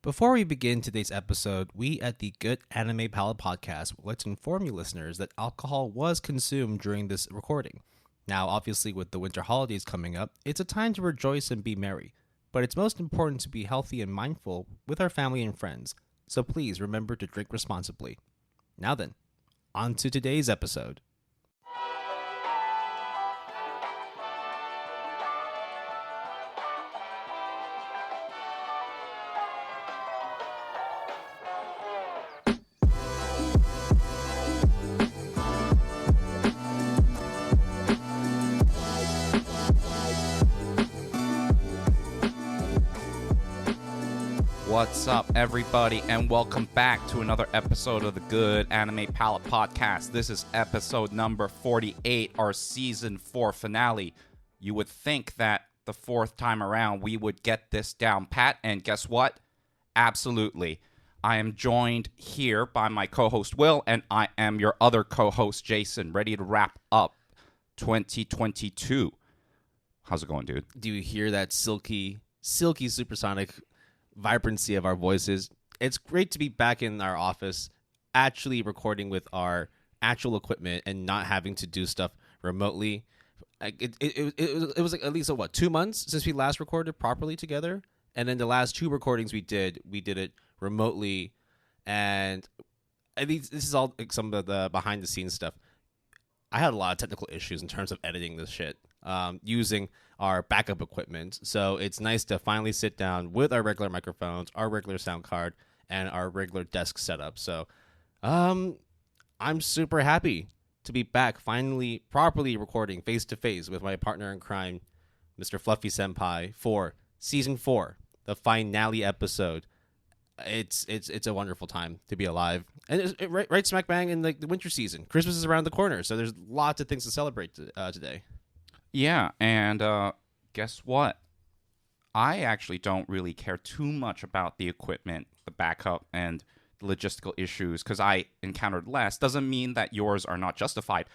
Before we begin today's episode, we at the Good Anime Palette Podcast would like to inform you listeners that alcohol was consumed during this recording. Now, obviously, with the winter holidays coming up, it's a time to rejoice and be merry. But it's most important to be healthy and mindful with our family and friends, so please remember to drink responsibly. Now then, on to today's episode. What's up, everybody, and welcome back to another episode of the Good Anime Palette Podcast. This is episode number 48, our season 4 finale. You would think that the fourth time around we would get this down pat, and guess what? Absolutely. I am joined here by my co-host Will, and I am your other co-host Jason, ready to wrap up 2022. How's it going, dude? Do you hear that silky supersonic vibrancy of our voices? It's great to be back in our office, actually recording with our actual equipment and not having to do stuff remotely. It was like at least 2 months since we last recorded properly together, and then the last 2 recordings we did it remotely, and I think this is all like some of the behind the scenes stuff. I had a lot of technical issues in terms of editing this shit using our backup equipment. So it's nice to finally sit down with our regular microphones, our regular sound card, and our regular desk setup. So I'm super happy to be back, finally properly recording face-to-face with my partner in crime, Mr. Fluffy Senpai, for Season 4, the finale episode. It's a wonderful time to be alive. And it's right smack bang in like the winter season. Christmas is around the corner, so there's lots of things to celebrate today. Yeah, and guess what? I actually don't really care too much about the equipment, the backup, and the logistical issues, because I encountered less. Doesn't mean that yours are not justified.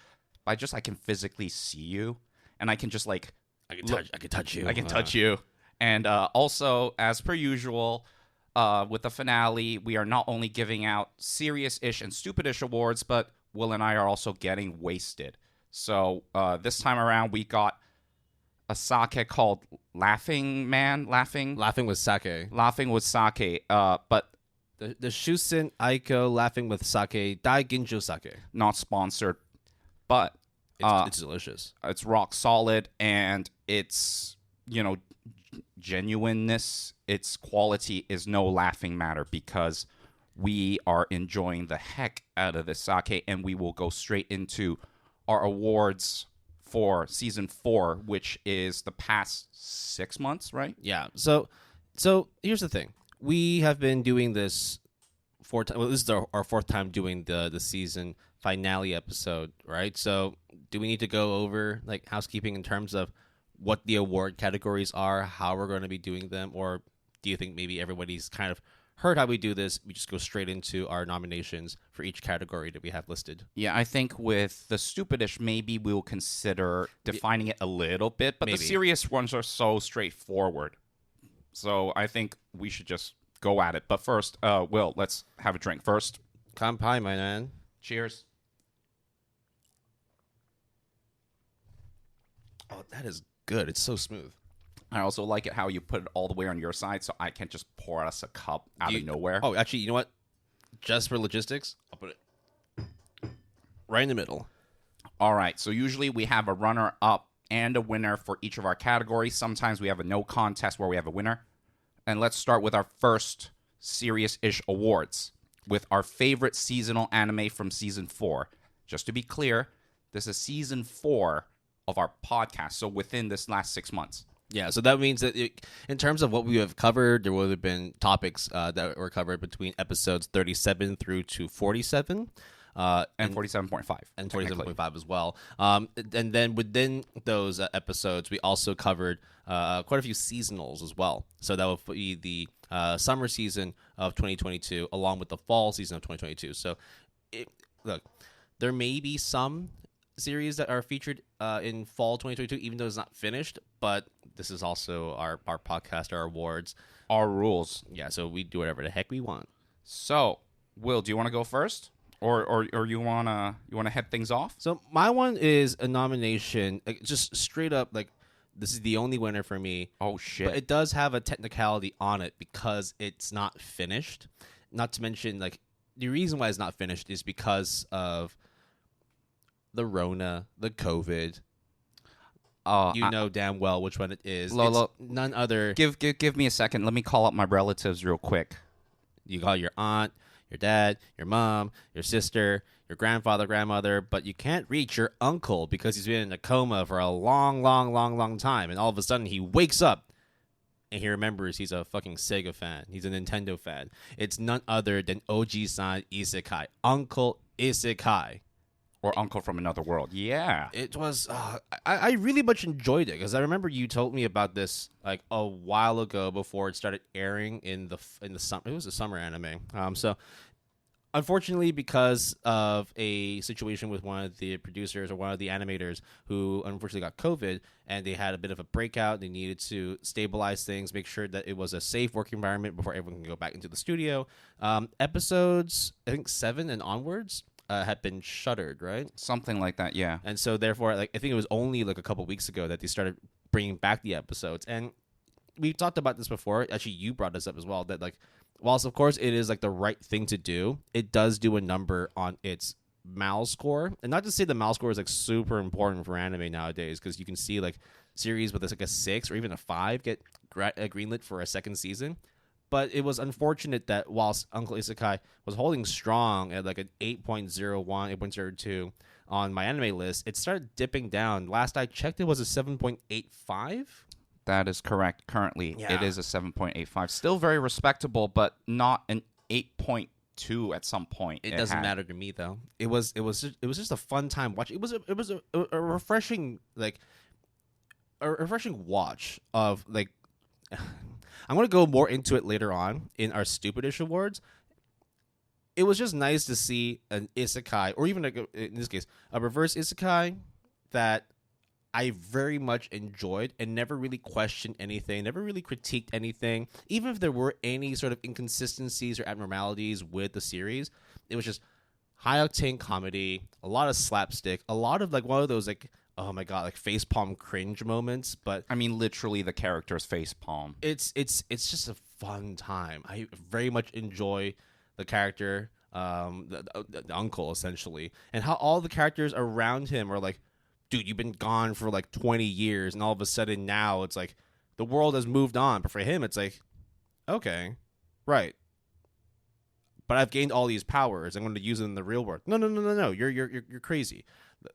I can physically see you, and I can just like... I can touch you. I can touch you. And also, as per usual, with the finale, we are not only giving out serious-ish and stupid-ish awards, but Will and I are also getting wasted. So this time around, we got a sake called Laughing with Sake. But the Shusen Aiko Laughing with Sake Dai Ginjo Sake. Not sponsored, but it's delicious. It's rock solid, and its genuineness, its quality is no laughing matter, because we are enjoying the heck out of this sake, and we will go straight into our awards for season 4, which is the past 6 months, right? Yeah. So here's the thing: we have been doing this 4 times. Well, this is our 4th time doing the season finale episode, right? So do we need to go over like housekeeping in terms of what the award categories are, how we're going to be doing them, or do you think maybe everybody's kind of heard how we do this? We just go straight into our nominations for each category that we have listed. Yeah, I think with the stupidish, maybe we'll consider defining it a little bit, but maybe. The serious ones are so straightforward. So I think we should just go at it. But first, Will, let's have a drink first. Kanpai, my man. Cheers. Oh, that is good. It's so smooth. I also like it how you put it all the way on your side, so I can't just pour us a cup out of nowhere. Oh, actually, you know what? Just for logistics, I'll put it right in the middle. All right, so usually we have a runner-up and a winner for each of our categories. Sometimes we have a no contest where we have a winner. And let's start with our first serious-ish awards with our favorite seasonal anime from Season 4. Just to be clear, this is Season 4 of our podcast, so within this last 6 months. Yeah, so that means that in terms of what we have covered, there would have been topics that were covered between episodes 37 through to 47. And 47.5. And 47.5 as well. And then within those episodes, we also covered quite a few seasonals as well. So that would be the summer season of 2022 along with the fall season of 2022. So, look, there may be some series that are featured in fall 2022, even though it's not finished, but this is also our podcast, our awards. our rules. Yeah, so we do whatever the heck we want. So, Will, do you want to go first, or you wanna head things off? So my one is a nomination, like, just straight up, like, this is the only winner for me. Oh shit! But it does have a technicality on it because it's not finished. Not to mention, like, the reason why it's not finished is because of the Rona, the COVID. You know damn well which one it is. Lolo, it's none other. Give me a second. Let me call up my relatives real quick. You call your aunt, your dad, your mom, your sister, your grandfather, grandmother, but you can't reach your uncle because he's been in a coma for a long, long, long, long time. And all of a sudden he wakes up and he remembers he's a fucking Sega fan. He's a Nintendo fan. It's none other than Oji-san Isekai, Uncle Isekai. Or Uncle from Another World. Yeah. It was, I really much enjoyed it because I remember you told me about this like a while ago before it started airing in the summer. It was a summer anime. So unfortunately, because of a situation with one of the producers or one of the animators who unfortunately got COVID and they had a bit of a breakout, they needed to stabilize things, make sure that it was a safe work environment before everyone can go back into the studio. Episodes, I think 7 and onwards, had been shuttered, right? Something like that, yeah. And so therefore, like, I think it was only like a couple weeks ago that they started bringing back the episodes. And we talked about this before. Actually, you brought this up as well, that like, whilst of course it is like the right thing to do, it does do a number on its MAL score. And not to say the MAL score is like super important for anime nowadays, because you can see like series with like a 6 or even a 5 get greenlit for a second season. But it was unfortunate that whilst Uncle Isekai was holding strong at like an 8.01, 8.02 on my anime list, it started dipping down. Last I checked, it was a 7.85. That is correct. Currently, Yeah. It is a 7.85. Still very respectable, but not an 8.2 at some point. It doesn't matter to me though. It was just a fun time watching. It was a refreshing refreshing watch of like. I'm going to go more into it later on in our Stupidish Awards. It was just nice to see an isekai, or even in this case, a reverse isekai that I very much enjoyed and never really questioned anything, never really critiqued anything. Even if there were any sort of inconsistencies or abnormalities with the series, it was just high-octane comedy, a lot of slapstick, a lot of like one of those like, oh my god, like facepalm cringe moments. But I mean, literally the character's facepalm. It's just a fun time. I very much enjoy the character, the uncle essentially, and how all the characters around him are like, dude, you've been gone for like 20 years, and all of a sudden now it's like the world has moved on. But for him, it's like, okay, right. But I've gained all these powers. I'm going to use them in the real world. No. You're crazy.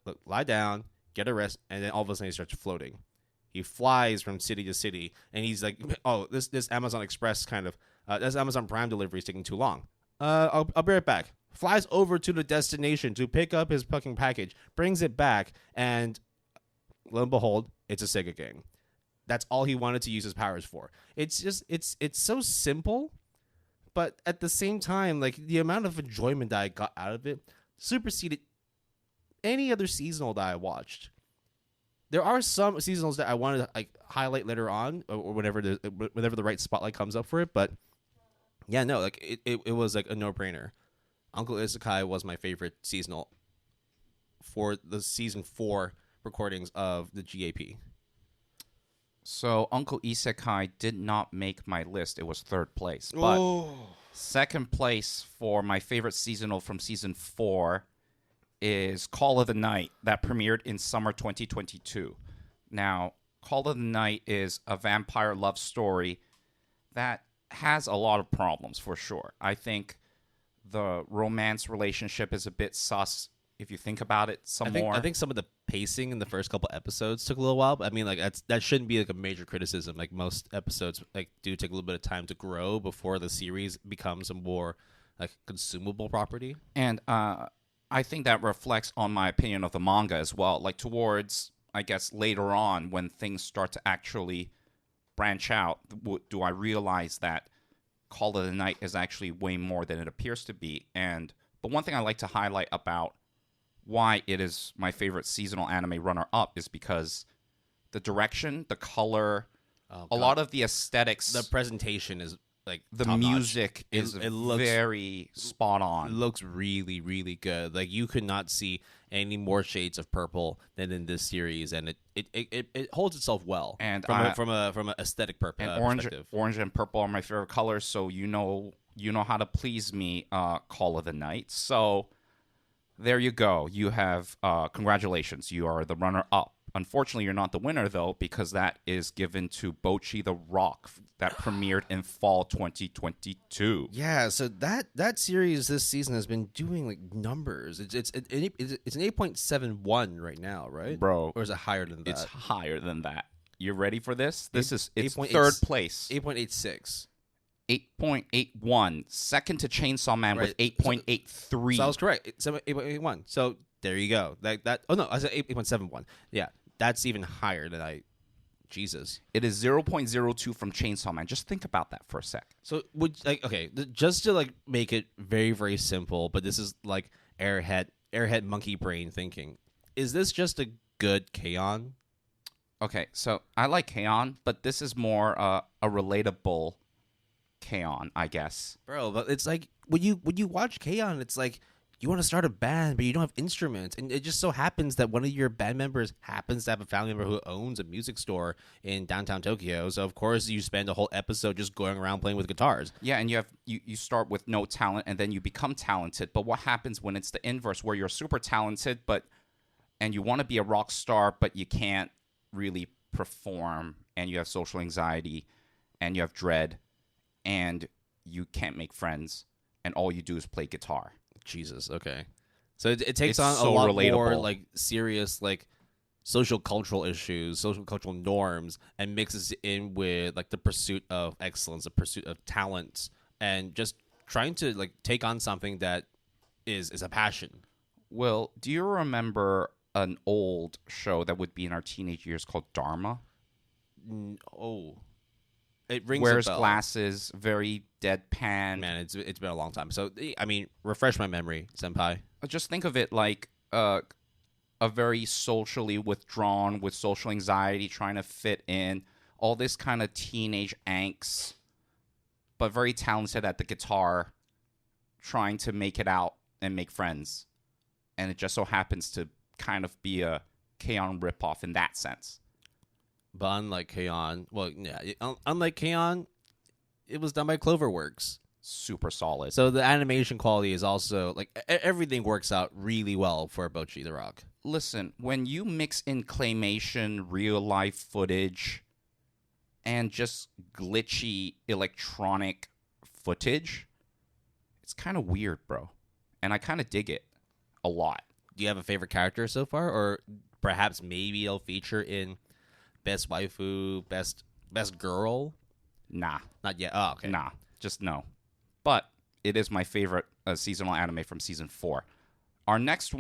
Look, lie down. Get a rest, and then all of a sudden he starts floating. He flies from city to city, and he's like, "Oh, this Amazon Express kind of, this Amazon Prime delivery is taking too long. I'll be right back." Flies over to the destination to pick up his fucking package, brings it back, and lo and behold, it's a Sega game. That's all he wanted to use his powers for. It's just, it's so simple, but at the same time, like the amount of enjoyment that I got out of it superseded any other seasonal that I watched. There are some seasonals that I wanted to like highlight later on, or whenever the right spotlight comes up for it. But yeah, no, like it was like a no-brainer. Uncle Isekai was my favorite seasonal for the season 4 recordings of the GAP. So Uncle Isekai did not make my list. It was 3rd place, but second place for my favorite seasonal from season 4 is Call of the Night, that premiered in summer 2022. Now, Call of the Night is a vampire love story that has a lot of problems, for sure. I think the romance relationship is a bit sus if you think about it more. I think some of the pacing in the first couple episodes took a little while, but I mean, like that shouldn't be like a major criticism. Like most episodes like do take a little bit of time to grow before the series becomes a more like consumable property. And I think that reflects on my opinion of the manga as well. Like towards, I guess, later on when things start to actually branch out, do I realize that Call of the Night is actually way more than it appears to be. But one thing I like to highlight about why it is my favorite seasonal anime runner-up is because the direction, the color, the story, the character development, everything is just so well done. And I think that Oh, a lot of the aesthetics, the presentation is like the top-notch. music is It looks very spot It on. looks really, really good. Like you could not see any more shades of purple than in this series, and it holds itself well. And from a aesthetic perspective. Orange and purple are my favorite colors, so you know how to please me. Call of the night. So there you go. You have congratulations. You are the runner up. Unfortunately, you're not the winner, though, because that is given to Bocchi the Rock that premiered in fall 2022. Yeah, so that series this season has been doing like numbers. It's an 8.71 right now, right, Bro? Or is it higher than that? It's higher than that. You ready for this? It's 8.8 third place. 8.86. 8.81. Second to Chainsaw Man with 8.83. So I was correct. 8.81. So there you go. Oh no, I said 8.71. Yeah, that's even higher than Jesus. It is 0.02 from Chainsaw Man. Just think about that for a sec. So just to like make it very, very simple, but this is like airhead monkey brain thinking. Is this just a good K-On? Okay, so I like K-On, but this is more a relatable K-On, I guess. Bro, but it's like when you watch K-On, it's like you want to start a band, but you don't have instruments. And it just so happens that one of your band members happens to have a family member who owns a music store in downtown Tokyo. So, of course, you spend a whole episode just going around playing with guitars. Yeah, and you start with no talent, and then you become talented. But what happens when it's the inverse, where you're super talented, and you want to be a rock star, but you can't really perform, and you have social anxiety, and you have dread, and you can't make friends, and all you do is play guitar. Jesus, okay. So it takes on so a lot relatable. more like serious like social cultural issues, social cultural norms, and mixes it in with like the pursuit of excellence, the pursuit of talent, and just trying to like take on something that is a passion. Will, do you remember an old show that would be in our teenage years called Dharma? Oh. It rings Wears a bell. glasses, very deadpan. Man, it's been a long time. So, I mean, refresh my memory, senpai. Just think of it like a very socially withdrawn, with social anxiety, trying to fit in, all this kind of teenage angst, but very talented at the guitar, trying to make it out and make friends. And it just so happens to kind of be a K-On! Ripoff in that sense. But unlike K-On, unlike K-On, it was done by Cloverworks. Super solid. So the animation quality is also, like, everything works out really well for Bocchi the Rock. Listen, when you mix in claymation, real-life footage, and just glitchy electronic footage, it's kind of weird, bro. And I kind of dig it a lot. Do you have a favorite character so far? Or perhaps maybe it'll feature in Best Waifu, Best Girl? Nah. Not yet. Oh, okay. Nah. Just no. But it is my favorite seasonal anime from season 4. Our next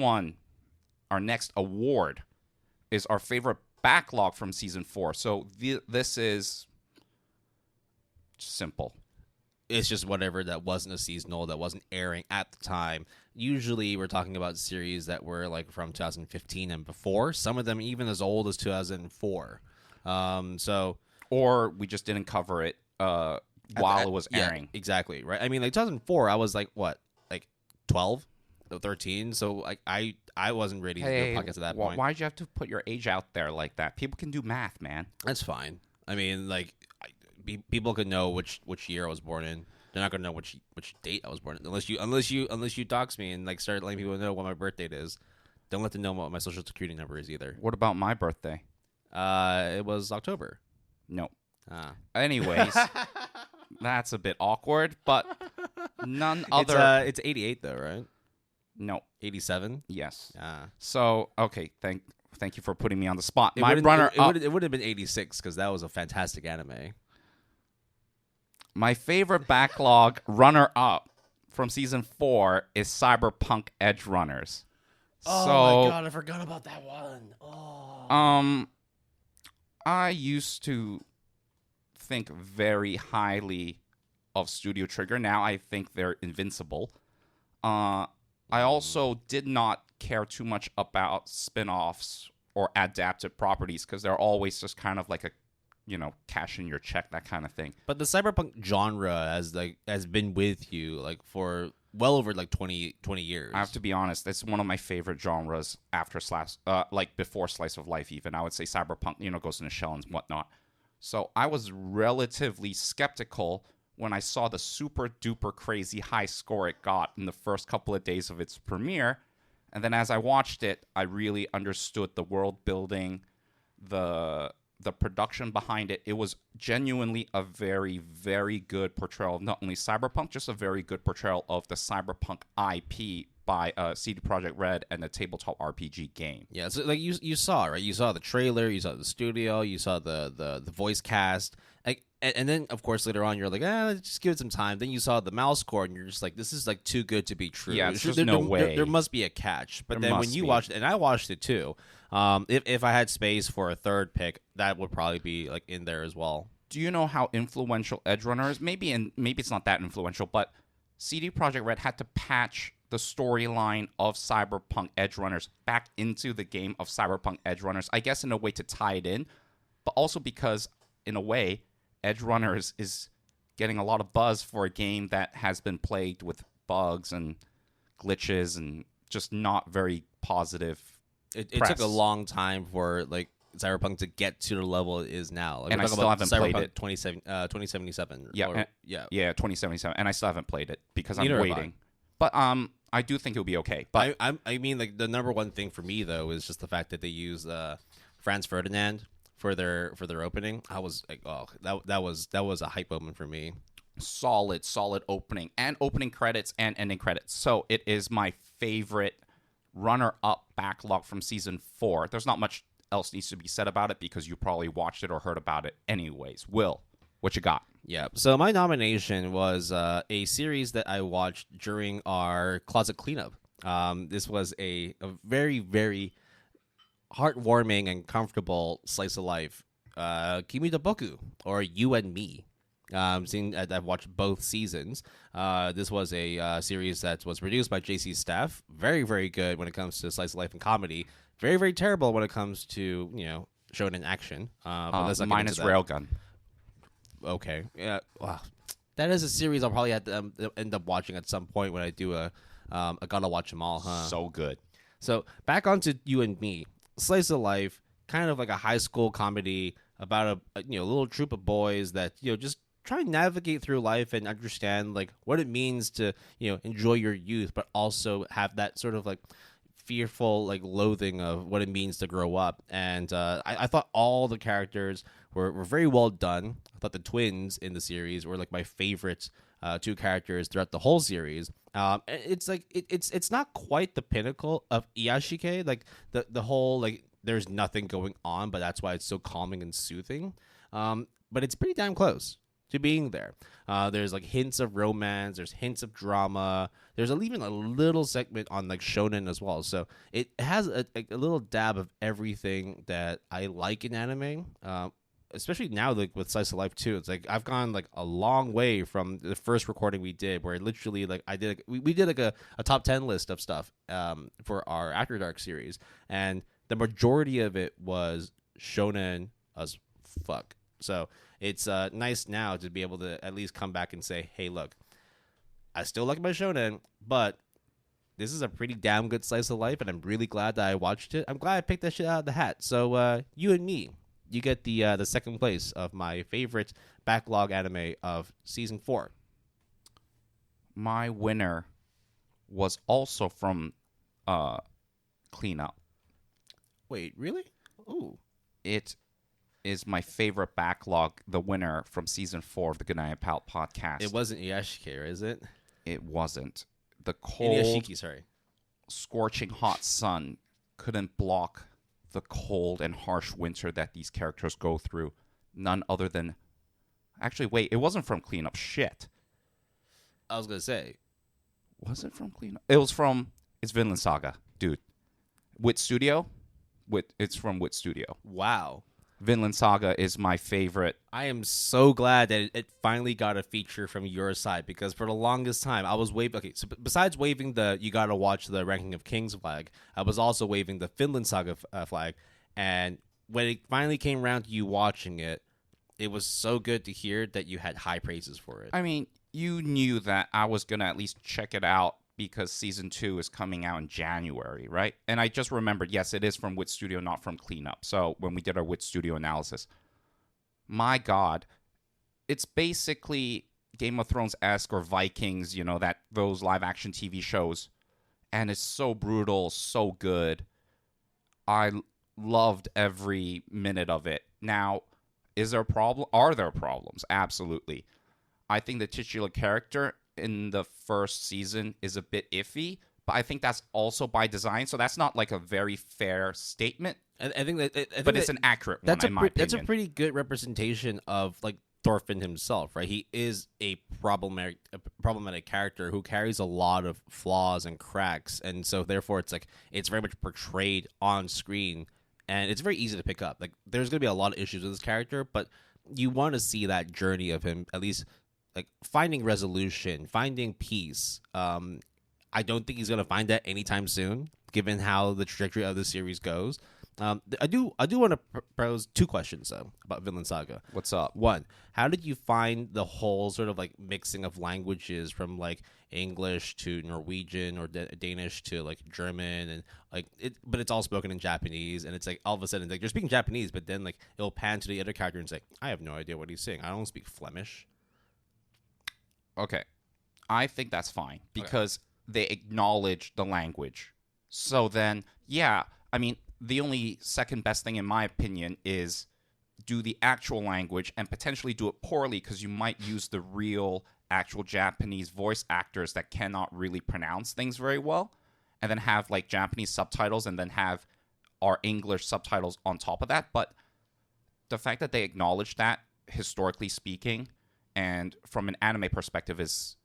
award is our favorite backlog from season 4. So this is simple. It's just whatever that wasn't a seasonal, that wasn't airing at the time. Usually we're talking about series that were like from 2015 and before. Some of them even as old as 2004. Or we just didn't cover it while it was airing. Yeah, exactly, right? I mean, like 2004, I was like, what? Like 12? 13? So like I wasn't ready to do a podcast at that point. Why'd you have to put your age out there like that? People can do math, man. That's fine. I mean, like, people could know which year I was born in. They're not gonna know which date I was born in unless you dox me and like start letting people know what my birth date is. Don't let them know what my social security number is either. What about my birthday? It was October. No. Anyways, that's a bit awkward, but none other. It's 88 though, right? No, 87. Yes. Ah. So okay, thank you for putting me on the spot. It would have been 86 because that was a fantastic anime. My favorite backlog runner-up from season 4 is Cyberpunk Edge Runners. Oh my god, I forgot about that one. Oh. I used to think very highly of Studio Trigger. Now I think they're invincible. I also did not care too much about spin-offs or adapted properties because they're always just kind of like a cash in your check, that kind of thing. But the cyberpunk genre has been with you like for well over like 20 years. I have to be honest, it's one of my favorite genres after before slice of life even. I would say cyberpunk, Ghost in the Shell and whatnot. So I was relatively skeptical when I saw the super duper crazy high score it got in the first couple of days of its premiere. And then as I watched it, I really understood the world building, the production behind it. It was genuinely a very, very good portrayal of not only cyberpunk, just a very good portrayal of the cyberpunk IP by CD Projekt Red and the tabletop RPG game. Yeah, so like you saw, right? You saw the trailer, you saw the studio, you saw the voice cast. Like, and then, of course, later on, you're like, let's just give it some time. Then you saw the mouse score, and you're just like, this is like too good to be true. Yeah, there's no way. There must be a catch. But then when you watched it, and I watched it too, if I had space for a third pick, that would probably be like in there as well. Do you know how influential Edgerunner is? Maybe it's not that influential, but CD Projekt Red had to patch the storyline of Cyberpunk Edgerunners back into the game of Cyberpunk Edgerunners, I guess in a way to tie it in, but also because, in a way, Edgerunners is getting a lot of buzz for a game that has been plagued with bugs and glitches and just not very positive. It took a long time for like Cyberpunk to get to the level it is now. Like, and I still haven't played it. 2077. Yeah, 2077, and I still haven't played it because I'm waiting. But I do think it'll be okay. But I mean, like the number one thing for me though is just the fact that they use Franz Ferdinand for their opening. I was like, oh, that was a hype moment for me. Solid opening credits and ending credits. So it is my favorite runner-up backlog from season 4. There's not much else needs to be said about it because you probably watched it or heard about it anyways. Will, what you got? Yeah, so my nomination was a series that I watched during our closet cleanup. This was a very, very heartwarming and comfortable slice of life. Kimi to Boku, or You and Me. Seeing I've watched both seasons. This was a series that was produced by JC's staff. Very, very good when it comes to slice of life and comedy. Very, very terrible when it comes to shonen action. Minus Railgun. Okay, yeah. Wow. That is a series I'll probably have to end up watching at some point when I do a gotta watch them all. Huh? So good. So back onto You and Me. Slice of life, kind of like a high school comedy about a little troop of boys that just try and navigate through life and understand like what it means to enjoy your youth, but also have that sort of like fearful like loathing of what it means to grow up. And I thought all the characters were very well done. I thought the twins in the series were like my favorite two characters throughout the whole series. It's like it's not quite the pinnacle of Iyashike, like the whole like there's nothing going on, but that's why it's so calming and soothing. But it's pretty damn close to being there. There's like hints of romance, there's hints of drama, there's even a little segment on like shonen as well. So it has a little dab of everything that I like in anime. Especially now, like with Slice of Life too, it's like I've gone like a long way from the first recording we did, where literally like we did like a top 10 list of stuff for our After Dark series, and the majority of it was shonen as fuck. So it's nice now to be able to at least come back and say, hey, look, I still like my shonen, but this is a pretty damn good slice of life, and I'm really glad that I watched it. I'm glad I picked that shit out of the hat. So You and Me, you get the second place of my favorite backlog anime of season 4. My winner was also from Cleanup. Wait, really? Ooh. It is my favorite backlog, the winner from season 4 of the Good Night Pal podcast. It wasn't Iyashike, is it? It wasn't. The cold, Inuyashiki, sorry. Scorching hot sun couldn't block the cold and harsh winter that these characters go through. None other than... Actually, wait, it wasn't from Cleanup. Shit. I was going to say. Was it from Cleanup? It was from... It's Vinland Saga, dude. Wit Studio? It's from Wit Studio. Wow. Vinland Saga is my favorite. I am so glad that it finally got a feature from your side, because for the longest time I was waving. Okay, so besides waving the you gotta watch the Ranking of Kings flag, I was also waving the Vinland Saga flag. And when it finally came around to you watching it, it was so good to hear that you had high praises for it. I mean, you knew that I was going to at least check it out because season 2 is coming out in January, right? And I just remembered, yes, it is from Wit Studio, not from Cleanup. So when we did our Wit Studio analysis, my God, it's basically Game of Thrones-esque or Vikings, those live-action TV shows. And it's so brutal, so good. I loved every minute of it. Now, is there a problem? Are there problems? Absolutely. I think the titular character in the first season is a bit iffy, but I think that's also by design. So that's not like a very fair statement. I think that, but it's an accurate one, in my opinion. That's a pretty good representation of like Thorfinn himself, right? He is a problematic character who carries a lot of flaws and cracks, and so therefore it's very much portrayed on screen, and it's very easy to pick up. Like there's going to be a lot of issues with this character, but you want to see that journey of him at least like finding resolution, finding peace. I don't think he's going to find that anytime soon, given how the trajectory of the series goes. I do want to pose 2 questions though about Vinland Saga. What's up? 1, how did you find the whole sort of like mixing of languages from like English to Norwegian or Danish to like German and like it, but it's all spoken in Japanese, and it's like all of a sudden like you're speaking Japanese, but then like it'll pan to the other character and say, I have no idea what he's saying. I don't speak Flemish. Okay, I think that's fine because they acknowledge the language. So then, yeah, I mean, the only second best thing, in my opinion, is do the actual language and potentially do it poorly because you might use the real, actual Japanese voice actors that cannot really pronounce things very well, and then have like Japanese subtitles and then have our English subtitles on top of that. But the fact that they acknowledge that, historically speaking, and from an anime perspective, is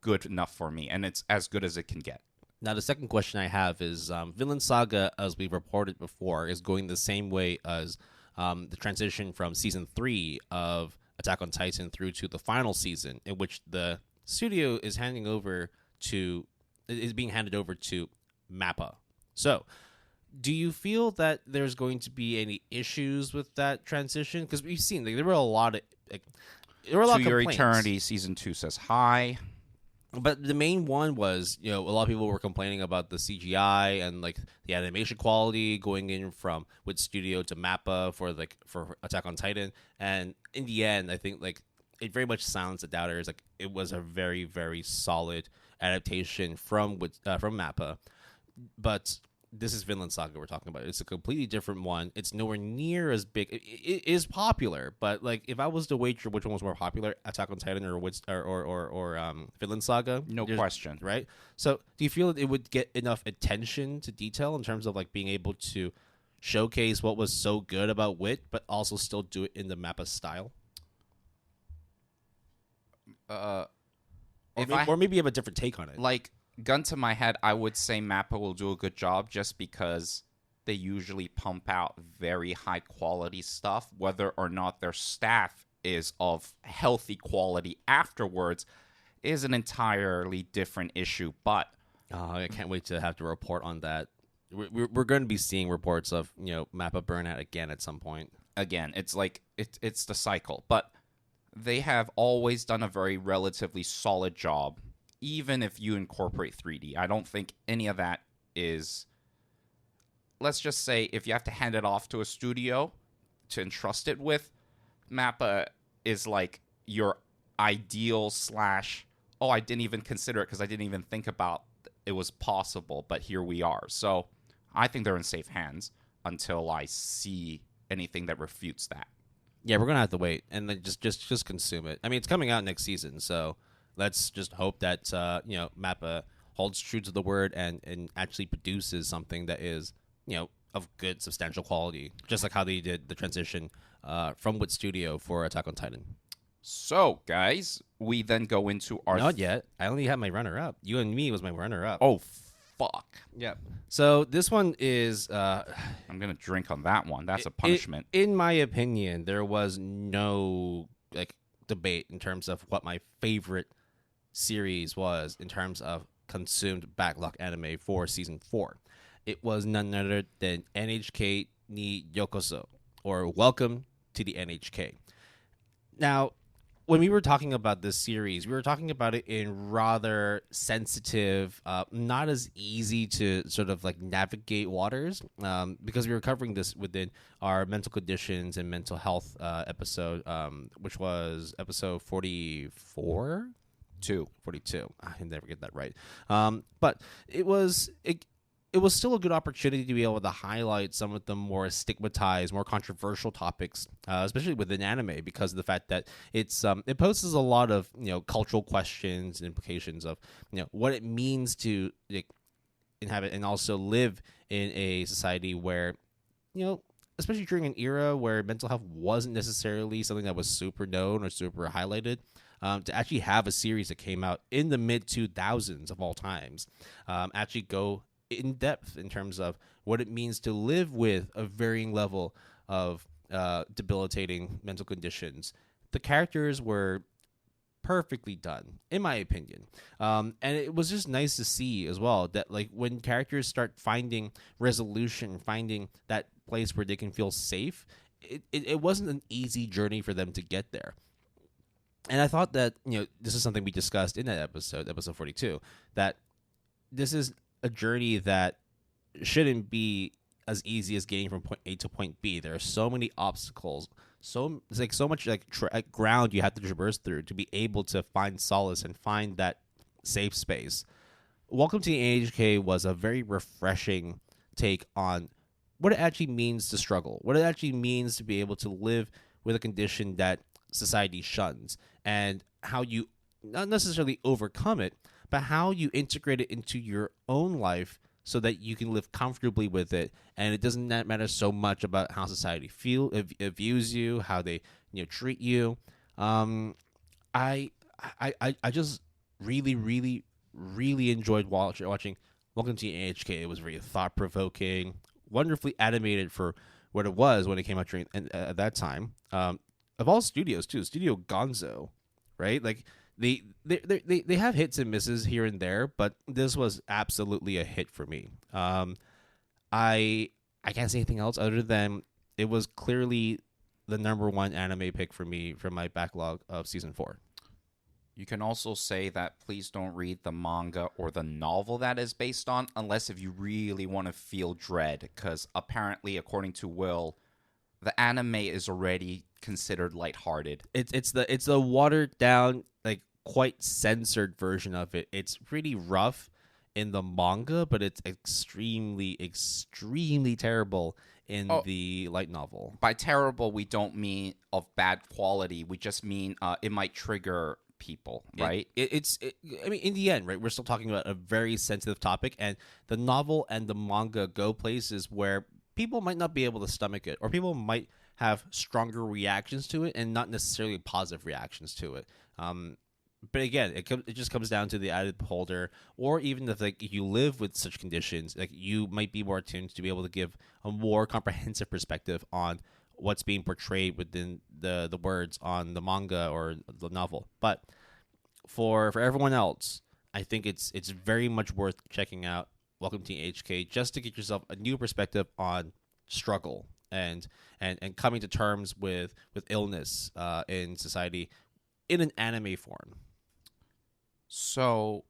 good enough for me, and it's as good as it can get. Now, the second question I have is Vinland Saga, as we've reported before, is going the same way as the transition from Season 3 of Attack on Titan through to the final season, in which the studio is being handed over to MAPPA. So, do you feel that there's going to be any issues with that transition? Because we've seen there were a lot of To Your Eternity, Season 2 says hi. But the main one was, a lot of people were complaining about the CGI and like the animation quality going in from Wit Studio to MAPPA for Attack on Titan. And in the end, I think like it very much sounds to doubters like it was a very, very solid adaptation from MAPPA. But this is Vinland Saga we're talking about. It's a completely different one. It's nowhere near as big. It is popular, but like if I was to wager which one was more popular, Attack on Titan or Vinland Saga, no question, right? So, do you feel that it would get enough attention to detail in terms of like being able to showcase what was so good about Wit, but also still do it in the MAPPA style? Or maybe you have a different take on it. Like, gun to my head, I would say MAPPA will do a good job just because they usually pump out very high quality stuff. Whether or not their staff is of healthy quality afterwards is an entirely different issue. But I can't wait to have to report on that. We're going to be seeing reports of MAPPA burnout again at some point. Again, it's like it's the cycle. But they have always done a very relatively solid job. Even if you incorporate 3D, I don't think any of that is... Let's just say if you have to hand it off to a studio to entrust it with, MAPPA is like your ideal / I didn't even consider it because I didn't even think about it was possible, but here we are. So I think they're in safe hands until I see anything that refutes that. Yeah, we're going to have to wait and then just consume it. I mean, it's coming out next season, so... Let's just hope that MAPPA holds true to the word and actually produces something that is of good substantial quality, just like how they did the transition from Wit Studio for Attack on Titan. So, guys, we then go into our... Not yet. I only had my runner-up. You and Me was my runner-up. Oh, fuck. Yep. So this one is... I'm going to drink on that one. That's a punishment. In my opinion, there was no debate in terms of what my favorite series was in terms of consumed backlog anime for season 4. It was none other than NHK ni Yokoso, or Welcome to the NHK. Now, when we were talking about this series, we were talking about it in rather sensitive, not as easy to sort of like navigate waters, because we were covering this within our mental conditions and mental health episode, which was episode 44? 42. I can never get that right. But it was still a good opportunity to be able to highlight some of the more stigmatized, more controversial topics, especially within anime, because of the fact that it poses a lot of cultural questions and implications of what it means to inhabit and also live in a society where especially during an era where mental health wasn't necessarily something that was super known or super highlighted. To actually have a series that came out in the mid 2000s of all times, actually go in depth in terms of what it means to live with a varying level of debilitating mental conditions. The characters were perfectly done, in my opinion, and it was just nice to see as well that like when characters start finding resolution, finding that place where they can feel safe, it wasn't an easy journey for them to get there. And I thought that this is something we discussed in that episode 42, that this is a journey that shouldn't be as easy as getting from point A to point B. There are so many obstacles, it's like so much like ground you have to traverse through to be able to find solace and find that safe space. Welcome to the AHK was a very refreshing take on what it actually means to struggle, what it actually means to be able to live with a condition that society shuns, and how you not necessarily overcome it, but how you integrate it into your own life so that you can live comfortably with it, and it doesn't matter so much about how society views you, how they treat you. I just really enjoyed watching Welcome to AHK. It was very thought provoking, wonderfully animated for what it was when it came out during at that time. Of all studios too, Studio Gonzo, right? Like they have hits and misses here and there, but this was absolutely a hit for me. I can't say anything else other than it was clearly the number one anime pick for me from my backlog of season 4. You can also say that please don't read the manga or the novel that is based on, unless if you really want to feel dread, because apparently, according to Will, the anime is already considered lighthearted. It's the watered down, like quite censored version of it. It's pretty rough in the manga, but it's extremely terrible in the light novel. By terrible, we don't mean of bad quality. We just mean it might trigger people, right? I mean, in the end, right, we're still talking about a very sensitive topic, and the novel and the manga go places where people might not be able to stomach it, or people might have stronger reactions to it and not necessarily positive reactions to it. But again, it just comes down to the added holder, or even if like you live with such conditions, like you might be more attuned to be able to give a more comprehensive perspective on what's being portrayed within the words on the manga or the novel. But for everyone else, I think it's very much worth checking out Welcome to HK just to get yourself a new perspective on struggle and coming to terms with illness in society in an anime form. So,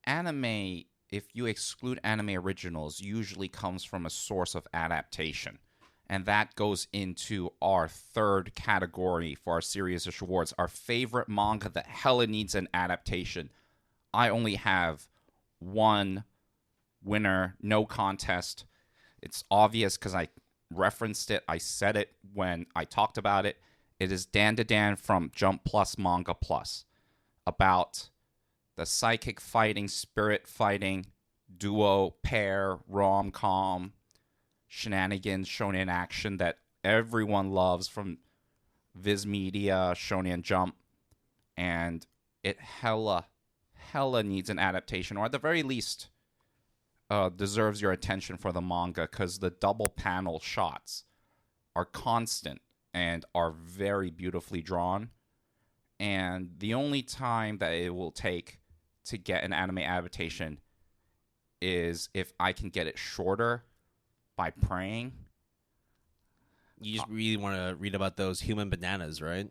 anime, if you exclude anime originals, usually comes from a source of adaptation. And that goes into our third category for our Serious Ish Awards, our favorite manga that hella needs an adaptation. I only have one winner, no contest. It's obvious because I referenced it. I said it when I talked about it. It is Dan to Dan from Jump Plus Manga Plus, about the psychic fighting, spirit fighting, duo, pair, rom-com, shenanigans, shonen action that everyone loves from Viz Media, Shonen Jump, and it hella needs an adaptation, or at the very least deserves your attention for the manga, because the double panel shots are constant and are very beautifully drawn. And the only time that it will take to get an anime adaptation is if I can get it shorter by praying. You just really want to read about those human bananas, right?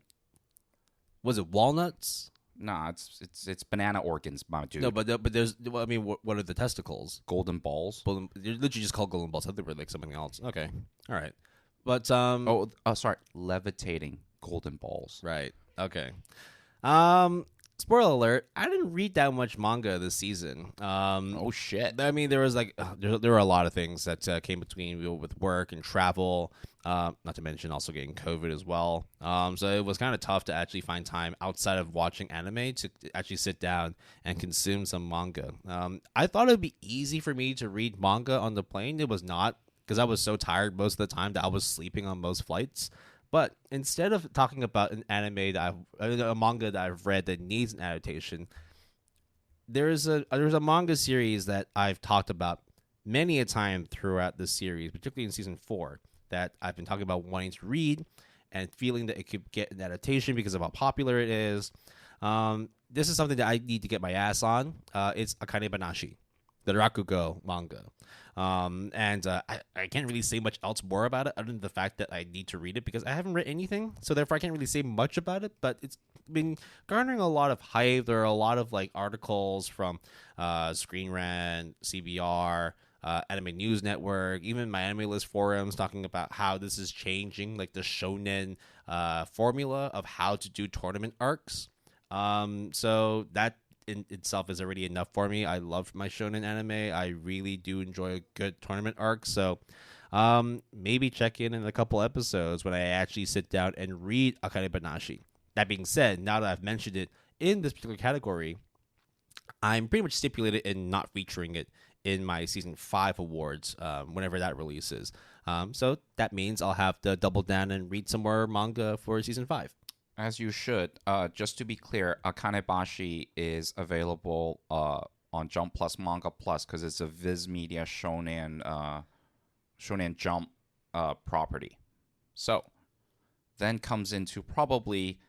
Was it walnuts? Nah, it's banana organs, my dude. No, but there's. Well, I mean, what are the testicles? Golden balls. They're literally just called golden balls. I thought they were like something else. Okay, all right. But Sorry, levitating golden balls. right. Okay. Spoiler alert: I didn't read that much manga this season. Oh shit. I mean, there was like there were a lot of things that came between with work and travel. Not to mention also getting COVID as well. So it was kind of tough to actually find time outside of watching anime to actually sit down and consume some manga. I thought it would be easy for me to read manga on the plane. It was not, because I was so tired most of the time that I was sleeping on most flights. But instead of talking about an anime a manga that I've read that needs an adaptation, there's a manga series that I've talked about many a time throughout the series, particularly in season 4, that I've been talking about wanting to read and feeling that it could get an adaptation because of how popular it is. This is something that I need to get my ass on. It's Akane Banashi, the Rakugo manga. I can't really say much else more about it other than the fact that I need to read it because I haven't read anything, so therefore I can't really say much about it, but it's been garnering a lot of hype. There are a lot of like articles from Screen Rant, CBR, Anime News Network, even my Anime List forums talking about how this is changing like the shonen formula of how to do tournament arcs. So that in itself is already enough for me. I love my shonen anime. I really do enjoy a good tournament arc. So maybe check in a couple episodes when I actually sit down and read Akane Banashi. That being said, now that I've mentioned it in this particular category, I'm pretty much stipulated in not featuring it in my season 5 awards whenever that releases. So that means I'll have to double down and read some more manga for season 5. As you should. Just to be clear, Akane Banashi is available on Jump Plus Manga Plus because it's a Viz Media Shonen Jump property. So then comes into probably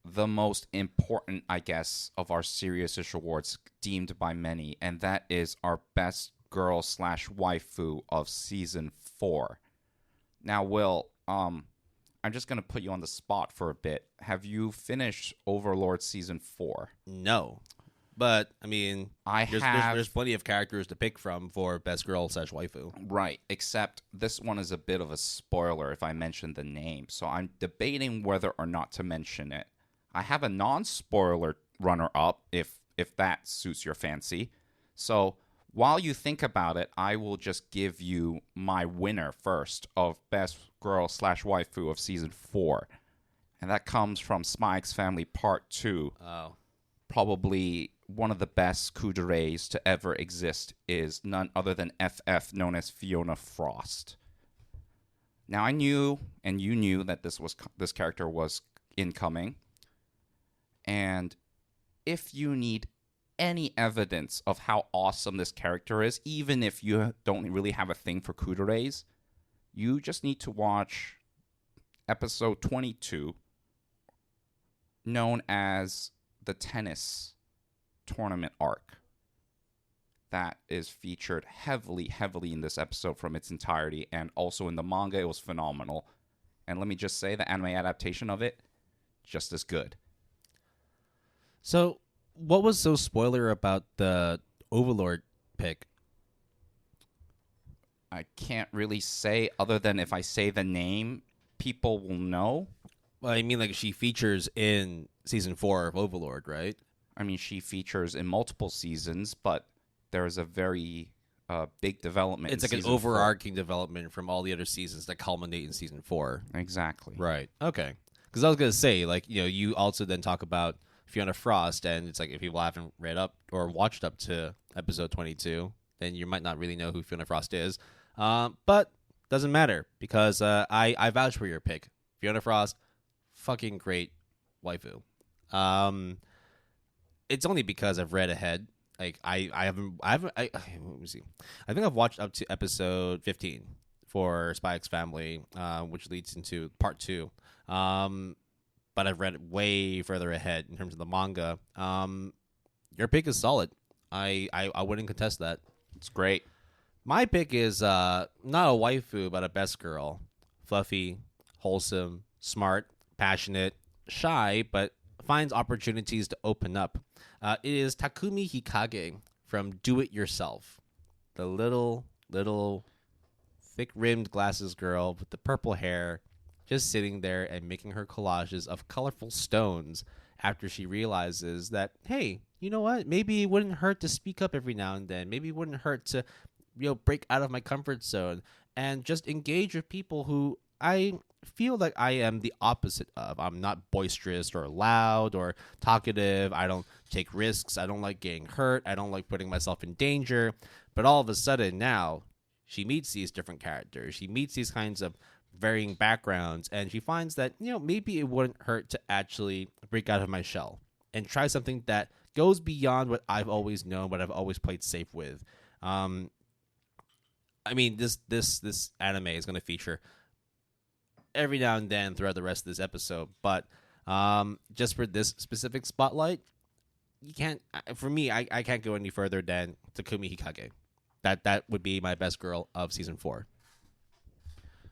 the most important, I guess, of our serious-ish awards deemed by many, and that is our best girl / waifu of season 4. Now, Will, I'm just going to put you on the spot for a bit. Have you finished Overlord Season 4? No. But, I mean, there's plenty of characters to pick from for best girl / waifu. Right, except this one is a bit of a spoiler if I mention the name. So I'm debating whether or not to mention it. I have a non-spoiler runner-up if that suits your fancy. So while you think about it, I will just give you my winner first of best girl / waifu of season 4. And that comes from Spy X Family Part 2. Oh. Probably one of the best kudereis to ever exist is none other than FF, known as Fiona Frost. Now, I knew, and you knew, that this character was incoming. And if you need any evidence of how awesome this character is, even if you don't really have a thing for kudereis, you just need to watch episode 22, known as the tennis tournament arc. That is featured heavily in this episode from its entirety, and also in the manga. It was phenomenal. And let me just say, the anime adaptation of it, just as good. So, what was so spoiler about the Overlord pick? I can't really say, other than if I say the name, people will know. Well, I mean, like, she features in season 4 of Overlord, right? I mean, she features in multiple seasons, but there is a very big development. It's like an overarching development from all the other seasons that culminate in season 4. Exactly. Right. Okay. Because I was going to say, like, you know, you also then talk about Fiona Frost, and it's like if people haven't read up or watched up to episode 22, then you might not really know who Fiona Frost is. But doesn't matter because I vouch for your pick. Fiona Frost, fucking great waifu. It's only because I've read ahead. Like I haven't. Let me see. I think I've watched up to episode 15 for Spy X Family, which leads into part 2. But I've read way further ahead in terms of the manga. Your pick is solid. I wouldn't contest that. It's great. My pick is not a waifu, but a best girl. fluffy, wholesome, smart, passionate, shy, but finds opportunities to open up. It is Takumi Hikage from Do It Yourself, the little thick-rimmed glasses girl with the purple hair, just sitting there and making her collages of colorful stones after she realizes that, hey, you know what? Maybe it wouldn't hurt to speak up every now and then. Maybe it wouldn't hurt to, break out of my comfort zone and just engage with people who I feel like I am the opposite of. I'm not boisterous or loud or talkative. I don't take risks. I don't like getting hurt. I don't like putting myself in danger. But all of a sudden now, she meets these different characters. She meets these kinds of varying backgrounds, and she finds that, maybe it wouldn't hurt to actually break out of my shell and try something that goes beyond what I've always known, what I've always played safe with. This anime is going to feature every now and then throughout the rest of this episode, but just for this specific spotlight, you can't. For me, I can't go any further than Takumi Hikage. That would be my best girl of season 4.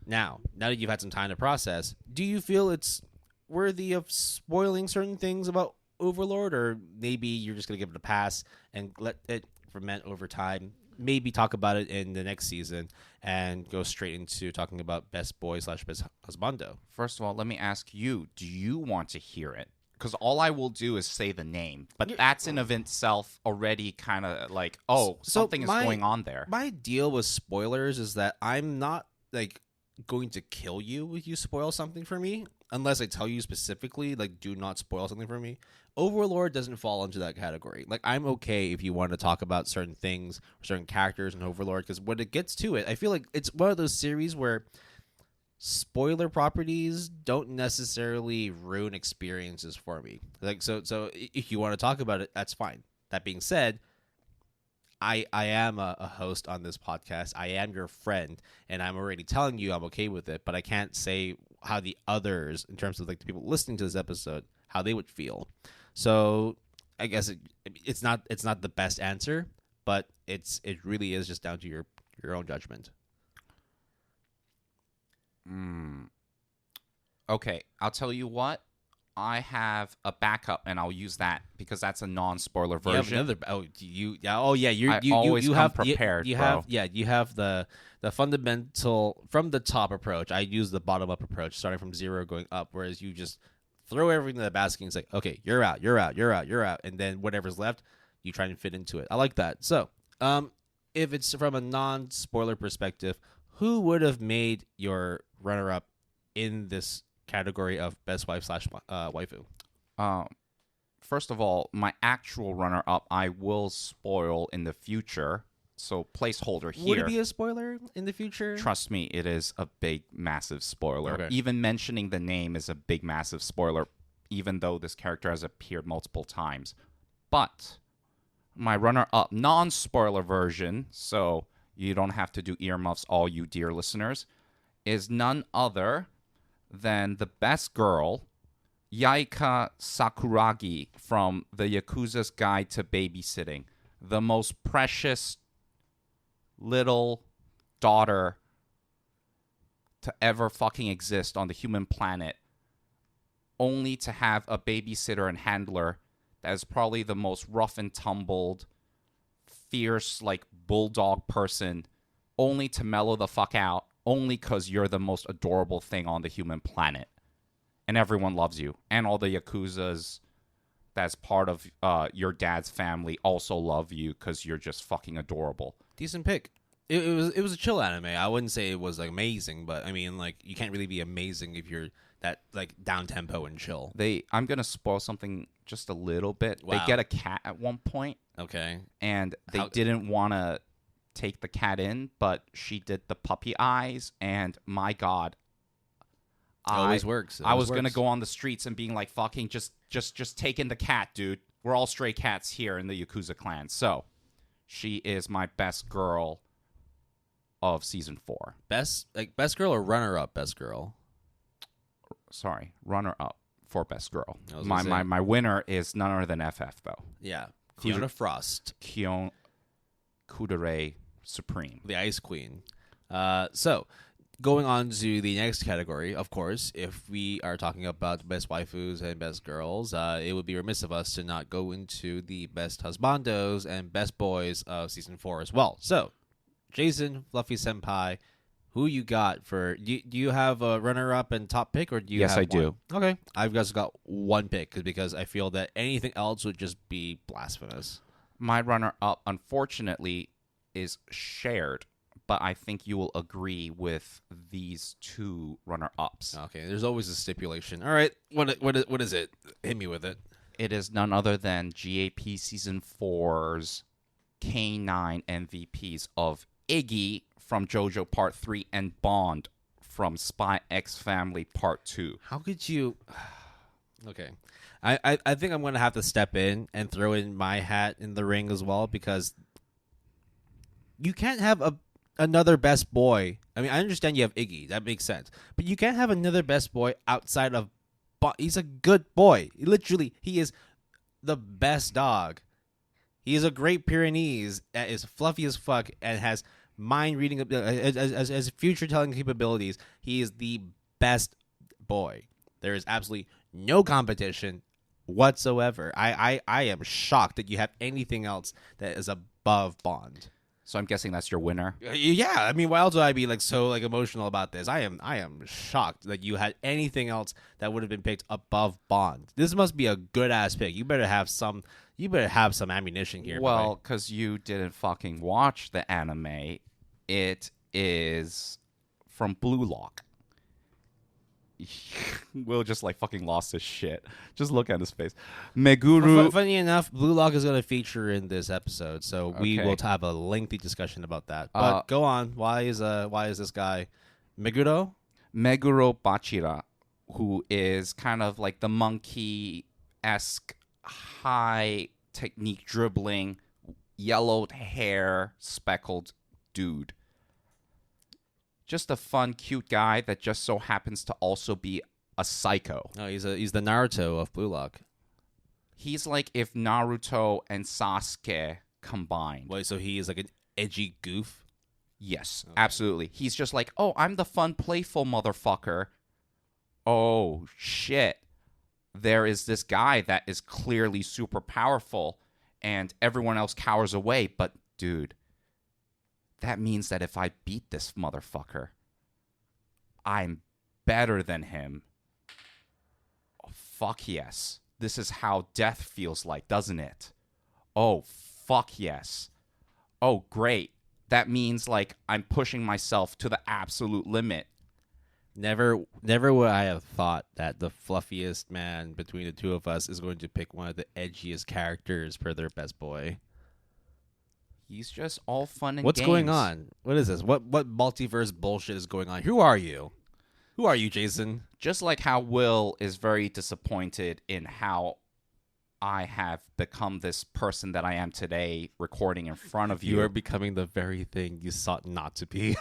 Now that you've had some time to process, do you feel it's worthy of spoiling certain things about Overlord, or maybe you're just gonna give it a pass and let it ferment over time? Maybe talk about it in the next season and go straight into talking about best boy / best husbando. First of all, let me ask you, do you want to hear it? Because all I will do is say the name. But that's in of itself already kind of like, something is going on there. My deal with spoilers is that I'm not going to kill you if you spoil something for me, unless I tell you specifically, do not spoil something for me. Overlord doesn't fall into that category. I'm okay if you want to talk about certain things or certain characters in Overlord, because when it gets to it, I feel like it's one of those series where spoiler properties don't necessarily ruin experiences for me. So if you want to talk about it, that's fine. That being said, I am a host on this podcast. I am your friend, and I'm already telling you I'm okay with it, but I can't say how the others, in terms of the people listening to this episode, how they would feel. So I guess it's not the best answer, but it really is just down to your own judgment. Okay, I'll tell you what. I have a backup, and I'll use that because that's a non-spoiler version. You have prepared. You have the fundamental from the top approach. I use the bottom up approach, starting from 0 going up, whereas you just throw everything in the basket and say, okay, you're out, and then whatever's left, you try and fit into it. I like that. So, if it's from a non-spoiler perspective, who would have made your runner-up in this category of best wife / waifu? First of all, my actual runner-up I will spoil in the future, so placeholder here. Would it be a spoiler in the future? Trust me, it is a big, massive spoiler. Okay. Even mentioning the name is a big, massive spoiler, even though this character has appeared multiple times. But my runner-up non-spoiler version, so you don't have to do earmuffs, all you dear listeners, is none other than the best girl, Yaika Sakuragi from the Yakuza's Guide to Babysitting. The most precious little daughter to ever fucking exist on the human planet, only to have a babysitter and handler that is probably the most rough and tumbled, fierce, bulldog person, only to mellow the fuck out, only because you're the most adorable thing on the human planet. And everyone loves you. And all the Yakuzas that's part of your dad's family also love you because you're just fucking adorable. Decent pick. It was a chill anime. I wouldn't say it was amazing, but I mean, you can't really be amazing if you're that down tempo and chill. I'm gonna spoil something just a little bit. Wow. They get a cat at one point. Okay. And they didn't want to take the cat in, but she did the puppy eyes, and my God, always works. I was gonna go on the streets and being like, fucking just take in the cat, dude. We're all stray cats here in the Yakuza clan. So she is my best girl of season 4. Best girl or runner up best girl? Sorry, runner up for best girl. My winner is none other than FF though. Yeah, Fiona Frost, Kion Kudere Supreme, the Ice Queen. So going on to the next category, of course, if we are talking about best waifus and best girls, it would be remiss of us to not go into the best husbandos and best boys of season 4 as well. So, Jason, Fluffy Senpai, who you got for? Do you have a runner-up and top pick, or do you? Yes, have I one? do. Okay, I've just got one pick because I feel that anything else would just be blasphemous. My runner-up, unfortunately, is shared, but I think you will agree with these two runner-ups. Okay, there's always a stipulation. All right, what is it? Hit me with it. It is none other than GAP Season 4's K9 MVPs of Iggy from JoJo Part 3 and Bond from Spy X Family Part 2. How could you? Okay, I think I'm gonna have to step in and throw in my hat in the ring as well, because you can't have another best boy. I mean, I understand you have Iggy, that makes sense, but you can't have another best boy outside of. He's a good boy. Literally, he is the best dog. He is a Great Pyrenees that is fluffy as fuck and has mind reading as future telling capabilities. He is the best boy. There is absolutely no competition whatsoever. I am shocked that you have anything else that is above Bond. So I'm guessing that's your winner. Yeah, I mean, why else would I be so emotional about this? I am shocked that you had anything else that would have been picked above Bond. This must be a good ass pick. You better have some ammunition here. Well, because you didn't fucking watch the anime. It is from Blue Lock. Will just fucking lost his shit. Just look at his face. Meguru. Funny enough, Blue Lock is going to feature in this episode, so we will have a lengthy discussion about that. But go on. Why is this guy Meguro Bachira, who is kind of like the monkey-esque high technique dribbling, yellowed hair, speckled dude. Just a fun, cute guy that just so happens to also be a psycho. No, he's the Naruto of Blue Lock. He's like if Naruto and Sasuke combined. Wait, so he is like an edgy goof? Yes, absolutely. He's just like, oh, I'm the fun, playful motherfucker. Oh, shit. There is this guy that is clearly super powerful, and everyone else cowers away. But, dude, that means that if I beat this motherfucker, I'm better than him. Oh, fuck yes. This is how death feels like, doesn't it? Oh, fuck yes. Oh, great. That means, I'm pushing myself to the absolute limit. Never would I have thought that the fluffiest man between the two of us is going to pick one of the edgiest characters per their best boy. He's just all fun and What's games. going on? What is this? What multiverse bullshit is going on? Who are you? Who are you, Jason? Just like how Will is very disappointed in how I have become this person that I am today, recording in front of you. You are becoming the very thing you sought not to be.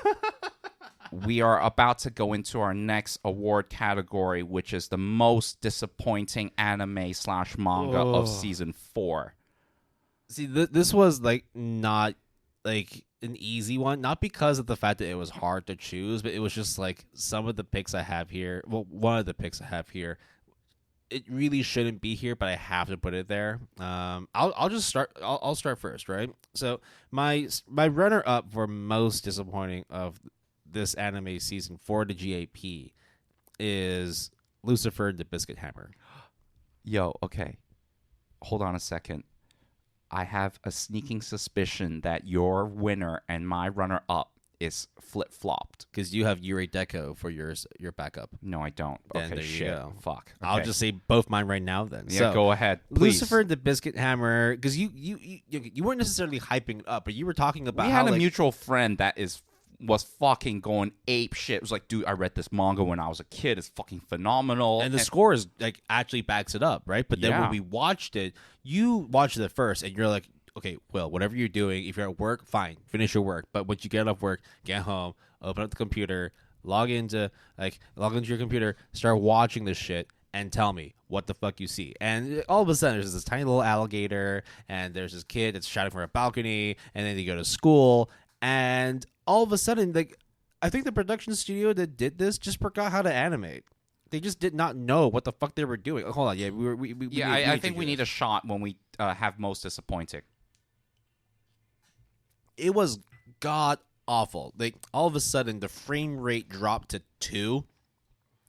We are about to go into our next award category, which is the most disappointing anime/manga of season 4. See, this was not an easy one, not because of the fact that it was hard to choose, but it was just some of the picks I have here. Well, one of the picks I have here, it really shouldn't be here, but I have to put it there. I'll just start. I'll start first, right? So my runner up for most disappointing of this anime season for the GAP is Lucifer the Biscuit Hammer. Yo, okay. Hold on a second. I have a sneaking suspicion that your winner and my runner-up is flip-flopped. Because you have Yuri Deco for your backup. No, I don't. Then okay, there you shit. go. Fuck. Okay. I'll just say both mine right now then. Yeah, so, go ahead, please. Lucifer the Biscuit Hammer, because you weren't necessarily hyping it up, but you were talking about we how had a mutual friend that was fucking going ape shit. It was like, dude, I read this manga when I was a kid. It's fucking phenomenal. And the score is actually backs it up, right? But then when we watched it, you watched it first, and you're like, okay, well, whatever you're doing, if you're at work, fine, finish your work. But once you get off work, get home, open up the computer, log into your computer, start watching this shit, and tell me what the fuck you see. And all of a sudden, there's this tiny little alligator, and there's this kid that's shouting from a balcony, and then they go to school, and all of a sudden, I think the production studio that did this just forgot how to animate. They just did not know what the fuck they were doing. Oh, hold on, yeah, I think we need a shot when we have most disappointing. It was god awful. Like all of a sudden, the frame rate dropped to 2.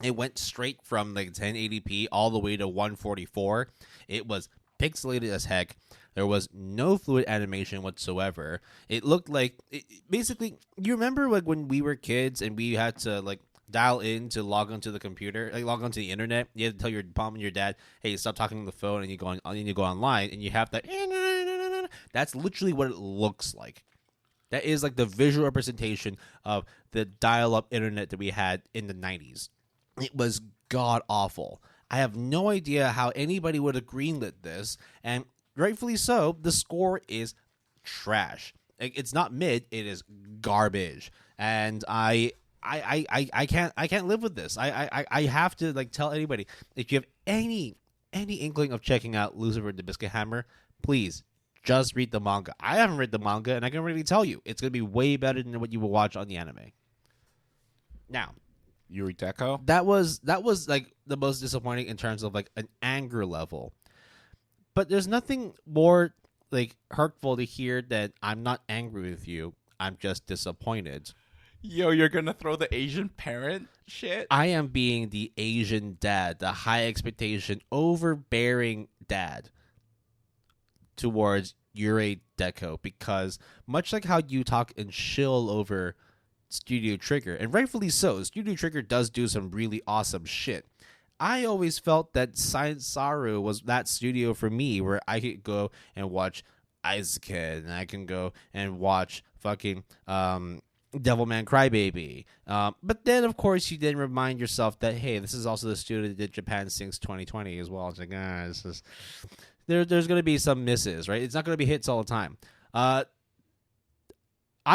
It went straight from like 1080p all the way to 144. It was pixelated as heck. There was no fluid animation whatsoever. It looked like basically. You remember like when we were kids and we had to like dial in to log onto the computer, like log onto the internet. You had to tell your mom and your dad, "Hey, stop talking on the phone," and you go on, and you go online, and you have that. That's literally what it looks like. That is like the visual representation of the dial-up internet that we had in the 90s. It was god awful. I have no idea how anybody would have greenlit this, and rightfully so. The score is trash. It's not mid. It is garbage, and I can't live with this. I have to like tell anybody, if you have any inkling of checking out Lucifer the Biscuit Hammer, please just read the manga. I haven't read the manga, and I can really tell you it's gonna be way better than what you will watch on the anime. Now, Yuri Deco? that was like the most disappointing in terms of like an anger level. But there's nothing more like hurtful to hear than I'm not angry with you. I'm just disappointed. Yo, you're gonna throw the Asian parent shit? I am being the Asian dad, the high expectation, overbearing dad towards Yuri Deco, because much like how you talk and shill over Studio Trigger, and rightfully so, Studio Trigger does do some really awesome shit. I always felt that Science Saru was that studio for me, where I could go and watch Isaac, and I can go and watch fucking Devilman Crybaby. But then, of course, you then remind yourself that, hey, this is also the studio that did Japan Sings 2020 as well. It's like, this is... There's going to be some misses, right? It's not going to be hits all the time. I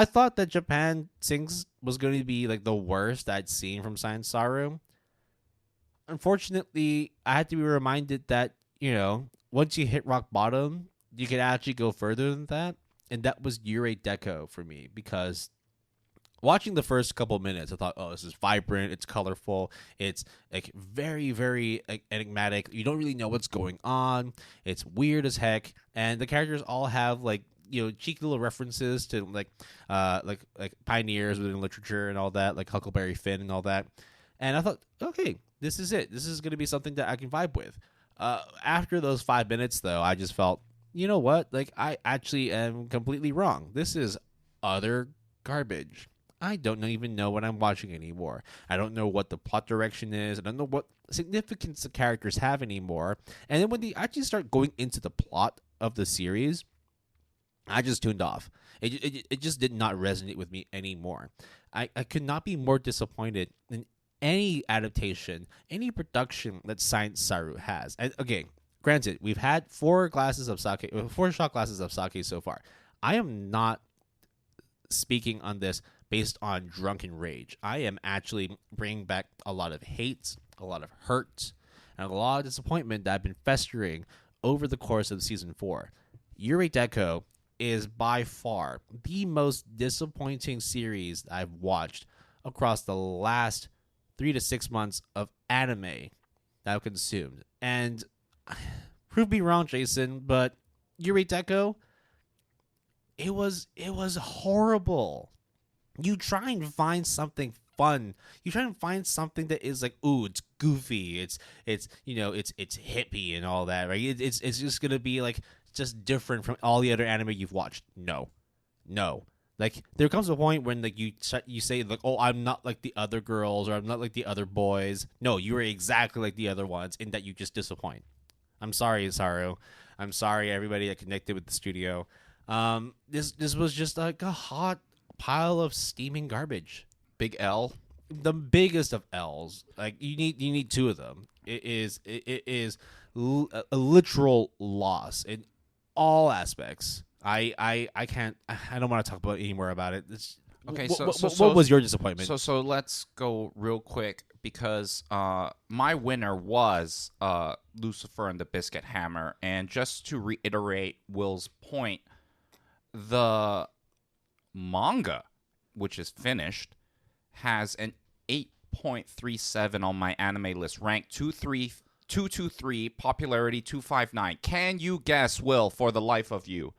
thought that Japan Sings was going to be like the worst I'd seen from Science Saru. Unfortunately, I had to be reminded that, once you hit rock bottom, you can actually go further than that. And that was Yuri Deco for me, because watching the first couple minutes, I thought, oh, this is vibrant, it's colorful, it's like very, very enigmatic. You don't really know what's going on. It's weird as heck, and the characters all have like cheeky little references to like pioneers within literature and all that, like Huckleberry Finn and all that. And I thought, okay, this is it. This is going to be something that I can vibe with. After those 5 minutes, though, I just felt, you know what? Like, I actually am completely wrong. This is utter garbage. I don't even know what I'm watching anymore. I don't know what the plot direction is. I don't know what significance the characters have anymore. And then when they actually start going into the plot of the series, I just tuned off. It just did not resonate with me anymore. I could not be more disappointed in any adaptation, any production that Science Saru has. And okay, granted, we've had 4 shot glasses of sake so far. I am not speaking on this based on drunken rage. I am actually bringing back a lot of hate, a lot of hurt, and a lot of disappointment that I've been festering over the course of season 4. Yuri Deco is by far the most disappointing series I've watched across the last 3 to 6 months of anime that I've consumed. And prove me wrong, Jason, but Yuri Deco, it was horrible. You try and find something fun. You try and find something that is like, ooh, it's goofy. It's hippie and all that, right? It's just gonna be like just different from all the other anime you've watched. No. Like, there comes a point when like you say like, oh, I'm not like the other girls, or I'm not like the other boys. No, you are exactly like the other ones in that you just disappoint. I'm sorry, Saru. I'm sorry, everybody that connected with the studio. This was just like a hot pile of steaming garbage. Big L. The biggest of L's. Like, you need 2 of them. It is a literal loss in all aspects. I can't. I don't want to talk about any more about it. Okay, what was your disappointment? So let's go real quick, because my winner was Lucifer and the Biscuit Hammer, and just to reiterate Will's point, the manga, which is finished, has an 8.37 on my anime list, ranked 223, popularity 259. Can you guess, Will, for the life of you?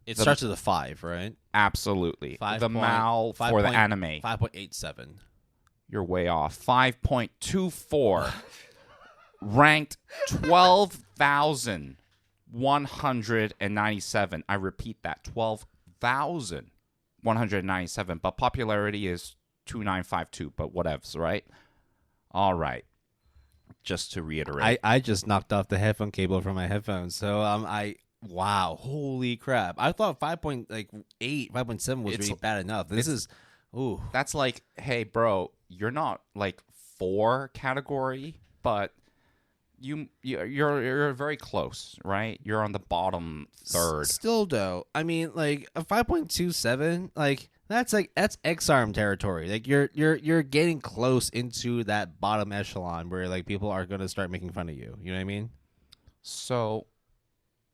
It starts with a 5, right? Absolutely. 5 the mal for the anime. 5.87. You're way off. 5.24. Ranked 12,197. I repeat that. 12,197. But popularity is 2952. But whatevs, right? All right. Just to reiterate. I just knocked off the headphone cable from my headphones. So wow, holy crap. I thought 5.8, 5.7 was really bad enough. That's like, hey, bro, you're not like 4 category, but you're very close, right? You're on the bottom third. Still though, I mean, like a 5.27, like that's X-Arm territory. Like you're getting close into that bottom echelon where like people are gonna start making fun of you. You know what I mean? So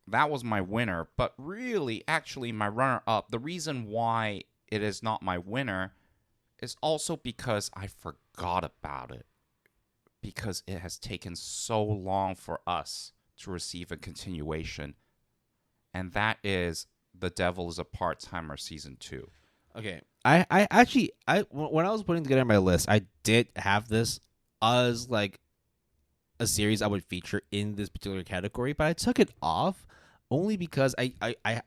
that was my winner, but really, actually, my runner-up, the reason why it is not my winner is also because I forgot about it. Because it has taken so long for us to receive a continuation. And that is The Devil is a Part-Timer Season 2. Okay. I actually, when I was putting together my list, I did have this as like a series I would feature in this particular category, but I took it off only because I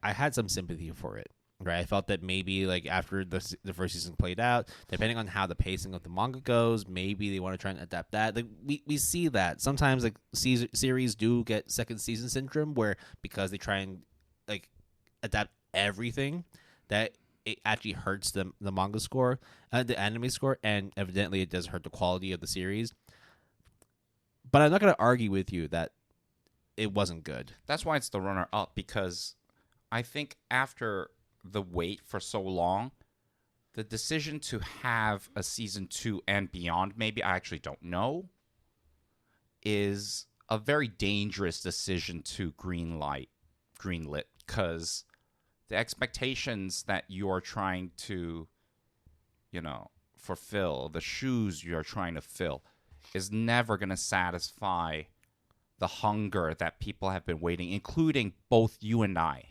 had some sympathy for it, right? I felt that maybe like after the first season played out, depending on how the pacing of the manga goes, maybe they want to try and adapt that. Like we see that sometimes like series do get second season syndrome, where because they try and like adapt everything, that it actually hurts the manga score, the anime score, and evidently it does hurt the quality of the series. But I'm not going to argue with you that it wasn't good. That's why it's the runner-up, because I think after the wait for so long, the decision to have a season 2 and beyond, maybe, I actually don't know, is a very dangerous decision to greenlit, because the expectations that you are trying to, fulfill, the shoes you're trying to fill, is never going to satisfy the hunger that people have been waiting, including both you and I,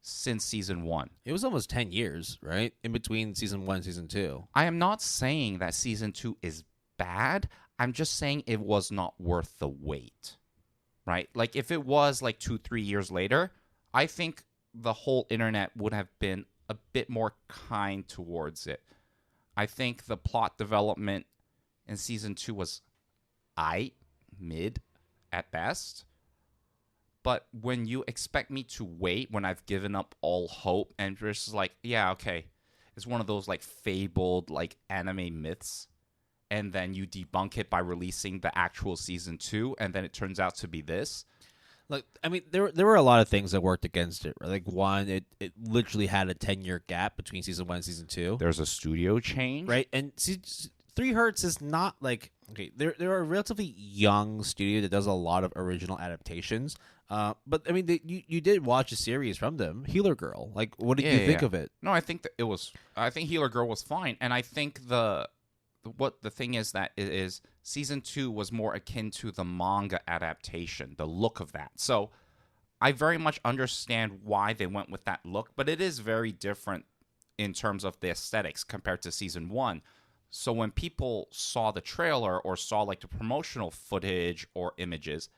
since season 1. It was almost 10 years, right? In between season 1 and season 2. I am not saying that season 2 is bad. I'm just saying it was not worth the wait, right? Like, if it was like 2-3 years later, I think the whole internet would have been a bit more kind towards it. I think the plot development in season 2 was mid at best. But when you expect me to wait when I've given up all hope and just like, yeah, okay, it's one of those like fabled like anime myths, and then you debunk it by releasing the actual season 2, and then it turns out to be this. Like, I mean, there were a lot of things that worked against it. Right? Like, one, it literally had a 10-year gap between season 1 and season 2. There's a studio change, right? And 3 Hertz is not like, okay, they're a relatively young studio that does a lot of original adaptations. But I mean, you did watch a series from them, Healer Girl. Like, what did you think of it? No, I think that I think Healer Girl was fine, and I think the thing is that it is season 2 was more akin to the manga adaptation, the look of that. So I very much understand why they went with that look, but it is very different in terms of the aesthetics compared to season 1. So when people saw the trailer or saw like the promotional footage or images,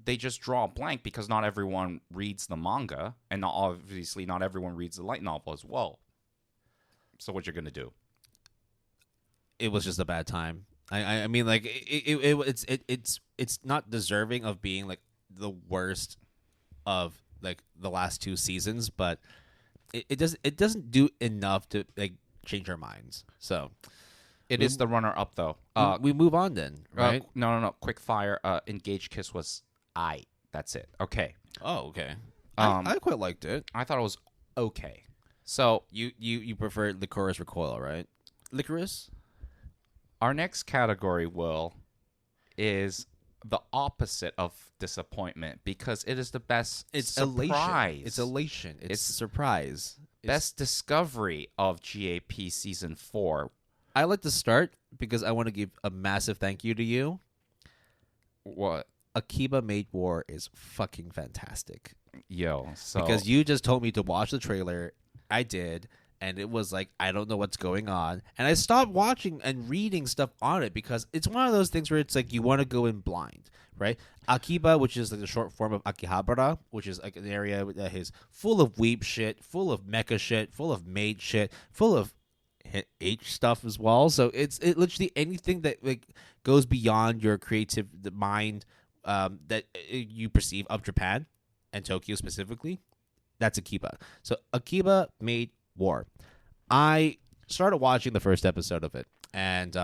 they just draw a blank because not everyone reads the manga, and obviously not everyone reads the light novel as well. So what you're gonna do? It was just a bad time. I mean, like it's not deserving of being like the worst of like the last 2 seasons, but it doesn't do enough to like change our minds. So it is the runner up though. We move on then, right? No. Quick fire. Engage Kiss was That's it. Okay. Oh, okay. I quite liked it. I thought it was okay. So you prefer Licorice Recoil, right? Licorice. Our next category, Will, is the opposite of disappointment because it is the best surprise. It's elation. It's surprise. Best discovery of GAP Season 4. I like to start because I want to give a massive thank you to you. What? Akiba Made War is fucking fantastic. Yo, so Because you just told me to watch the trailer. I did. And it was like, I don't know what's going on. And I stopped watching and reading stuff on it because it's one of those things where it's like you want to go in blind, right? Akiba, which is like the short form of Akihabara, which is like an area that is full of weeb shit, full of mecha shit, full of maid shit, full of H stuff as well. So it literally anything that like goes beyond your creative mind that you perceive of Japan and Tokyo specifically, that's Akiba. So Akiba Made War. I started watching the first episode of it, and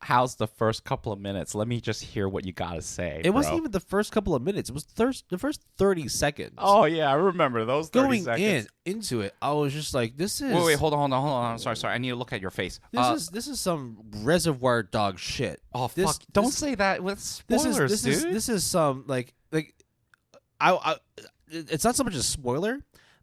how's the first couple of minutes? Let me just hear what you gotta say. It wasn't even the first couple of minutes. It was the first 30 seconds. Oh yeah, I remember those 30 Going seconds. into it, I was just like, "This is Wait, hold on. I'm sorry. I need to look at your face. This is some Reservoir Dog shit." Oh fuck! Don't say that with spoilers, dude. This is some like I it's not so much a spoiler,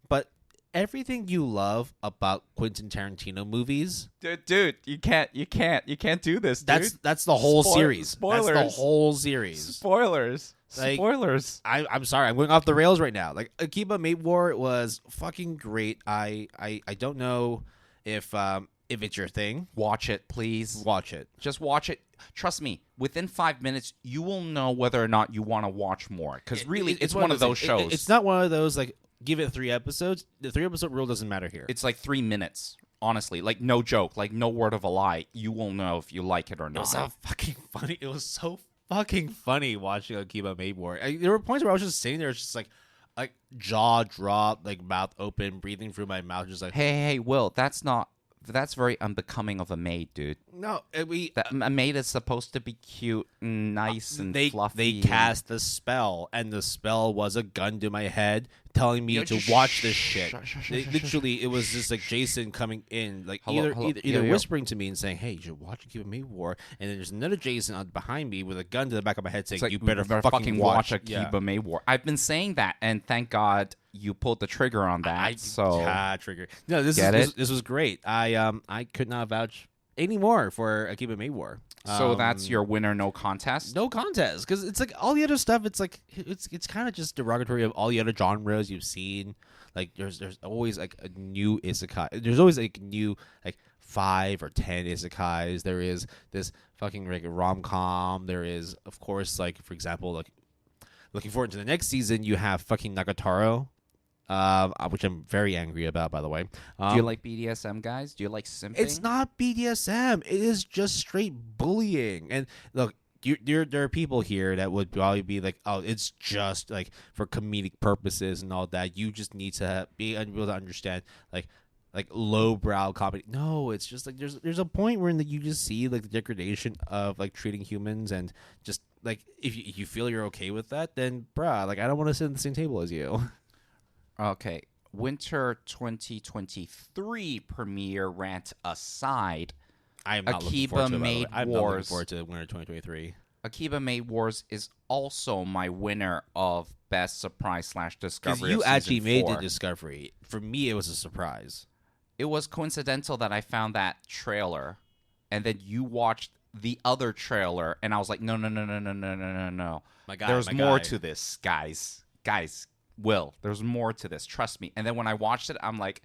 but everything you love about Quentin Tarantino movies, dude, you can't do this, dude. That's the whole series. Spoilers. That's the whole series. Spoilers. Like, Spoilers. I'm sorry, I'm going off the rails right now. Like Akiba Made War was fucking great. I don't know if it's your thing. Watch it, please. Watch it. Just watch it. Trust me, within 5 minutes, you will know whether or not you want to watch more. Because really, it's one of those shows. It's not one of those like give it 3 episodes. The 3-episode rule doesn't matter here. It's like 3 minutes. Honestly, like no joke, like no word of a lie. You will know if you like it or not. It was so fucking funny. It was so fucking funny watching Akiba Made War. There were points where I was just sitting there, just like jaw dropped, like mouth open, breathing through my mouth, just like, hey, Will, that's very unbecoming of a maid, dude. No, a maid is supposed to be cute and nice and fluffy. They cast the spell, and the spell was a gun to my head, telling me to watch this shit. Literally, it was just like Jason coming in, like either whispering to me and saying, "Hey, you should watch Akiba Made War," and then there's another Jason behind me with a gun to the back of my head saying, "You better fucking watch Akiba Made War." I've been saying that, and thank God you pulled the trigger on that. Trigger. No, this was great. I could not vouch anymore for Akiba Made War. So that's your winner, no contest? No contest, because it's like all the other stuff, it's like it's kind of just derogatory of all the other genres you've seen. Like there's always like a new isekai. There's always like new like 5 or 10 isekais. There is this fucking like rom-com. There is, of course, like for example, like looking forward to the next season, you have fucking Nagatoro. Which I'm very angry about, by the way. Do you like BDSM, guys? Do you like simping? It's not BDSM. It is just straight bullying. And look, there are people here that would probably be like, "Oh, it's just like for comedic purposes and all that." You just need to be able to understand like lowbrow comedy. No, it's just like there's a point where you just see like the degradation of like treating humans, and just like if you feel you're okay with that, then bruh, like I don't want to sit at the same table as you. Okay, winter 2023 premiere rant aside, I am not Akiba Made I'm Wars. not looking forward to winter 2023. Akiba Made Wars is also my winner of Best Surprise / Discovery. You actually made the discovery. For me, it was a surprise. It was coincidental that I found that trailer, and then you watched the other trailer, and I was like, no. There's more to this, guys. Will, there's more to this. Trust me. And then when I watched it, I'm like,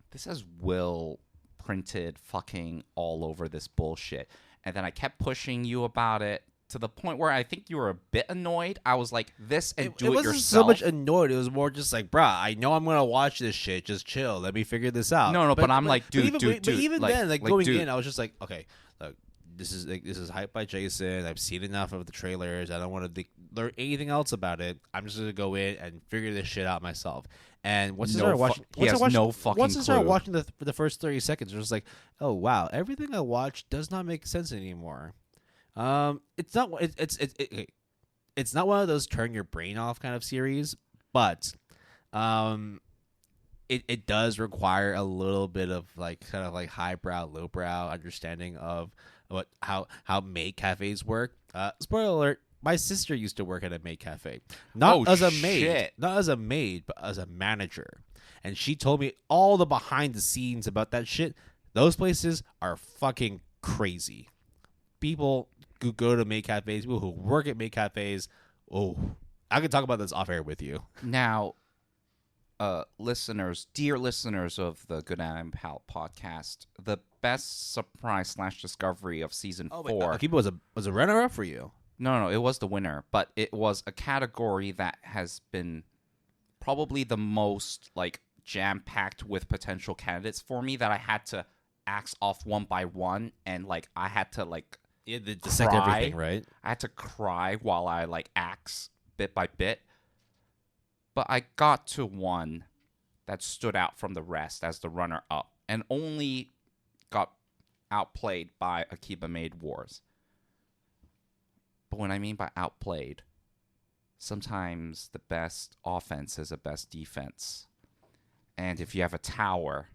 this has Will printed fucking all over this bullshit. And then I kept pushing you about it to the point where I think you were a bit annoyed. I was like, this and do it yourself. It wasn't so much annoyed. It was more just like, bruh, I know I'm going to watch this shit. Just chill. Let me figure this out. No, but I'm like, dude. But even then, going in, I was just like, okay, look, this is hyped by Jason. I've seen enough of the trailers. I don't want to learn anything else about it. I'm just gonna go in and figure this shit out myself. And once I started watching, started watching the first 30 seconds, it was like, oh wow, everything I watched does not make sense anymore. It's not it's not one of those turn your brain off kind of series, but it does require a little bit of like kind of like highbrow, lowbrow understanding of how maid cafes work. Spoiler alert: my sister used to work at a maid cafe, not as a maid, but as a manager. And she told me all the behind the scenes about that shit. Those places are fucking crazy. People who go to maid cafes, people who work at maid cafes. Oh, I could talk about this off air with you. Now, listeners, dear listeners of the Good Anime Pal podcast, the best surprise / discovery of season 4. Akito was a runner up for you. No, it was the winner, but it was a category that has been probably the most like jam-packed with potential candidates for me that I had to axe off one by one, and like I had to like dissect everything, right? I had to cry while I like axe bit by bit. But I got to one that stood out from the rest as the runner-up, and only got outplayed by Akiba Maid Wars. But when I mean by outplayed, sometimes the best offense is the best defense. And if you have a tower,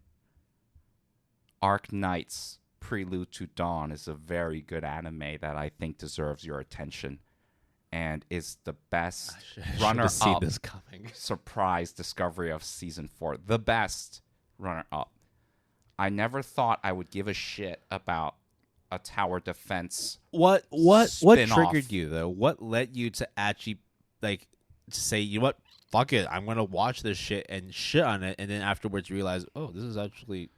Arknight's Prelude to Dawn is a very good anime that I think deserves your attention and is the best runner-up surprise discovery of season 4. The best runner-up. I never thought I would give a shit about a tower defense. What triggered you though? What led you to actually like to say, you know what, fuck it, I'm gonna watch this shit and shit on it, and then afterwards realize, oh, this is actually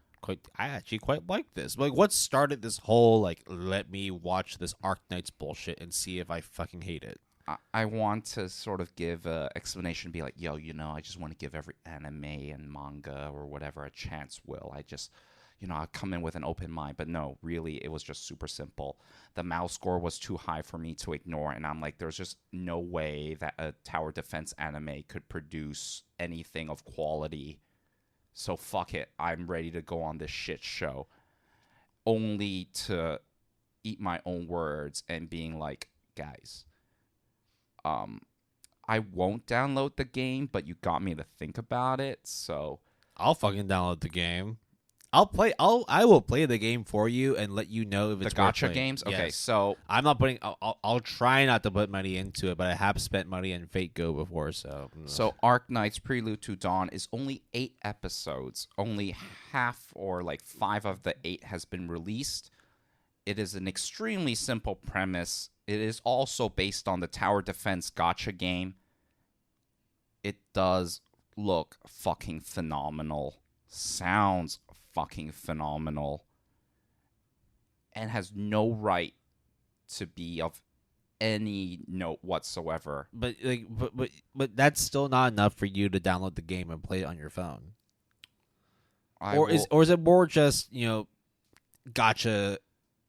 I actually quite like this. Like, what started this whole like let me watch this Arknight's bullshit and see if I fucking hate it? I want to sort of give an explanation, be like, yo, I just want to give every anime and manga or whatever a chance, Will. I just, I come in with an open mind. But no, really, it was just super simple. The mouse score was too high for me to ignore. And I'm like, there's just no way that a tower defense anime could produce anything of quality. So fuck it. I'm ready to go on this shit show. Only to eat my own words and being like, guys, I won't download the game, but you got me to think about it, so I'll fucking download the game. I will play the game for you and let you know if it's the gacha worth playing. games. Yes. Okay, so I'm not putting. I'll try not to put money into it, but I have spent money in Fate Go before, so. Arknight's Prelude to Dawn is only 8 episodes. Only half or like 5 of the 8 has been released. It is an extremely simple premise. It is also based on the tower defense gacha game. It does look fucking phenomenal. Sounds fucking phenomenal. And has no right to be of any note whatsoever. But that's still not enough for you to download the game and play it on your phone. Is it more just, gacha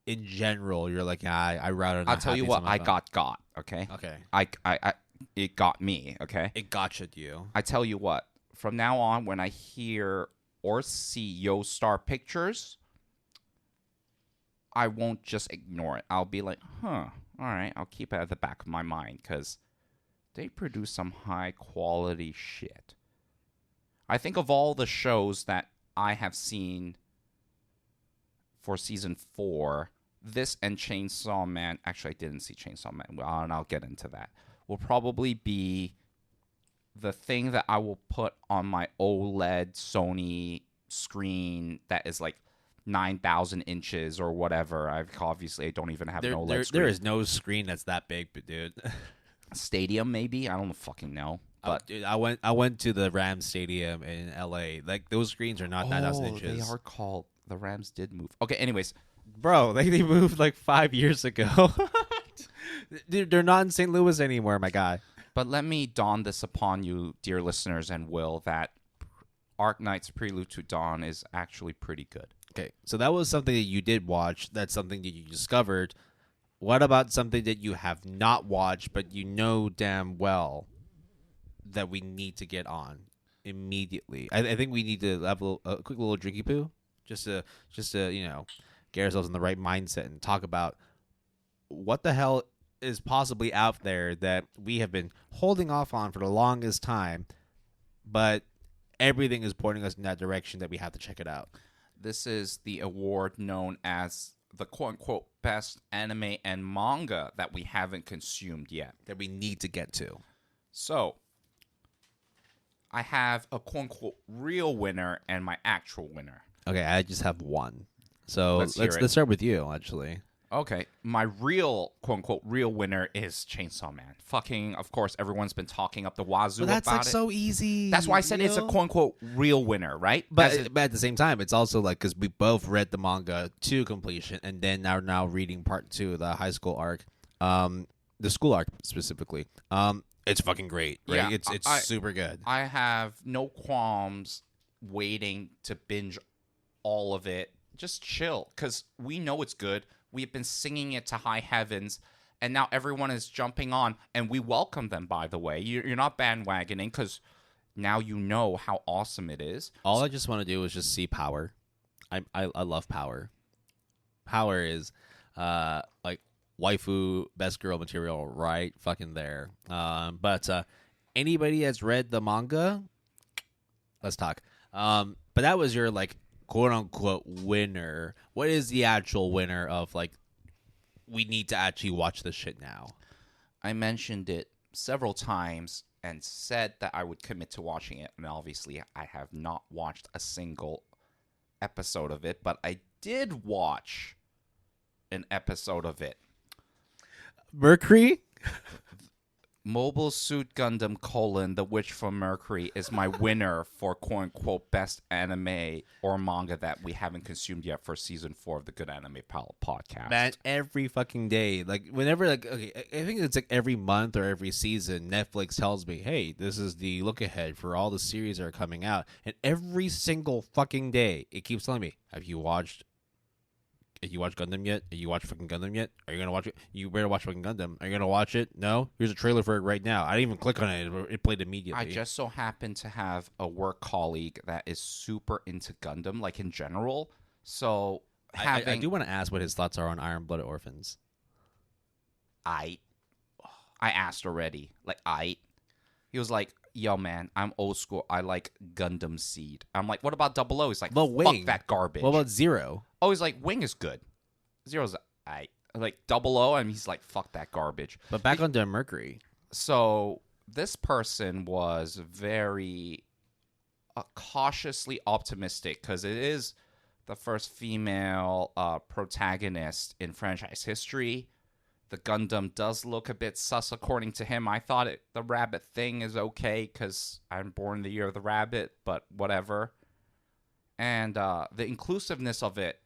in general? You're like, I rather not. I'll tell you what, I got, okay? Okay. I it got me, okay? It gotcha'd you. I tell you what, from now on, when I hear or see Yo Star Pictures, I won't just ignore it. I'll be like, all right, I'll keep it at the back of my mind, because they produce some high-quality shit. I think of all the shows that I have seen for Season 4, this and Chainsaw Man, actually I didn't see Chainsaw Man, and I'll get into that, will probably be the thing that I will put on my OLED Sony screen that is like 9,000 inches or whatever. I don't even have an OLED screen. There is no screen that's that big, but dude. Stadium, maybe? I don't fucking know. But dude, I went to the Rams Stadium in LA. Like, those screens are not 9,000 inches. They are called. The Rams did move. Okay, anyways. Bro, they moved like 5 years ago. Dude, they're not in St. Louis anymore, my guy. But let me dawn this upon you, dear listeners, and Will, that Arknight's Prelude to Dawn is actually pretty good. Okay, so that was something that you did watch. That's something that you discovered. What about something that you have not watched, but you know damn well that we need to get on immediately? I think we need to have a quick little drinky poo, just to get ourselves in the right mindset and talk about what the hell is possibly out there that we have been holding off on for the longest time, but everything is pointing us in that direction that we have to check it out. This is the award known as the quote-unquote best anime and manga that we haven't consumed yet, that we need to get to. So, I have a quote-unquote real winner and my actual winner. Okay, I just have one. So let's start with you, actually. Okay, my real quote unquote real winner is Chainsaw Man. Fucking, of course, everyone's been talking up the wazoo But that's about like it. so easy. That's why I said it's a quote unquote real winner, right? But at the same time, it's also like because we both read the manga to completion, and then are now reading part 2, the high school arc, the school arc specifically. It's fucking great, right? Yeah, it's super good. I have no qualms waiting to binge all of it. Just chill, because we know it's good. We've been singing it to high heavens, and now everyone is jumping on, and we welcome them, by the way. You're not bandwagoning, because now you know how awesome it is. All I just want to do is just see Power. I love Power. Power is like waifu best girl material right fucking there. But anybody that's read the manga, let's talk. But that was your like quote unquote winner. What is the actual winner of like we need to actually watch this shit now? I mentioned it several times and said that I would commit to watching it, and obviously I have not watched a single episode of it, but I did watch an episode of it. Mercury? Mobile Suit Gundam: The Witch from Mercury is my winner for quote-unquote best anime or manga that we haven't consumed yet for season 4 of the Good Anime Palette podcast. Man, every fucking day. Like, whenever, like, okay, I think it's like every month or every season, Netflix tells me, hey, this is the look ahead for all the series that are coming out. And every single fucking day, it keeps telling me, have you watched Gundam yet? Have you watched fucking Gundam yet? Are you going to watch it? You better watch fucking Gundam. Are you going to watch it? No? Here's a trailer for it right now. I didn't even click on it. It played immediately. I just so happen to have a work colleague that is super into Gundam, like in general. So I do want to ask what his thoughts are on Iron Blooded Orphans. I asked already. He was like, yo, man, I'm old school. I like Gundam Seed. I'm like, what about Double O? He's like, fuck that garbage. What about Zero? Oh, he's like, Wing is good. Zero's like Double O, and he's like, fuck that garbage. But back onto Mercury. So this person was very cautiously optimistic because it is the first female protagonist in franchise history. The Gundam does look a bit sus, according to him. I thought the rabbit thing is okay because I'm born the year of the rabbit, but whatever. And the inclusiveness of it,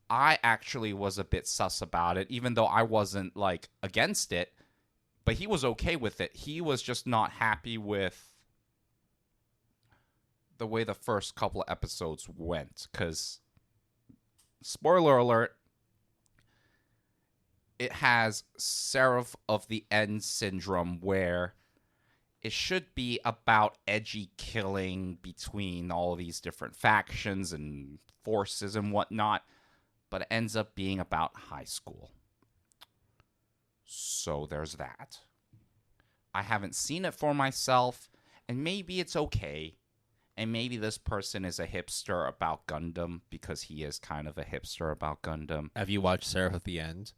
I actually was a bit sus about it, even though I wasn't, like, against it. But he was okay with it. He was just not happy with the way the first couple of episodes went. Because, spoiler alert, it has Seraph of the End syndrome, where it should be about edgy killing between all these different factions and forces and whatnot, but it ends up being about high school. So there's that. I haven't seen it for myself, and maybe it's okay. And maybe this person is a hipster about Gundam because he is kind of a hipster about Gundam. Have you watched Seraph at the End?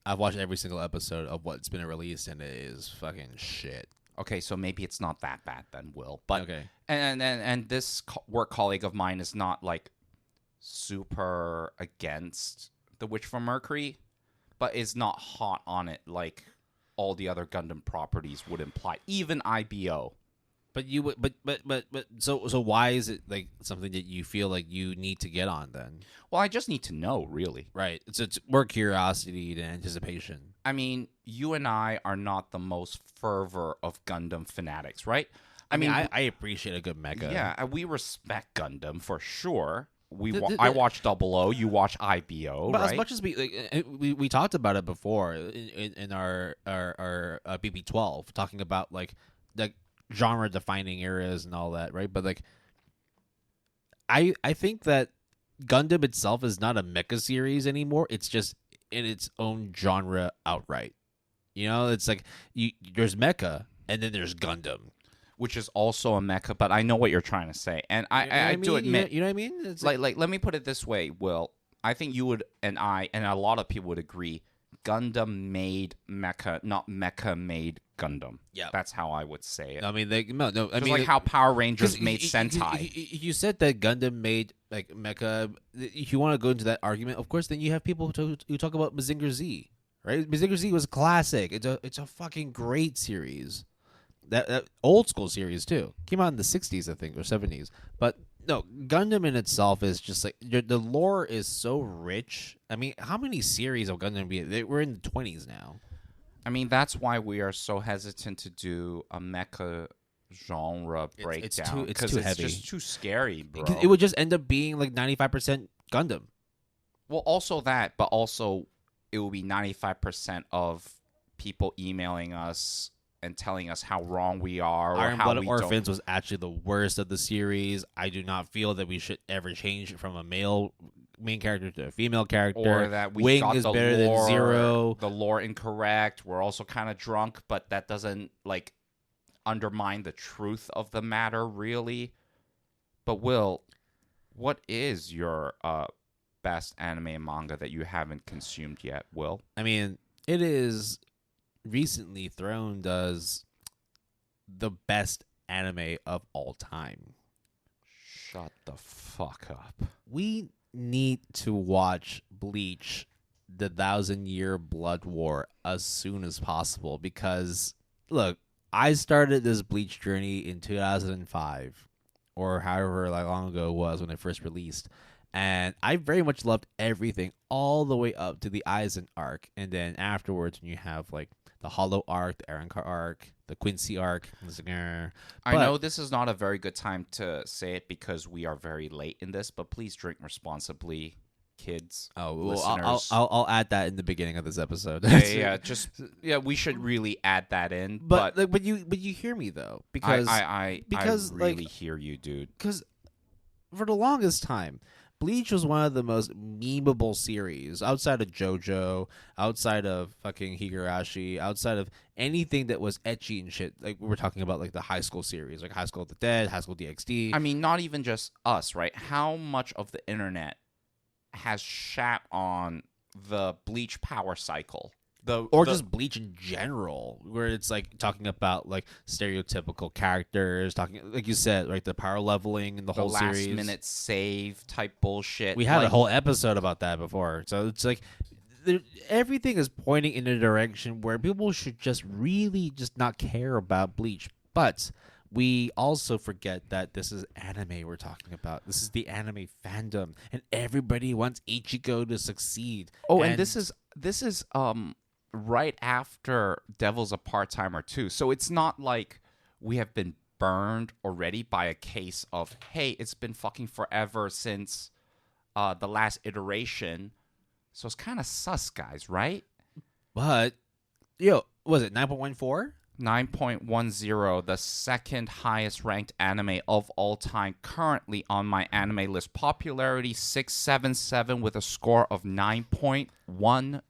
I've watched every single episode of what's been released, and it is fucking shit. Okay, so maybe it's not that bad then, Will. But okay. And this work colleague of mine is not like super against The Witch from Mercury, but is not hot on it like all the other Gundam properties would imply, even IBO. But you would, but so why is it like something that you feel like you need to get on then? Well, I just need to know, really. Right. It's more curiosity than anticipation. I mean, you and I are not the most fervor of Gundam fanatics, right? I mean, I appreciate a good mecha. Yeah, we respect Gundam for sure. I watch Double O, you watch IBO, but right? As much as we talked about it before in our BB12, talking about like the genre defining eras and all that, right? But like I think that Gundam itself is not a mecha series anymore. It's just in its own genre outright. You know, it's like there's mecha and then there's Gundam, which is also a mecha, but I know what you're trying to say. And I do admit, you know what I mean? It's like let me put it this way, Will. I think you would and I and a lot of people would agree Gundam made mecha, not mecha made Gundam. Yeah. That's how I would say it. I mean, I Just mean, like how Power Rangers 'cause made Sentai. You said that Gundam made like mecha. If you want to go into that argument, of course, then you have people who talk about Mazinger Z, right? Mazinger Z was a classic. It's a fucking great series. That old school series too came out in the 60s, I think, or 70s. But no, Gundam in itself is just like the lore is so rich. I mean, how many series of Gundam? We're in the 20s now. I mean, that's why we are so hesitant to do a mecha genre breakdown. It's too heavy. Just too scary, bro. It would just end up being like 95% Gundam. Well, also that, but also it will be 95% of people emailing us and telling us how wrong we are. Iron how Blooded Orphans was actually the worst of the series. I do not feel that we should ever change it from a male main character to a female character. Or that we Wing got is the better lore, than Zero. The lore incorrect. We're also kind of drunk, but that doesn't like undermine the truth of the matter, really. But Will, what is your best anime and manga that you haven't consumed yet, Will? I mean, it is recently throned as the best anime of all time. Shut the fuck up. We need to watch Bleach, the 1,000-Year Blood War, as soon as possible because, look, I started this Bleach journey in 2005 or however long ago it was when it first released. And I very much loved everything all the way up to the Aizen arc. And then afterwards, when you have like the Hollow arc, the Arrancar arc, the Quincy arc. I know this is not a very good time to say it because we are very late in this, but please drink responsibly, kids. Oh, well, listeners. I'll add that in the beginning of this episode. Yeah, we should really add that in. But you hear me though, because I really hear you, dude. Because for the longest time, Bleach was one of the most memeable series outside of JoJo, outside of fucking Higarashi, outside of anything that was ecchi and shit. Like we were talking about, like the high school series, like High School of the Dead, High School DxD. I mean, not even just us, right? How much of the internet has shat on the Bleach power cycle? Just Bleach in general, where it's like talking about like stereotypical characters, talking like you said, like the power leveling and the whole series, last minute save type bullshit. We had a whole episode about that before, so it's like everything is pointing in a direction where people should just really just not care about Bleach. But we also forget that this is anime we're talking about. This is the anime fandom, and everybody wants Ichigo to succeed. Oh, and this is right after Devil's a Part-Timer too. So it's not like we have been burned already by a case of, hey, it's been fucking forever since the last iteration. So it's kind of sus, guys, right? But, was it 9.14? 9.10, the second highest ranked anime of all time, currently on my anime list. Popularity 677 with a score of 9.10.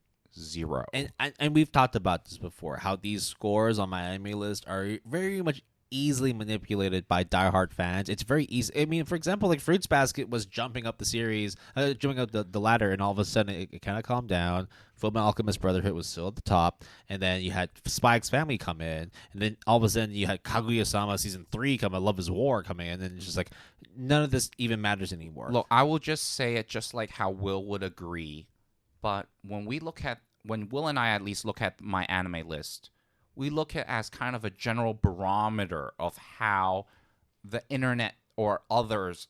And we've talked about this before, how these scores on my anime list are very much easily manipulated by diehard fans. It's very easy. I mean, for example, like Fruits Basket was jumping up the series, jumping up the ladder, and all of a sudden it kind of calmed down. Fullmetal Alchemist Brotherhood was still at the top, and then you had Spike's Family come in, and then all of a sudden you had Kaguya-sama Season 3 come in, Love is War coming in, and it's just like none of this even matters anymore. Look, I will just say it just like how Will would agree, but when Will and I at least look at my anime list, we look at it as kind of a general barometer of how the internet or others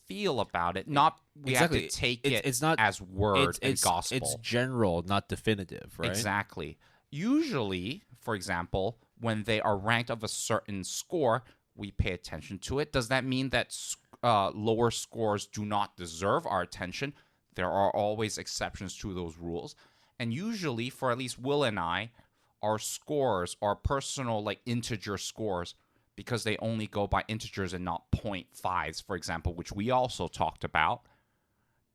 feel about it. Not we have to take it's not as word and gospel. It's general, not definitive, right? Exactly. Usually, for example, when they are ranked of a certain score, we pay attention to it. Does that mean that lower scores do not deserve our attention? There are always exceptions to those rules. And usually, for at least Will and I, our scores are personal, like integer scores, because they only go by integers and not 0.5s, for example, which we also talked about.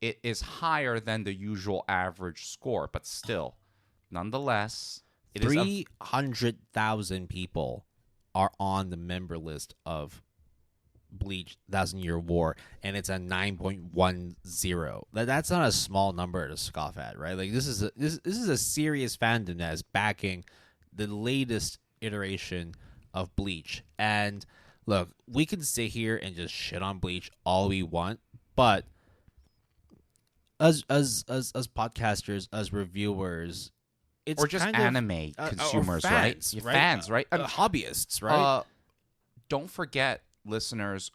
It is higher than the usual average score, but still, nonetheless, it 300,000 people are on the member list of Bleach 1,000-Year War, and it's a 9.10. That's not a small number to scoff at, right? Like this is a serious fandom that is backing the latest iteration of Bleach. And look, we can sit here and just shit on Bleach all we want, but as podcasters, as reviewers, it's or just kind anime of, consumers, or right? fans, You're right? fans, right? Hobbyists, right? Don't forget, listeners,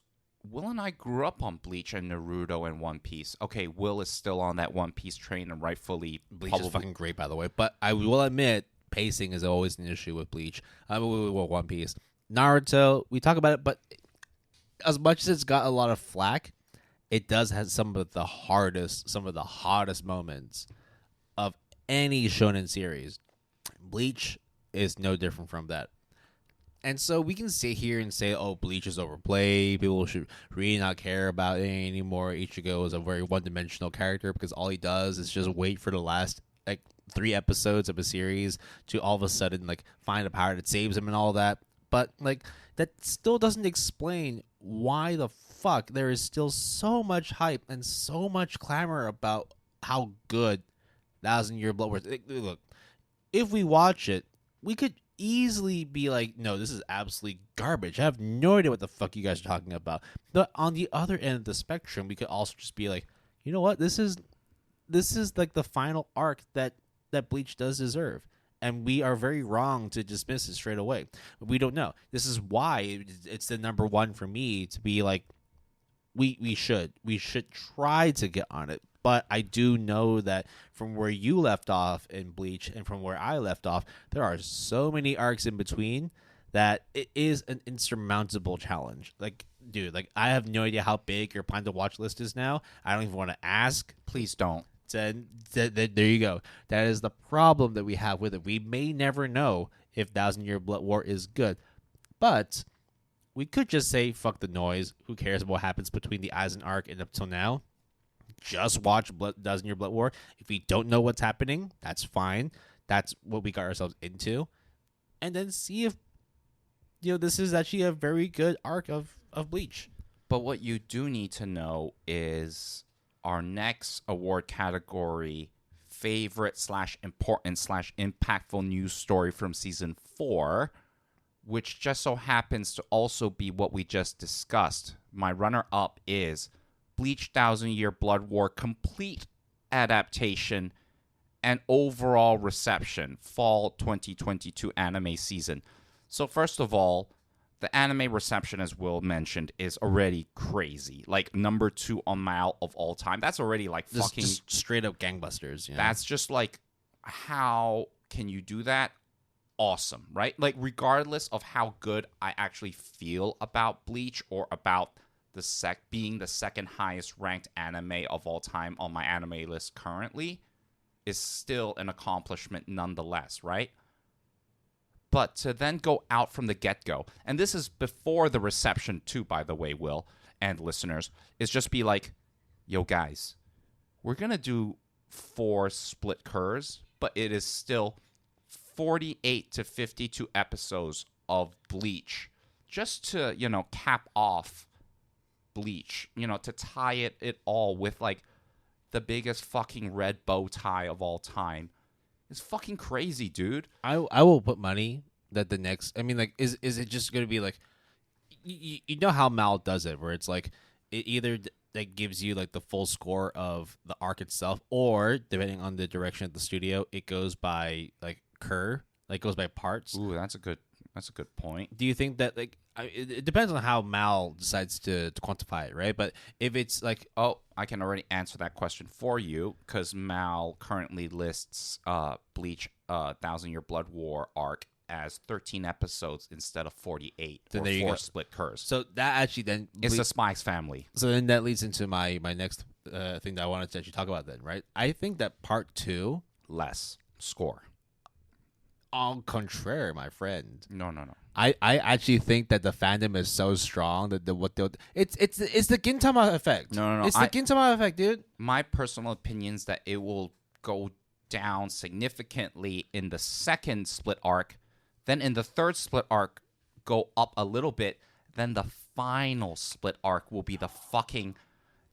Will and I grew up on Bleach and Naruto and One Piece. Okay, Will is still on that One Piece train and rightfully Bleach is fucking great, by the way. But I will admit, pacing is always an issue with Bleach. One Piece. Naruto, we talk about it, but as much as it's got a lot of flack, it does have some of the hottest moments of any shonen series. Bleach is no different from that. And so we can sit here and say, oh, Bleach is overplayed. People should really not care about it anymore. Ichigo is a very one-dimensional character because all he does is just wait for the last 3 episodes of a series to all of a sudden find a power that saves him and all that. But that still doesn't explain why the fuck there is still so much hype and so much clamor about how good 1,000-Year Blood War. Look, if we watch it, we could easily be like, no, this is absolutely garbage. I have no idea what the fuck you guys are talking about. But on the other end of the spectrum, we could also just be like, you know what, this is the final arc that Bleach does deserve, and we are very wrong to dismiss it straight away. We don't know. This is why it's the number one for me to be like, we should try to get on it. But I do know that from where you left off in Bleach and from where I left off, there are so many arcs in between that it is an insurmountable challenge. Dude, I have no idea how big your plan to watch list is now. I don't even want to ask. Please don't. There you go. That is the problem that we have with it. We may never know if 1,000-Year Blood War is good, but we could just say, fuck the noise. Who cares what happens between the Aizen arc and up till now? Just watch 1,000-Year Blood War. If we don't know what's happening, that's fine. That's what we got ourselves into. And then see if this is actually a very good arc of Bleach. But what you do need to know is our next award category, favorite/important/impactful news story from season 4, which just so happens to also be what we just discussed. My runner-up is Bleach 1,000-Year Blood War complete adaptation and overall reception, fall 2022 anime season. So first of all, the anime reception, as Will mentioned, is already crazy. Number 2 on Mal of all time. That's already fucking just straight up gangbusters. You know? That's just how can you do that? Awesome, right? Regardless of how good I actually feel about Bleach or about being the second highest ranked anime of all time on my anime list currently, is still an accomplishment nonetheless, right? But to then go out from the get-go, and this is before the reception too, by the way, Will, and listeners, is just be like, yo, guys, we're going to do 4 split curs, but it is still 48 to 52 episodes of Bleach just to, cap off Bleach, to tie it all with, the biggest fucking red bow tie of all time. It's fucking crazy, dude. I will put money that the next. I mean, is it just gonna be you know how Mal does it, where it's it either gives you the full score of the arc itself, or depending on the direction of the studio, it goes by goes by parts. Ooh, that's a good point. Do you think that it depends on how Mal decides to quantify it, right? But if it's I can already answer that question for you, because Mal currently lists Bleach 1,000-Year Blood War arc as 13 episodes instead of 48 or 4 split curs. So that actually then it's the Spice Family. So then that leads into my next thing that I wanted to actually talk about then, right? I think that part 2 less score. Au contraire, my friend. No. I actually think that the fandom is so strong that it's the Gintama effect. No. It's the Gintama effect, dude. My personal opinion is that it will go down significantly in the second split arc, then in the third split arc go up a little bit, then the final split arc will be the fucking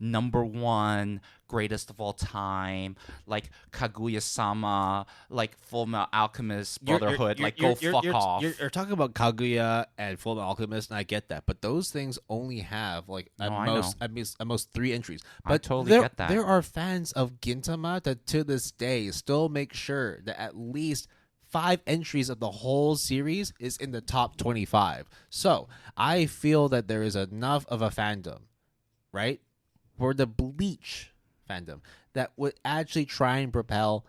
#1 greatest of all time, like Kaguya-sama, like Full Metal Alchemist Brotherhood. Fuck off. You're talking about Kaguya and Full Metal Alchemist, and I get that, but those things only have like at most 3 entries. But I totally get that. There are fans of Gintama that to this day still make sure that at least 5 entries of the whole series is in the top 25. So I feel that there is enough of a fandom, right, for the Bleach fandom that would actually try and propel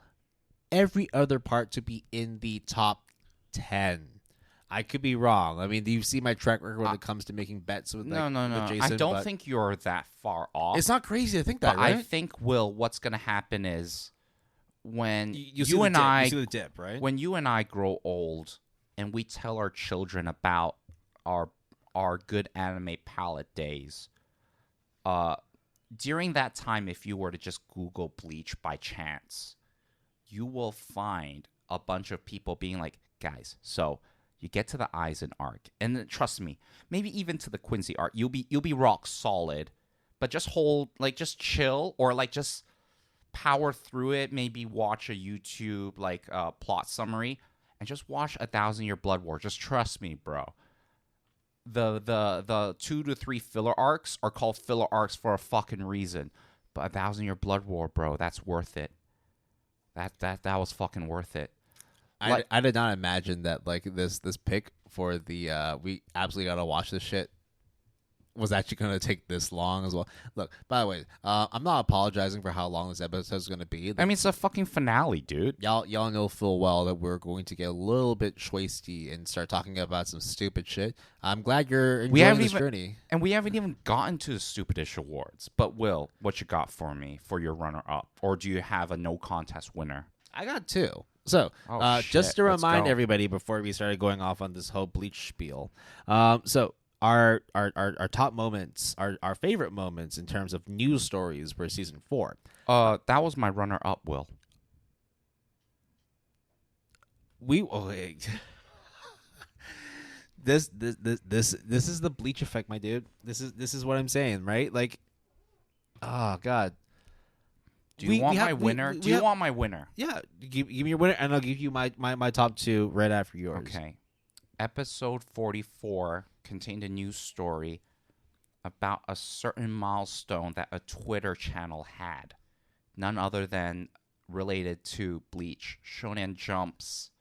every other part to be in the top 10. I could be wrong. I mean, do you see my track record when it comes to making bets with No. with Jason? I don't think you're that far off. It's not crazy to think that, but right? I think, Will, what's going to happen is when you you and I see the dip, right? When you and I grow old and we tell our children about our good anime palette days, during that time, if you were to just Google Bleach by chance, you will find a bunch of people being like, guys, so you get to the Aizen arc, and then, trust me, maybe even to the Quincy arc, you'll be rock solid, but just just chill, or like just power through it, maybe watch a YouTube plot summary, and just watch 1,000 Year Blood War. Just trust me, bro. The 2 to 3 filler arcs are called filler arcs for a fucking reason. But 1,000 Year Blood War, bro, that's worth it. That was fucking worth it. I did not imagine that this pick for the we absolutely gotta watch this shit was actually going to take this long as well. Look, by the way, I'm not apologizing for how long this episode is going to be. I mean, it's a fucking finale, dude. Y'all know full well that we're going to get a little bit schwasty and start talking about some stupid shit. I'm glad you're enjoying this journey. And we haven't even gotten to the Stupidish Awards. But, Will, what you got for me for your runner-up? Or do you have a no-contest winner? I got 2. So, just to remind everybody before we started going off on this whole Bleach spiel, Our top moments, our favorite moments in terms of news stories for season 4. That was my runner-up, Will. This is the Bleach effect, my dude. This is what I'm saying, right? Like, oh god. Do you want my winner? Do you want my winner? Yeah, give me your winner, and I'll give you my top 2 right after yours. Okay. Episode 44 contained a news story about a certain milestone that a Twitter channel had. None other than related to Bleach. Shonen Jump's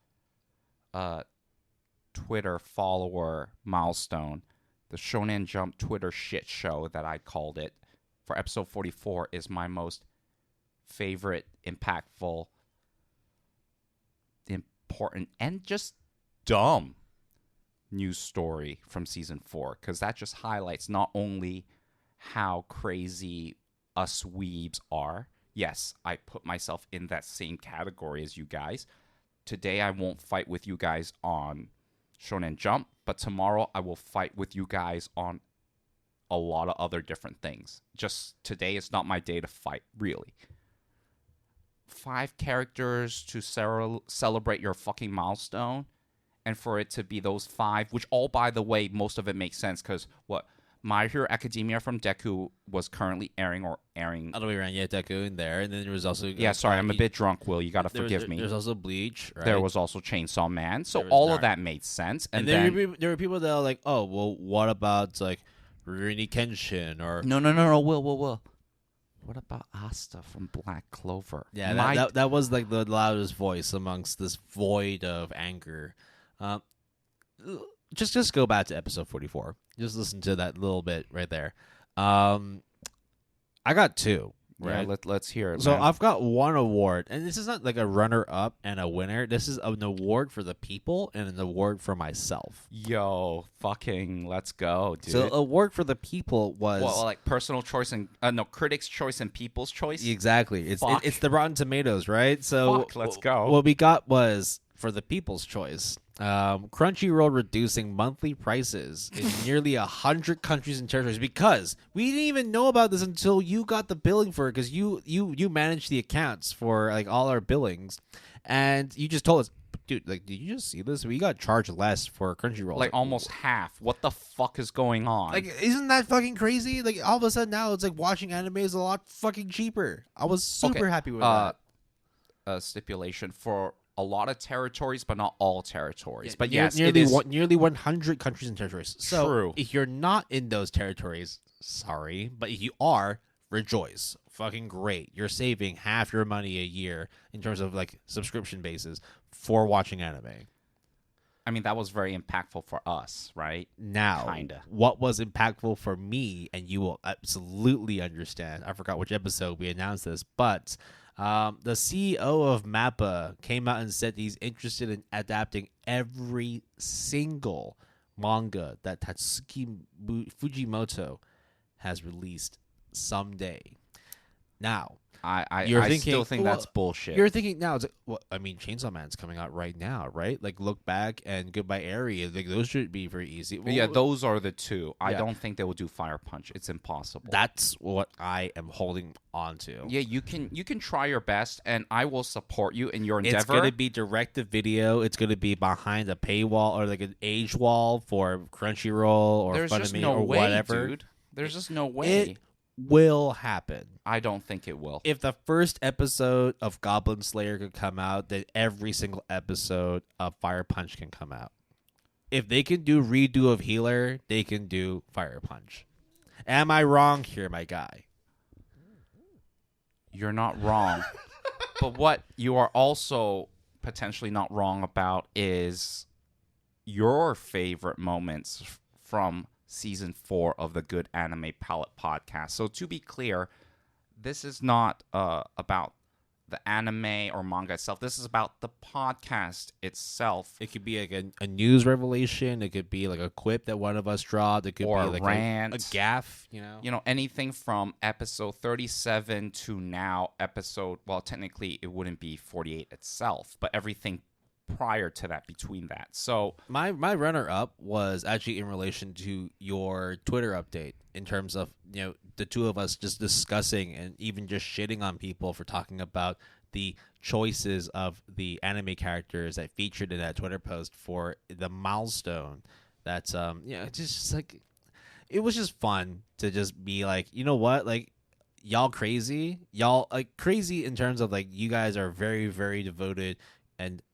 Twitter follower milestone. The Shonen Jump Twitter shit show that I called it for episode 44 is my most favorite, impactful, important, and just dumb news story from season 4, because that just highlights not only how crazy us weebs are. Yes, I put myself in that same category as you guys. Today I won't fight with you guys on Shonen Jump, but tomorrow I will fight with you guys on a lot of other different things. Just today is not my day to fight, really. 5 characters to celebrate your fucking milestone. And for it to be those 5, which all, by the way, most of it makes sense because My Hero Academia from Deku was currently airing. Other way around, yeah, Deku in there, and then there was also I'm a bit drunk, Will. You gotta forgive me. There's also Bleach. Right? There was also Chainsaw Man, so all of that made sense. And then there were people that are like, oh, well, what about like Rurouni Kenshin or no, Will. What about Asta from Black Clover? Yeah, that was like the loudest voice amongst this void of anger. Just go back to episode 44. Just listen to that little bit right there. I got 2. Right? Yeah, let's hear it. So man. I've got 1 award, and this is not like a runner-up and a winner. This is an award for the people and an award for myself. Yo, fucking let's go, dude. So award for the people was like personal choice and critics' choice and people's choice. Exactly. It's the Rotten Tomatoes, right? So let's go. What we got was for the people's choice. Crunchyroll reducing monthly prices in nearly 100 countries and territories because we didn't even know about this until you got the billing for it because you manage the accounts for like all our billings, and you just told us, dude, like, did you just see this? We got charged less for Crunchyroll. Like almost half. What the fuck is going on? Like, isn't that fucking crazy? Like, all of a sudden now it's like watching anime is a lot fucking cheaper. I was super happy with that. A stipulation for a lot of territories, but not all territories. But yes, nearly nearly 100 countries and territories. So True. If you're not in those territories, sorry, but if you are, rejoice. Fucking great. You're saving half your money a year in terms of like subscription basis for watching anime. I mean, that was very impactful for us, right? Now, Kinda. What was impactful for me, and you will absolutely understand. I forgot which episode we announced this, but the CEO of MAPPA came out and said he's interested in adapting every single manga that Tatsuki Fujimoto has released someday. Now, I thinking, still think that's bullshit. You're thinking now, it's like, well, I mean, Chainsaw Man's coming out right now, right? Like, Look Back and Goodbye Area, like, those should be very easy. Well, yeah, those are the two. I don't think they will do Fire Punch. It's impossible. That's what I am holding on to. Yeah, you can try your best, and I will support you in your endeavor. It's going to be direct to video. It's going to be behind a paywall or like an age wall for Crunchyroll or Funimation or whatever. Dude. There's just no way. It will happen. I don't think it will. If the first episode of Goblin Slayer could come out, then every single episode of Fire Punch can come out. If they can do redo of Healer, they can do Fire Punch. Am I wrong here, my guy? You're not wrong. But what you are also potentially not wrong about is your favorite moments from Season 4 of the Good Anime Palette podcast. So to be clear, this is not about the anime or manga itself. This is about the podcast itself. It could be like a news revelation. It could be like a quip that one of us dropped. It could or be like rant, a gaffe, you know? You know, anything from episode 37 to now well, technically it wouldn't be 48 itself, but everything prior to that, between that. So my runner-up was actually in relation to your Twitter update in terms of, you know, the two of us just discussing and even just shitting on people for talking about the choices of the anime characters that featured in that Twitter post for the milestone. That's you know, it's just like, it was just fun to just be like, you know what, like, y'all crazy in terms of like, you guys are very, very devoted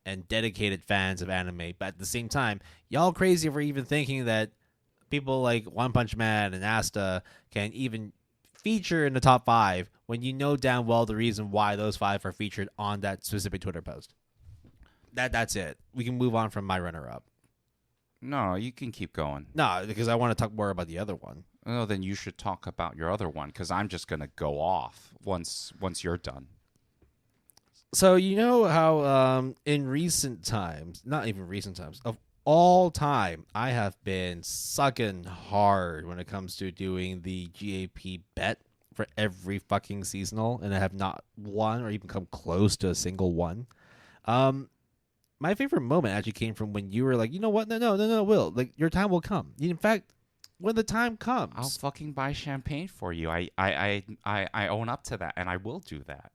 and dedicated fans of anime, but at the same time, y'all crazy for even thinking that people like One Punch Man and Asta can even feature in the top 5 when you know damn well the reason why those 5 are featured on that specific Twitter post. That's it. We can move on from my runner-up. No, you can keep going. No, because I want to talk more about the other one. Oh, then you should talk about your other one, because I'm just going to go off once you're done. So you know how in recent times, not even recent times, of all time, I have been sucking hard when it comes to doing the GAP bet for every fucking seasonal, and I have not won or even come close to a single one. My favorite moment actually came from when you were like, you know what? No, Will. Like, your time will come. In fact, when the time comes, I'll fucking buy champagne for you. I own up to that, and I will do that.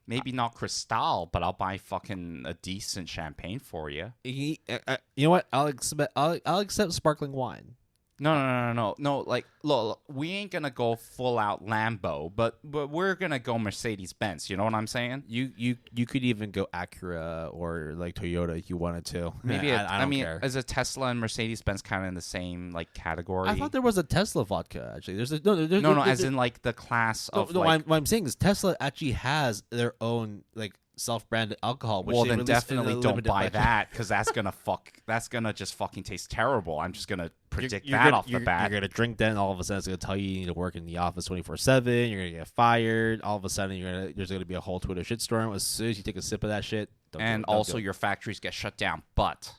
Maybe not Cristal, but I'll buy fucking a decent champagne for you. You know what? I'll accept sparkling wine. No. Like, look, we ain't gonna go full out Lambo, but we're gonna go Mercedes Benz. You know what I'm saying? You could even go Acura or like Toyota if you wanted to. Maybe I don't care. Is a Tesla and Mercedes Benz kind of in the same like category? I thought there was a Tesla vodka actually. There's as in like the class of. No, what I'm saying is Tesla actually has their own like self-branded alcohol. Which well, they then definitely don't buy edition. that, because that's gonna just fucking taste terrible. I'm just gonna predict that off the bat. You're gonna drink that, and all of a sudden it's gonna tell you need to work in the office 24/7. You're gonna get fired. All of a sudden there's gonna be a whole Twitter shitstorm as soon as you take a sip of that shit. Your factories get shut down. But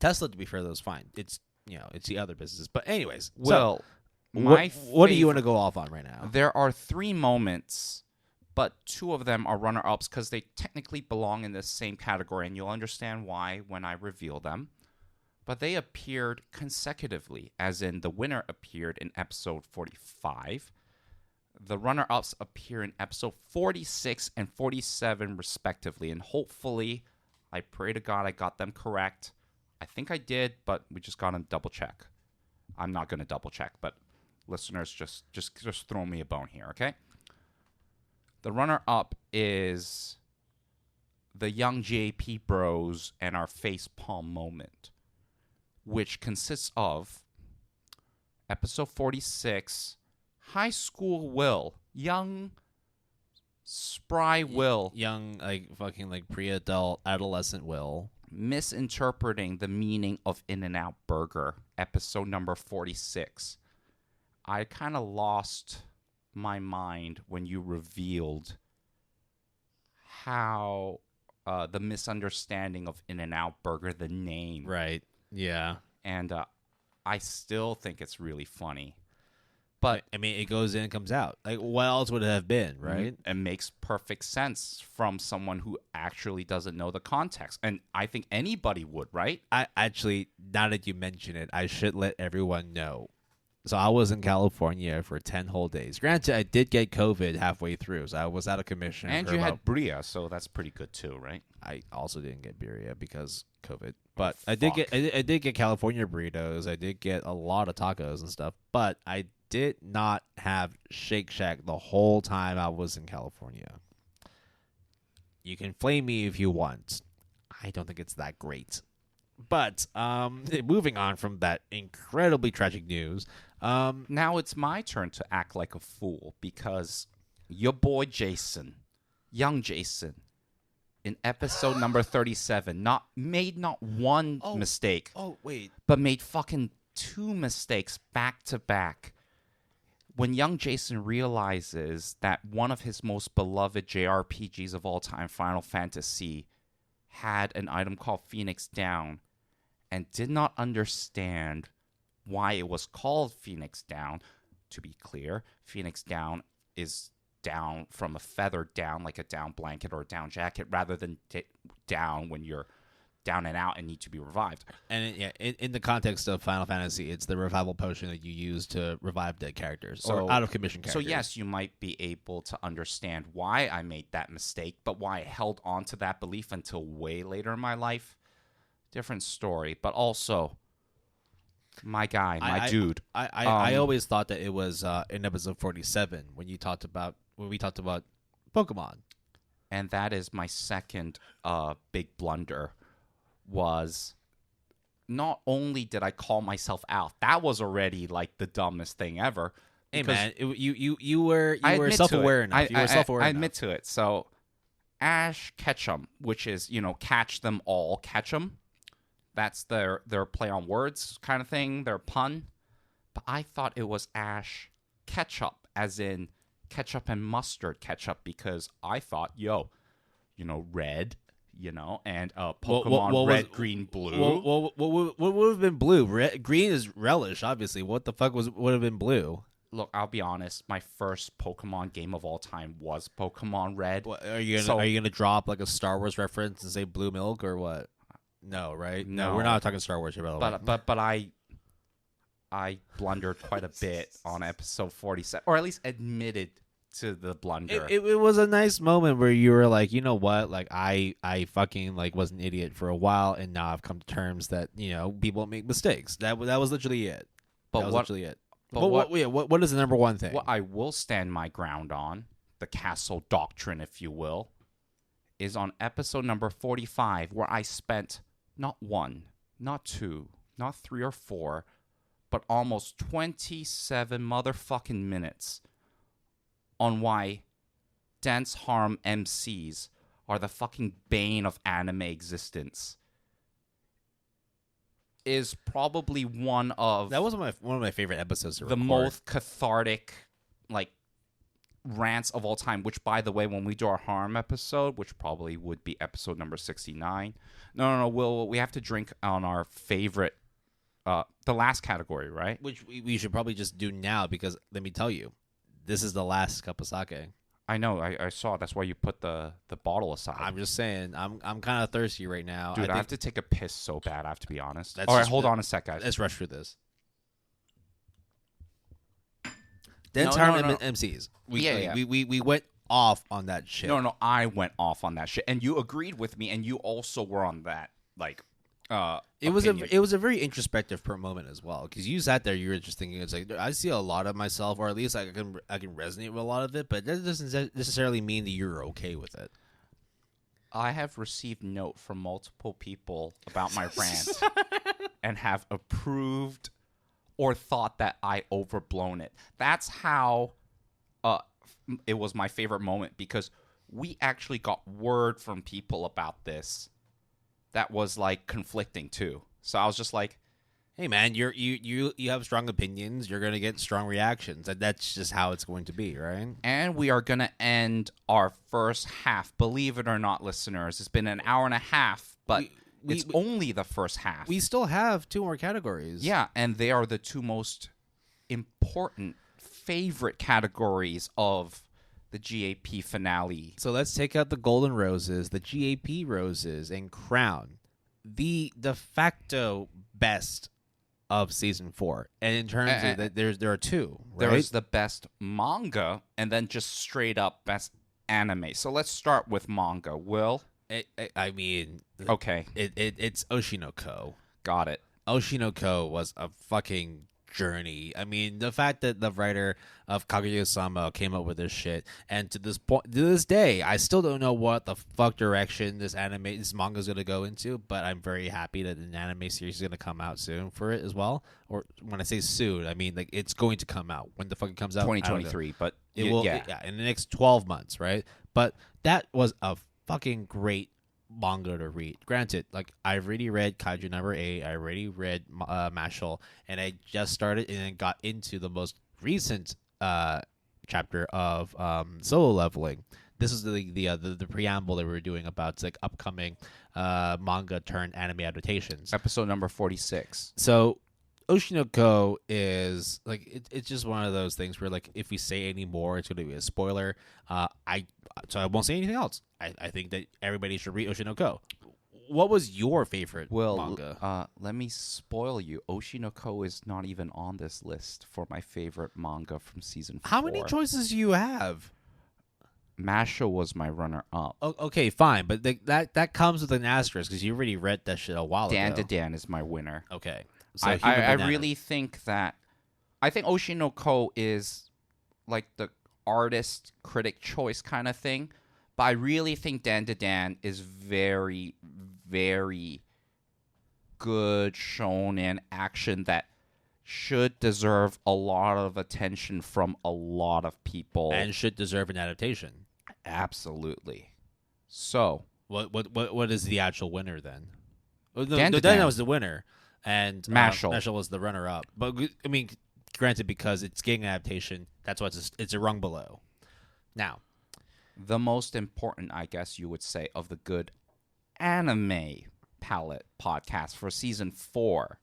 Tesla, to be fair, though, is fine. It's, you know, it's the other businesses. But anyways, well, what do you want to go off on right now? There are 3 moments, but 2 of them are runner-ups because they technically belong in the same category, and you'll understand why when I reveal them. But they appeared consecutively, as in the winner appeared in episode 45. The runner-ups appear in episode 46 and 47, respectively, and hopefully I pray to God I got them correct. I think I did, but we just got to double check. I'm not going to double check, but listeners, just throw me a bone here, okay? The runner-up is the Young JP Bros and Our Facepalm Moment, which consists of episode 46, High School Will, young, spry Will. Young, fucking, pre-adult, adolescent Will. Misinterpreting the meaning of In-N-Out Burger, episode number 46. I kind of lost my mind when you revealed how the misunderstanding of In-N-Out Burger, the name. Right, yeah. And I still think it's really funny. But I mean, it goes in and comes out. What else would it have been, right? It makes perfect sense from someone who actually doesn't know the context. And I think anybody would, right? I actually, now that you mention it, I should let everyone know. So I was in California for 10 whole days. Granted, I did get COVID halfway through, so I was out of commission. And you had Bria, so that's pretty good too, right? I also didn't get birria because COVID. But I did get California burritos. I did get a lot of tacos and stuff. But I did not have Shake Shack the whole time I was in California. You can flame me if you want. I don't think it's that great. But moving on from that incredibly tragic news. Now it's my turn to act like a fool because your boy Jason, young Jason, in episode number 37, made not one mistake. Oh, wait. But made fucking 2 mistakes back to back. When young Jason realizes that one of his most beloved JRPGs of all time, Final Fantasy, had an item called Phoenix Down and did not understand why it was called Phoenix Down. To be clear, Phoenix Down is down from a feather down, like a down blanket or a down jacket, rather than down when you're down and out and need to be revived. And in the context of Final Fantasy, it's the revival potion that you use to revive dead characters or out of commission characters. So yes, you might be able to understand why I made that mistake, but why I held on to that belief until way later in my life, different story. But also, my guy, my dude. I always thought that it was in episode 47 when we talked about Pokemon. And that is my second big blunder. Was not only did I call myself out, that was already like the dumbest thing ever. Hey man, you were self-aware enough. You were self-aware enough. I admit to it. So Ash Ketchum, which is, catch them all, catch 'em. That's their play on words kind of thing, their pun. But I thought it was Ash Ketchup, as in ketchup and mustard ketchup, because I thought, red. And Pokemon red, green, blue. What would have been blue? Green is relish, obviously. What the fuck would have been blue? Look, I'll be honest. My first Pokemon game of all time was Pokemon Red. Are you gonna drop like a Star Wars reference and say blue milk or what? No, right? No, we're not talking Star Wars here, by the way. But I blundered quite a bit on episode 47, or at least admitted to the blunder. It was a nice moment where you were like, you know what, like I fucking was an idiot for a while, and now I've come to terms that people make mistakes. That was literally it. Literally it. But what is the number one thing? What I will stand my ground on, the castle doctrine, if you will, is on episode number 45, where I spent not 1, not 2, not 3 or 4, but almost 27 motherfucking minutes on why dance harm MCs are the fucking bane of anime existence. Is probably one of that was one of my favorite episodes to the record. most cathartic rants of all time. Which, by the way, when we do our harm episode, which probably would be episode number 69, no, we have to drink on our favorite, the last category, right? Which we should probably just do now, because let me tell you, this is the last cup of sake. I know. I saw. That's why you put the bottle aside. I'm just saying. I'm kind of thirsty right now. Dude, I have to take a piss so bad. I have to be honest. All right, hold on a sec, guys. Let's rush through this. Dance harm MCs. We went off on that shit. No, I went off on that shit, and you agreed with me, and you also were on that It was a very introspective moment as well, because you sat there, you were just thinking, it's like, I see a lot of myself, or at least I can resonate with a lot of it, but that doesn't necessarily mean that you're okay with it. I have received note from multiple people about my rant and have approved or thought that I overblown it. That's how it was my favorite moment, because we actually got word from people about this that was like conflicting too. So I was just like, hey man, you have strong opinions, you're going to get strong reactions, and that's just how it's going to be, right? And we are going to end our first half. Believe it or not, listeners, it's been an hour and a half, but it's only the first half. We still have 2 more categories. Yeah, and they are the 2 most important favorite categories of the GAP finale. So let's take out the Golden Roses, the GAP Roses, and crown the de facto best of season 4. And in terms of that, there are 2. Right? There's the best manga, and then just straight up best anime. So let's start with manga. Will? I mean, okay, it's Oshinoko. Got it. Oshinoko was a fucking journey. I mean, the fact that the writer of Kaguya-sama came up with this shit, and to this day, I still don't know what the fuck direction this manga is gonna go into. But I'm very happy that an anime series is gonna come out soon for it as well. Or when I say soon, I mean like it's going to come out. When the fuck it comes out, 2023. But it will. Yeah, in the next 12 months, right? But that was a fucking great manga to read. Granted, like I've already read Kaiju number 8, I already read Mashal, and I just started and then got into the most recent chapter of Solo Leveling. This is the preamble that we were doing about like upcoming manga turned anime adaptations. Episode number 46. So Oshinoko is like it's just one of those things where like if we say any more, it's going to be a spoiler. So I won't say anything else. I think that everybody should read Oshinoko. What was your favorite manga? Let me spoil you. Oshinoko is not even on this list for my favorite manga from season 4. How many choices do you have? Masha was my runner-up. Oh, okay, fine, but that comes with an asterisk because you already read that shit a while ago. Dan to Dan is my winner. Okay. So I really think that Oshinoko is like the artist critic choice kind of thing, but I really think Dan to Dan is very, very good shonen action that should deserve a lot of attention from a lot of people and should deserve an adaptation. Absolutely. So what is the actual winner then? Dan to Dan was the winner. And Mashal was the runner-up. But, I mean, granted, because it's getting an adaptation, that's why it's a rung below. Now, the most important, I guess you would say, of the good anime palette podcast for season 4,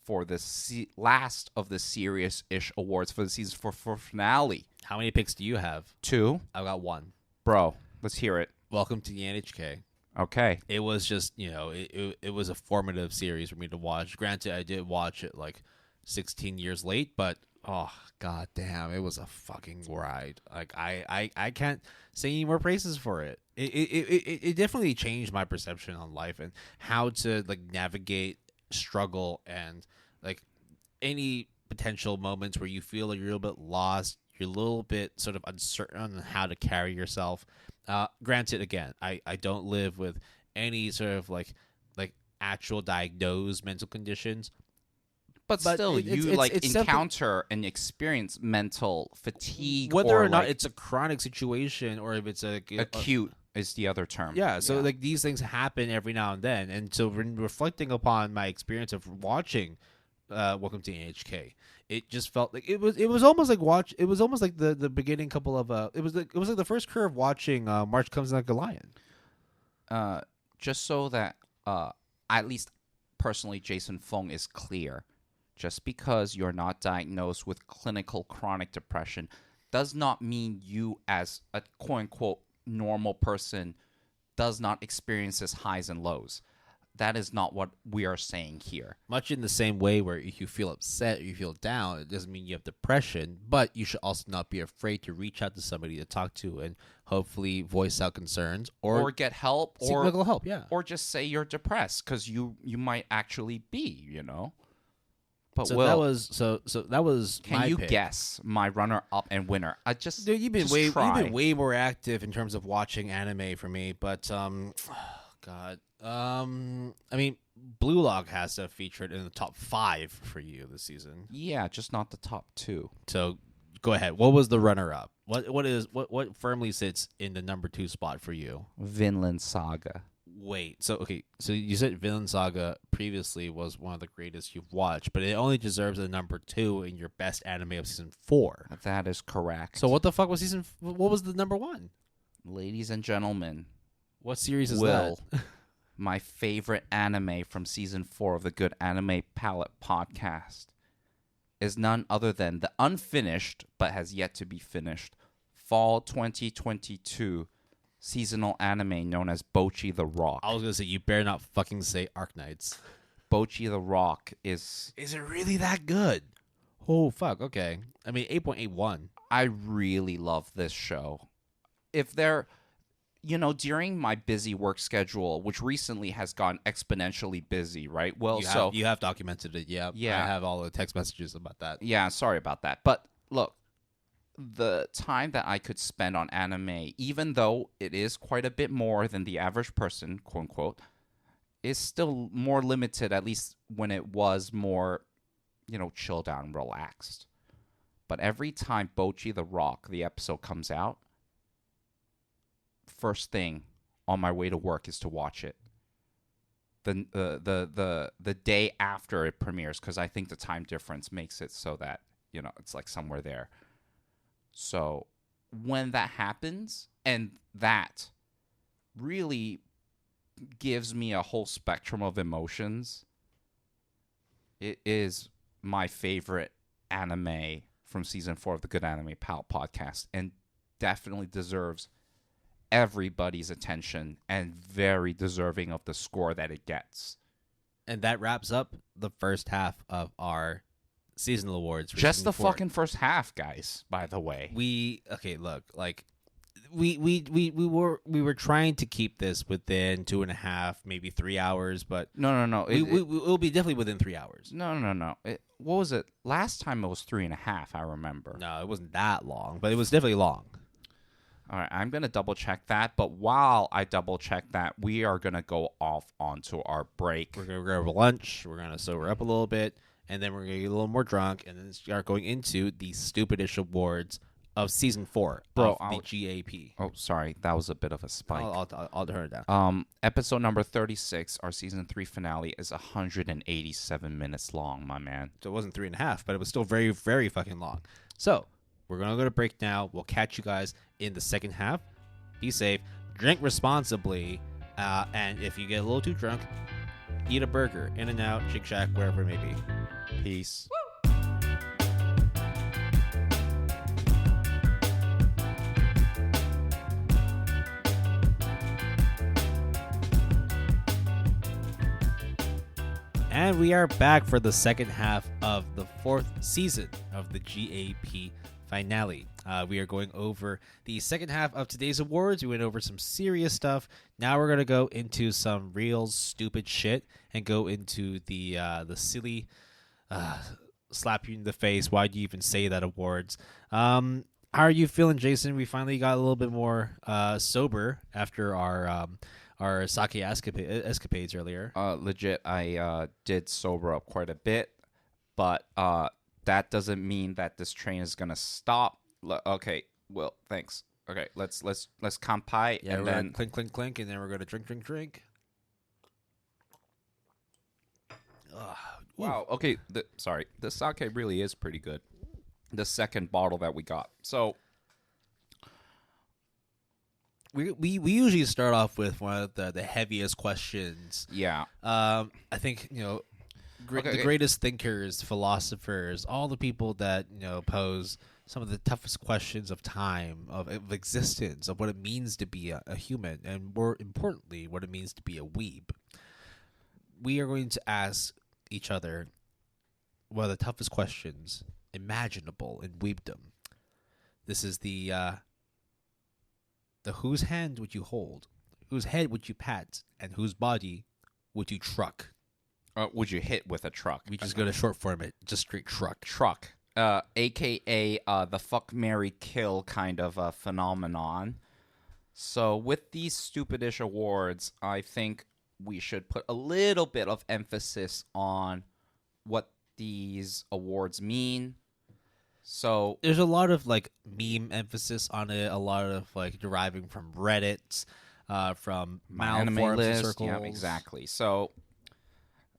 for the last of the serious-ish awards for the season 4 finale. How many picks do you have? 2. I've got 1. Bro, let's hear it. Welcome to the NHK. Okay. It was just, it was a formative series for me to watch. Granted, I did watch it like 16 years late, but oh god damn, it was a fucking ride. Like I can't say any more praises for it. It definitely changed my perception on life and how to like navigate struggle and like any potential moments where you feel like you're a little bit lost, you're a little bit sort of uncertain on how to carry yourself. Granted, again, I don't live with any sort of like actual diagnosed mental conditions, but still, it's encounter and experience mental fatigue, whether or not it's a chronic situation or if it's acute is the other term. Yeah, so like these things happen every now and then, and so when reflecting upon my experience of watching Welcome to NHK, it just felt like it was almost like the beginning couple of it was like the first curve watching March Comes Like a Lion. Just so that at least personally Jason Fung is clear, just because you're not diagnosed with clinical chronic depression does not mean you as a quote unquote normal person does not experience its highs and lows. that is not what we are saying here. Much in the same way where if you feel upset or you feel down, it doesn't mean you have depression, but you should also not be afraid to reach out to somebody to talk to and hopefully voice out concerns or get help seek medical help, or just say you're depressed because you might actually be, you know. But so Will, that was can my you pick. guess my runner-up and winner? Dude, you've been way more active in terms of watching anime for me, but God. I mean, Blue Log has to have featured in the top 5 for you this season. Yeah, just not the top 2. So go ahead. What was the runner-up? What firmly sits in the number 2 spot for you? Vinland Saga. Wait. So you said Vinland Saga previously was one of the greatest you've watched, but it only deserves a number 2 in your best anime of season 4. That is correct. So what the fuck was what was the number 1? Ladies and gentlemen, what series is that? My favorite anime from season 4 of the Good Anime Palette podcast is none other than the unfinished, but has yet to be finished, Fall 2022 seasonal anime known as Bocchi the Rock. I was going to say, you better not fucking say Arknights. Bocchi the Rock is... Is it really that good? Oh, fuck, okay. I mean, 8.81. I really love this show. If there... You know, during my busy work schedule, which recently has gotten exponentially busy, right? Well, you have documented it, yeah. Yeah. I have all the text messages about that. Yeah, sorry about that. But look, the time that I could spend on anime, even though it is quite a bit more than the average person, quote unquote, is still more limited, at least when it was more, you know, chilled out and relaxed. But every time Bocchi the Rock, the episode comes out, first thing on my way to work is to watch it. The day after it premieres, because I think the time difference makes it so that, you know, it's like somewhere there. So when that happens, and that really gives me a whole spectrum of emotions, it is my favorite anime from season 4 of the Good Anime Pal podcast, and definitely deserves everybody's attention and very deserving of the score that it gets. And that wraps up the first half of our seasonal awards. Just the fucking first half, guys, by the way. We were trying to keep this within 2.5, maybe 3 hours, but no. It'll be definitely within 3 hours. No. What was it? Last time it was 3.5, I remember. No, it wasn't that long, but it was definitely long. All right, I'm going to double-check that, but while I double-check that, we are going to go off onto our break. We're going to grab lunch, we're going to sober up a little bit, and then we're going to get a little more drunk, and then start going into the stupidish awards of Season 4 of the GAP. Oh, sorry, that was a bit of a spike. I'll turn it down. Episode number 36, our Season 3 finale, is 187 minutes long, my man. So it wasn't 3.5, but it was still very, very fucking long. So we're going to go to break now. We'll catch you guys in the second half. Be safe. Drink responsibly. And if you get a little too drunk, eat a burger. In-N-Out, Shake Shack, wherever it may be. Peace. And we are back for the second half of the 4th season of the GAP finale. We are going over the second half of today's awards. We went over some serious stuff. Now we're going to go into some real stupid shit and go into the silly slap you in the face. Why'd you even say that awards? How are you feeling, Jason? We finally got a little bit more sober after our sake escapades earlier. Legit, I did sober up quite a bit, but that doesn't mean that this train is gonna stop. Okay, well, thanks. Okay, let's kanpai, Yeah, and we're then gonna clink, clink, clink, and then we're gonna drink. Wow. Okay. Sorry, the sake really is pretty good. The second bottle that we got. So we usually start off with one of the heaviest questions. yeah. I think the greatest thinkers, philosophers, all the people that pose some of the toughest questions of time, of existence, of what it means to be a human, and more importantly, what it means to be a weeb. we are going to ask each other one of the toughest questions imaginable in weebdom. This is the whose hand would you hold, whose head would you pat, and whose body would you truck? Would you hit with a truck? We just go to short form it, just straight truck. Truck. AKA the fuck, marry, kill kind of phenomenon. So with these stupidish awards, I think we should put a little bit of emphasis on what these awards mean. So there's a lot of like meme emphasis on it, a lot of like deriving from Reddit, from anime forums and list, circles. yeah, exactly. So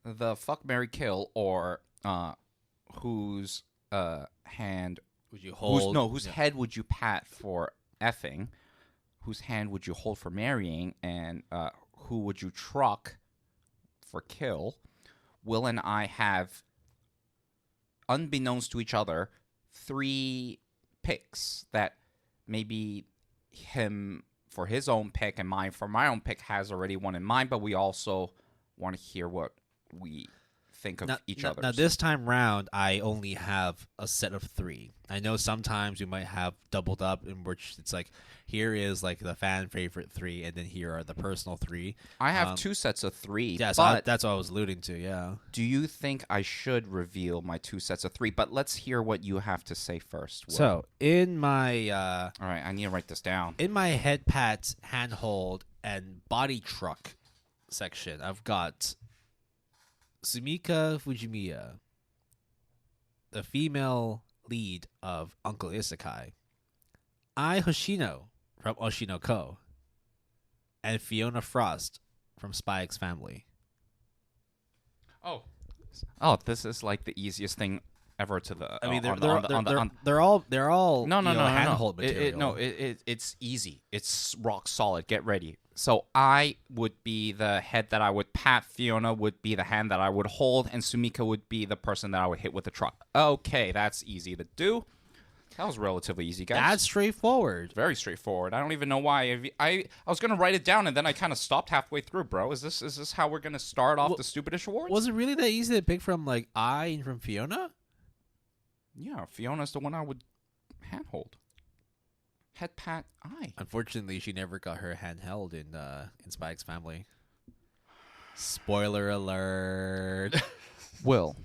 the fuck, marry, kill, or whose hand would you hold? Whose head would you pat for effing? Whose hand would you hold for marrying? And who would you truck for kill? Will and I have, unbeknownst to each other, 3 picks that maybe him for his own pick and mine for my own pick has already one in mind, but we also want to hear what we think of each other. Now, this time round, I only have a set of 3. I know sometimes we might have doubled up in which it's like, here is like the fan favorite 3, and then here are the personal 3. I have 2 sets of 3. Yeah, so that's what I was alluding to, yeah. Do you think I should reveal my 2 sets of 3? But let's hear what you have to say first, Will. So, in my... all right, I need to write this down. In my head pat, handhold, and body truck section, I've got Sumika Fujimiya, the female lead of Uncle Isekai, Ai Hoshino from Oshinoko, and Fiona Frost from Spy X Family. Oh, this is like the easiest thing ever to the. I mean, they're all handhold material. It's easy. It's rock solid. Get ready. So I would be the head that I would pat. Fiona would be the hand that I would hold, and Sumika would be the person that I would hit with the truck. Okay, that's easy to do. That was relatively easy, guys. That's straightforward. Very straightforward. I don't even know why. I was gonna write it down, and then I kind of stopped halfway through, bro. Is this how we're gonna start off the stupidish awards? Was it really that easy to pick from like I and from Fiona? Yeah, Fiona's the one I would handhold. Head pat I. Unfortunately, she never got her hand held in Spy X Family. Spoiler alert. Will.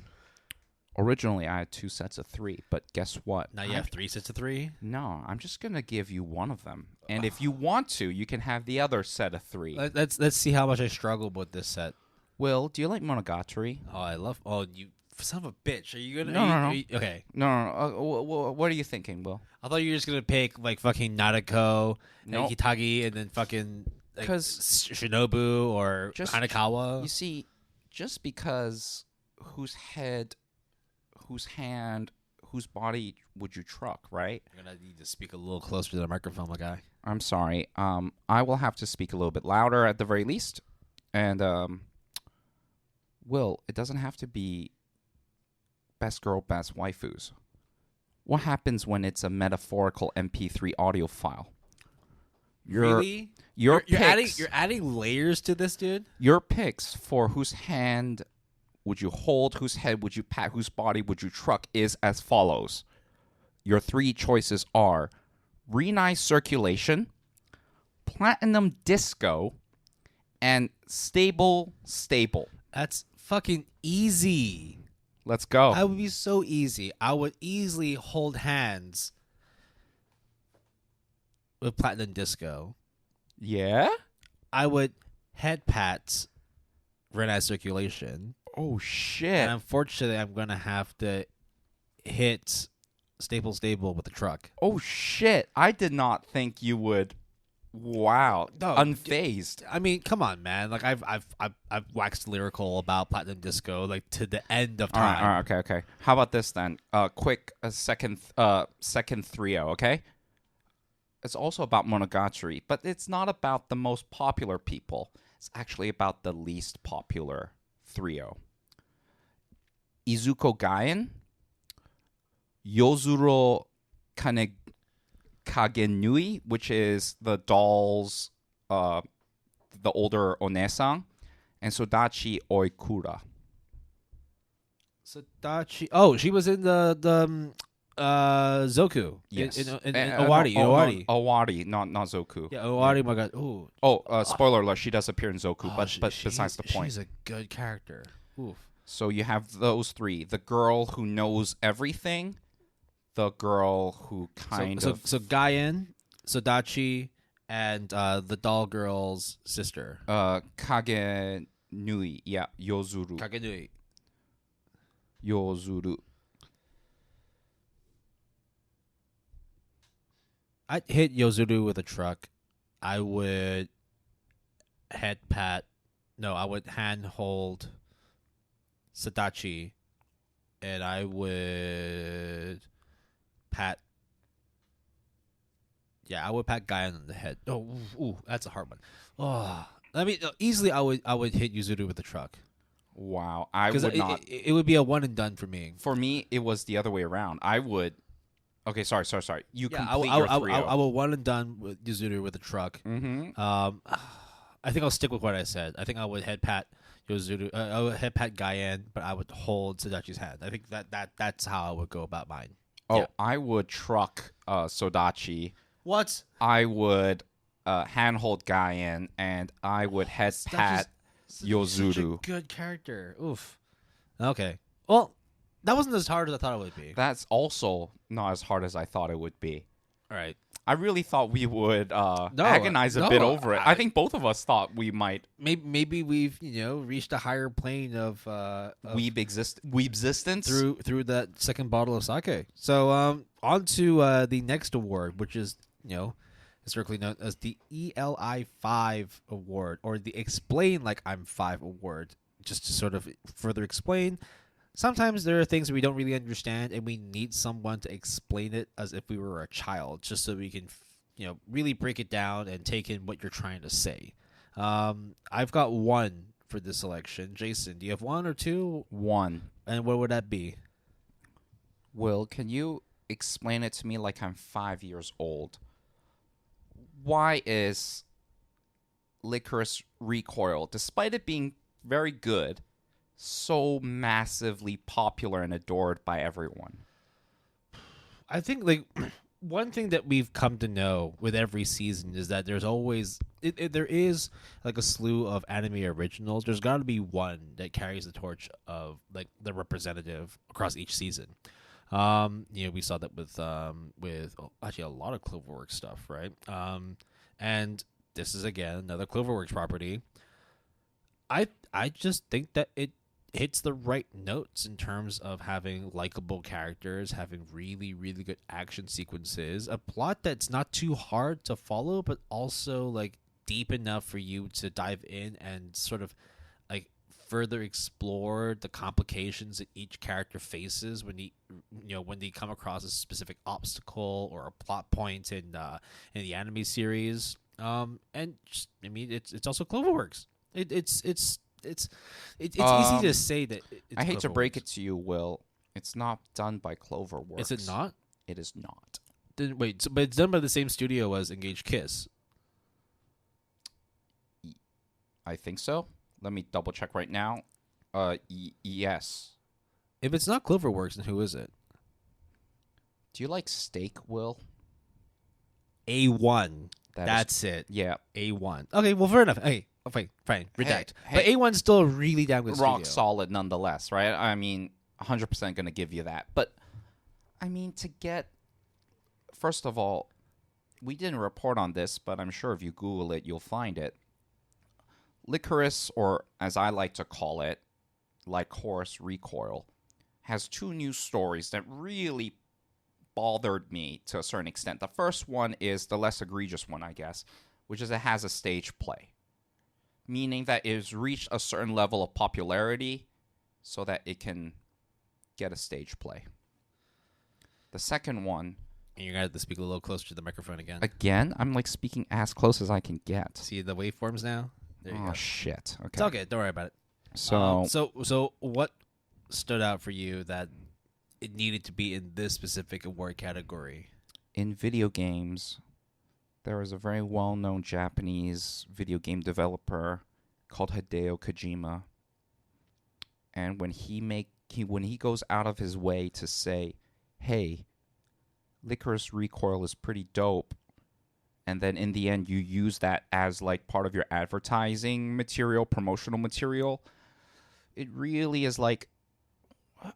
Originally, I had 2 sets of 3, but guess what? Now you have 3 sets of 3? No, I'm just going to give you one of them. And if you want to, you can have the other set of 3. Let's see how much I struggle with this set. Will, do you like Monogatari? Oh, I love... Oh, you son of a bitch. Are you going to... No. Okay. No. What are you thinking, Will? I thought you were just going to pick, like, fucking Nadeko, Nope. and Hitagi, and then fucking... Because Shinobu or Hanekawa. You see, just because whose head... whose hand, whose body would you truck, right? You're going to need to speak a little closer to the microphone, my guy. I'm sorry. I will have to speak a little bit louder at the very least. And, Will, it doesn't have to be best girl, best waifus. What happens when it's a metaphorical MP3 audio file? Really? You're adding layers to this, dude? Your picks for whose hand would you hold, whose head would you pat, whose body would you truck is as follows. Your 3 choices are Renai Circulation, Platinum Disco, and Stable. That's fucking easy. Let's go. That would be so easy. I would easily hold hands with Platinum Disco. Yeah? I would head pat Renai Circulation. Oh, shit. And unfortunately, I'm going to have to hit Stable with the truck. Oh, shit. I did not think you would. Wow. No, unfazed. I mean, come on, man. Like I've waxed lyrical about Platinum Disco like to the end of time. All right, okay. How about this then? Quick second 3-0, okay? It's also about Monogatari, but it's not about the most popular people. It's actually about the least popular 3-0. Izuko Gaien, Yozuro Kagenui, which is the dolls, the older Onesan, and Sodachi Oikura. Sadachi. Oh, she was in the Zoku. Yes. In Owari. Owari. Owari, not Zoku. Yeah, Owari. My God. Ooh. Spoiler alert, she does appear in Zoku, but besides the point. She's a good character. Oof. So you have those three. The girl who knows everything, the girl who So Gaien, Sodachi, and the doll girl's sister. Kage Nui. Yeah, Yozuru. Kage Nui. Yozuru. I'd hit Yozuru with a truck. I would I would handhold Sadachi, and I would pat. Yeah, I would pat Gaia on the head. Oh, ooh, that's a hard one. Oh, I mean, easily I would hit Yuzuru with the truck. Wow, I would not. It would be a one and done for me. For me, it was the other way around. I would. Okay, sorry. You complete your trio. I will one and done with Yuzuru with the truck. Mm-hmm. I think I'll stick with what I said. I think I would head pat Yozuru. I would head pat Gaien, but I would hold Sadachi's hand. I think that's how I would go about mine. Oh, yeah. I would truck Sodachi. What? I would handhold Gaien, and I would head pat Yozuru. Such a good character. Oof. Okay. Well, that wasn't as hard as I thought it would be. That's also not as hard as I thought it would be. All right. I really thought we would agonize a bit over it. I think both of us thought we might. Maybe we've reached a higher plane of weeb-existence through that second bottle of sake. So on to the next award, which is historically known as the ELI5 Award, or the Explain Like I'm 5 Award. Just to sort of further explain. Sometimes there are things we don't really understand, and we need someone to explain it as if we were a child, just so we can, really break it down and take in what you're trying to say. I've got one for this selection. Jason, do you have one or two? One. And what would that be? Will, can you explain it to me like I'm 5 years old? Why is Licorice Recoil, despite it being very good, so massively popular and adored by everyone? I think one thing that we've come to know with every season is that there's always there is a slew of anime originals. There's got to be one that carries the torch of the representative across each season. We saw that with actually a lot of Cloverworks stuff, right? And this is again another Cloverworks property. I just think that it hits the right notes in terms of having likable characters, having really, really good action sequences, a plot that's not too hard to follow, but also deep enough for you to dive in and sort of further explore the complications that each character faces when they come across a specific obstacle or a plot point in the anime series. And just, it's also Cloverworks. It's easy to say that. I hate to break it to you, Will. It's not done by Cloverworks. Is it not? It is not. Wait, but it's done by the same studio as Engaged Kiss. I think so. Let me double check right now. Yes. If it's not Cloverworks, then who is it? Do you like steak, Will? A1. That's it. Yeah. A1. Okay, well, fair enough. Hey. Okay, fine. Redact. But A1's still a really damn good rock studio. solid nonetheless, right? 100% going to give you that. But, to get... First of all, we didn't report on this, but I'm sure if you Google it, you'll find it. Licorice, or as I like to call it, Licorice Recoil, has two news stories that really bothered me to a certain extent. The first one is the less egregious one, I guess, which is it has a stage play. Meaning that it has reached a certain level of popularity so that it can get a stage play. The second one... And you're going to have to speak a little closer to the microphone again. Again? I'm speaking as close as I can get. See the waveforms now? There you go. Shit. Okay. It's all good. Don't worry about it. So what stood out for you that it needed to be in this specific award category? In video games... There is a very well-known Japanese video game developer, called Hideo Kojima. And when he goes out of his way to say, hey, Licorice Recoil is pretty dope, and then in the end you use that as like part of your advertising material, promotional material, it really is like, I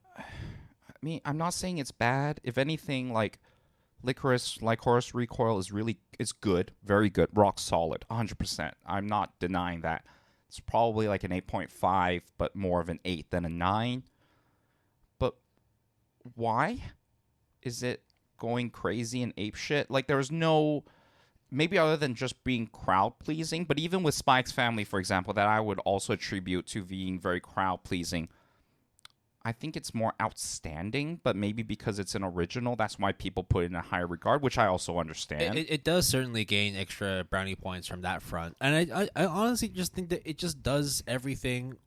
mean, I'm not saying it's bad. If anything, like Licorice Recoil is good, very good, rock solid, 100%. I'm not denying that. It's probably like an 8.5, but more of an 8 than a 9. But why is it going crazy and apeshit? Like, there's no, maybe other than just being crowd pleasing, but even with Spike's Family, for example, that I would also attribute to being very crowd pleasing, I think it's more outstanding, but maybe because it's an original, that's why people put it in a higher regard, which I also understand. It does certainly gain extra brownie points from that front. And I honestly just think that it just does everything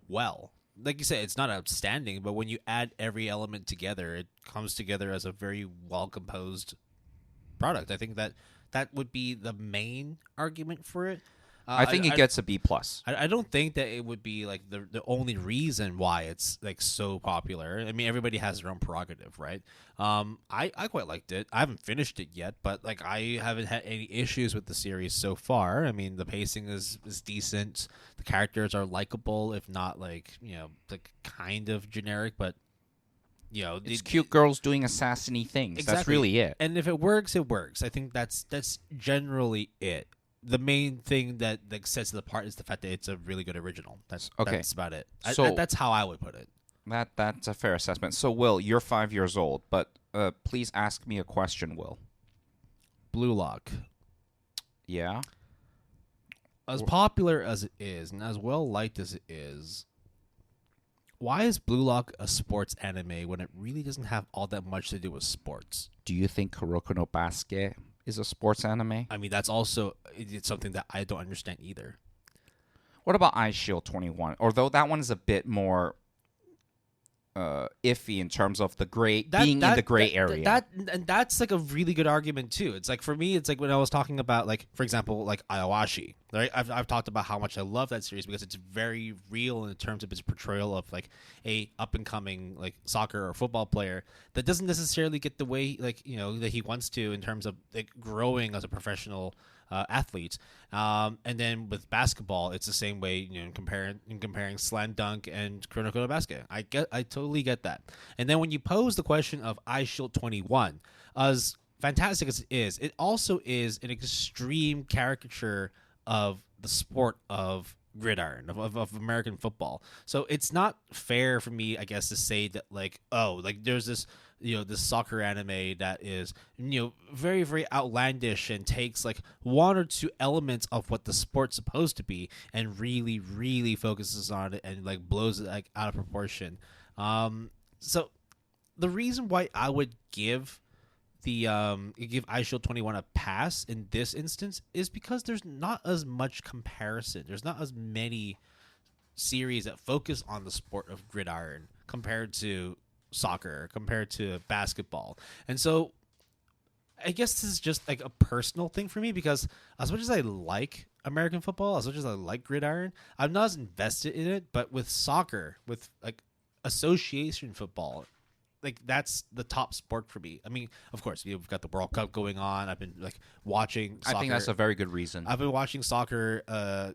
well. Like you said, it's not outstanding, but when you add every element together, it comes together as a very well-composed product. I think that would be the main argument for it. I think it gets a B+. I don't think that it would be like the only reason why it's like so popular. I mean, everybody has their own prerogative, right? I quite liked it. I haven't finished it yet, but like I haven't had any issues with the series so far. I mean, the pacing is decent. The characters are likable, if not like, you know, like kind of generic, but you know, it's cute girls doing assassiny things. Exactly. That's really it. And if it works, it works. I think that's generally it. The main thing that like sets it apart is the fact that it's a really good original. That's about it. So that's how I would put it. That's a fair assessment. So, Will, you're 5 years old, but please ask me a question, Will. Blue Lock. Yeah? As popular as it is, and as well-liked as it is, why is Blue Lock a sports anime when it really doesn't have all that much to do with sports? Do you think Kuroko no Basket is a sports anime? I mean, that's also it's something that I don't understand either. What about Eye Shield 21? Although that one is a bit more iffy in terms of the gray in the gray area. And that's like a really good argument too. It's like for me, it's like when I was talking about like, for example, like Ayawashi. Right? I've talked about how much I love that series because it's very real in terms of its portrayal of like a up and coming like soccer or football player that doesn't necessarily get the way like, you know, that he wants to in terms of like growing as a professional athlete. And then with basketball, it's the same way, you know, in comparing slam dunk and Kuroko no Basket. I totally get that. And then when you pose the question of Eye Shield 21, as fantastic as it is, it also is an extreme caricature of the sport of gridiron, of American football. So it's not fair for me, I guess, to say that like, oh, like there's this, you know, this soccer anime that is, you know, very, very outlandish and takes like one or two elements of what the sport's supposed to be and really, really focuses on it and like blows it like out of proportion. So the reason why I would give Eye Shield 21 a pass in this instance is because there's not as much comparison. There's not as many series that focus on the sport of gridiron compared to soccer, compared to basketball. And so I guess this is just like a personal thing for me because as much as I like American football, as much as I like gridiron, I'm not as invested in it. But with soccer, with like association football, like that's the top sport for me. I mean, of course, we've got the World Cup going on. I've been like watching soccer. I think that's a very good reason. I've been watching soccer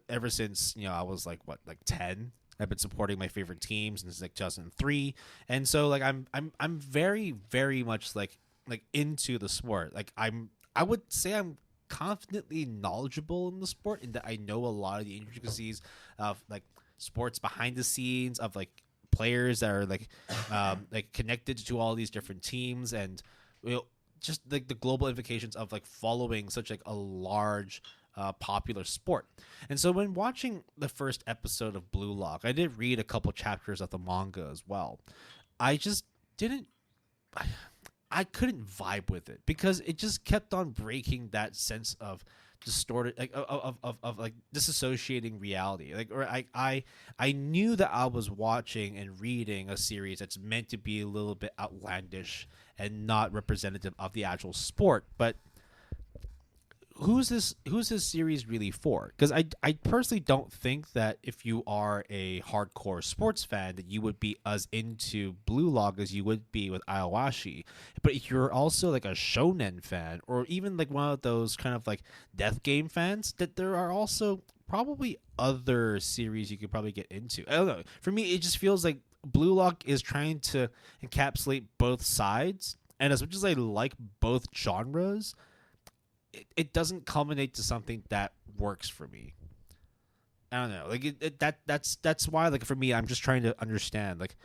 ever since, you know, I was like 10. I've been supporting my favorite teams since like 2003. And so like I'm very, very much like into the sport. Like I would say I'm confidently knowledgeable in the sport in that I know a lot of the intricacies of like sports behind the scenes, of like players that are like connected to all these different teams, and you know, just like the global implications of like following such like a large popular sport. And so when watching the first episode of Blue Lock, I did read a couple chapters of the manga as well. I just didn't I couldn't vibe with it because it just kept on breaking that sense of distorted, like of like disassociating reality. Like, or I knew that I was watching and reading a series that's meant to be a little bit outlandish and not representative of the actual sport, but who's this series really for? Because I personally don't think that if you are a hardcore sports fan that you would be as into Blue Lock as you would be with Ayawashi. But if you're also like a shonen fan or even like one of those kind of like death game fans, that there are also probably other series you could probably get into. I don't know. For me, it just feels like Blue Lock is trying to encapsulate both sides, and as much as I like both genres, it doesn't culminate to something that works for me. I don't know. Like that's why, like, for me, I'm just trying to understand like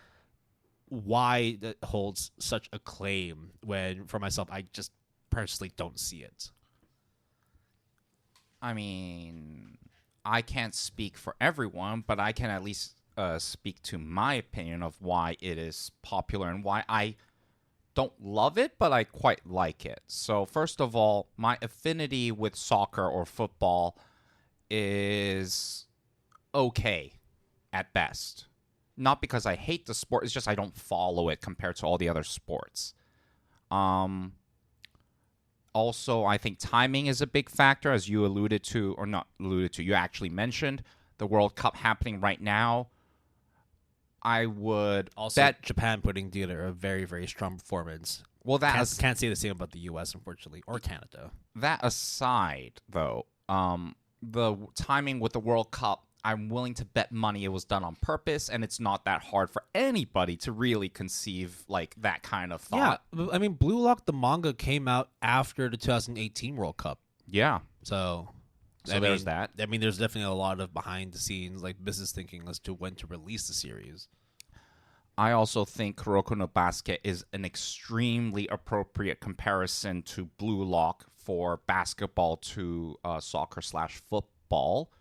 why that holds such acclaim when for myself I just personally don't see it. I mean, I can't speak for everyone, but I can at least speak to my opinion of why it is popular and why I don't love it, but I quite like it. So first of all, my affinity with soccer or football is okay at best. Not because I hate the sport, it's just I don't follow it compared to all the other sports. Also, I think timing is a big factor, as you alluded to, or not alluded to, you actually mentioned the World Cup happening right now. I would also bet Japan putting together a very, very strong performance. Well, that can't say the same about the U.S., unfortunately, or Canada. That aside, though, the timing with the World Cup, I'm willing to bet money it was done on purpose, and it's not that hard for anybody to really conceive like that kind of thought. Yeah, I mean, Blue Lock, the manga, came out after the 2018 World Cup. Yeah. So there's that. I mean, there's definitely a lot of behind the scenes like business thinking as to when to release the series. I also think Kuroko no Basket is an extremely appropriate comparison to Blue Lock for basketball to soccer/football.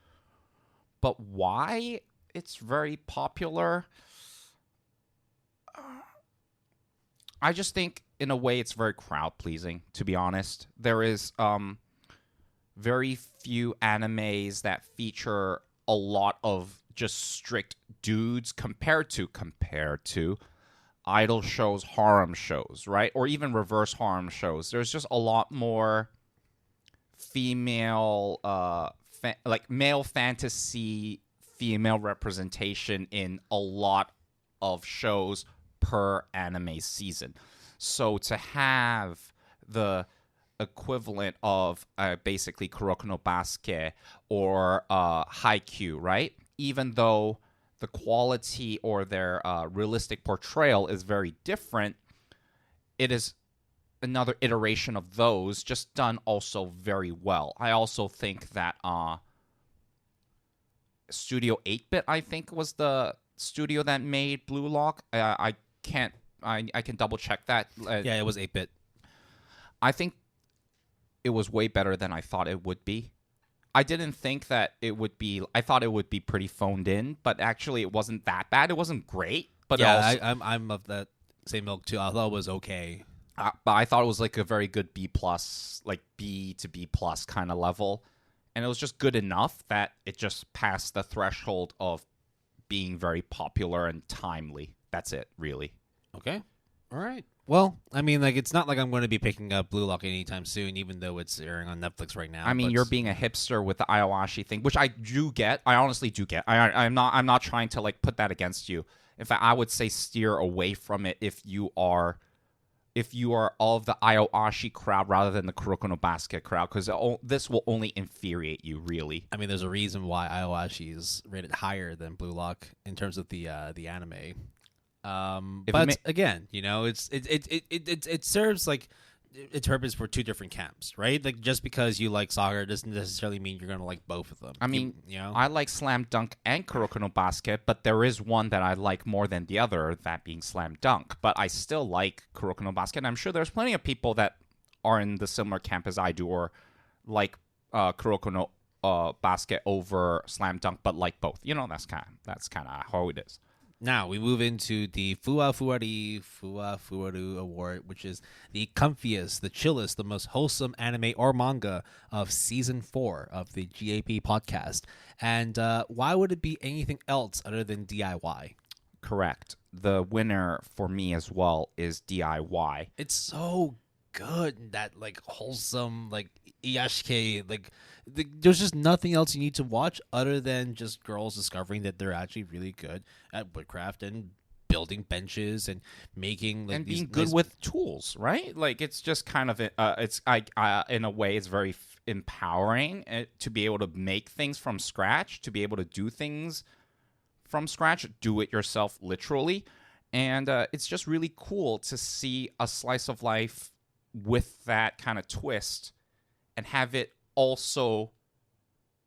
But why it's very popular? I just think, in a way, it's very crowd-pleasing, to be honest. There is very few animes that feature a lot of just strict dudes compared to idol shows, harem shows, right? Or even reverse harem shows. There's just a lot more female, male fantasy female representation in a lot of shows per anime season. So to have the equivalent of basically Kuroko no Basket or Haikyuu, right? Even though the quality or their realistic portrayal is very different, it is another iteration of those, just done also very well. I also think that Studio 8-Bit, I think, was the studio that made Blue Lock. I can double check that. Yeah, it was 8-Bit. I think it was way better than I thought it would be. I didn't think that it would be. I thought it would be pretty phoned in, but actually it wasn't that bad. It wasn't great, but yeah, I'm of that same milk too. I thought it was okay, but I thought it was like a very good B+, like B to B+ kind of level, and it was just good enough that it just passed the threshold of being very popular and timely. That's it, really. Okay, all right. Well, I mean, like, it's not like I'm going to be picking up Blue Lock anytime soon, even though it's airing on Netflix right now. I mean, you're being a hipster with the Ayawashi thing, which I do get. I honestly do get. I'm not trying to like put that against you. In fact, I would say steer away from it if you are of the Ayawashi crowd rather than the Kuroko no Basket crowd, because this will only infuriate you, really. I mean, there's a reason why Ayawashi is rated higher than Blue Lock in terms of the anime. But again, you know, it serves like its purpose for two different camps, right? Like, just because you like soccer doesn't necessarily mean you're gonna like both of them. I mean, you know, I like Slam Dunk and Kuroko no Basket, but there is one that I like more than the other, that being Slam Dunk. But I still like Kuroko no Basket, and I'm sure there's plenty of people that are in the similar camp as I do, or like Kuroko no Basket over Slam Dunk, but like both. You know, that's kind of how it is. Now we move into the Fuwafuwaru Award, which is the comfiest, the chillest, the most wholesome anime or manga of Season 4 of the GAP podcast. And why would it be anything else other than DIY? Correct. The winner for me as well is DIY. It's so good and that like wholesome like iyashike there's just nothing else you need to watch other than just girls discovering that they're actually really good at woodcraft and building benches and making like and these being good nice- with tools, right? Like it's just kind of it's in a way it's very empowering to be able to make things from scratch, to be able to do things from scratch, do it yourself literally, and it's just really cool to see a slice of life with that kind of twist and have it also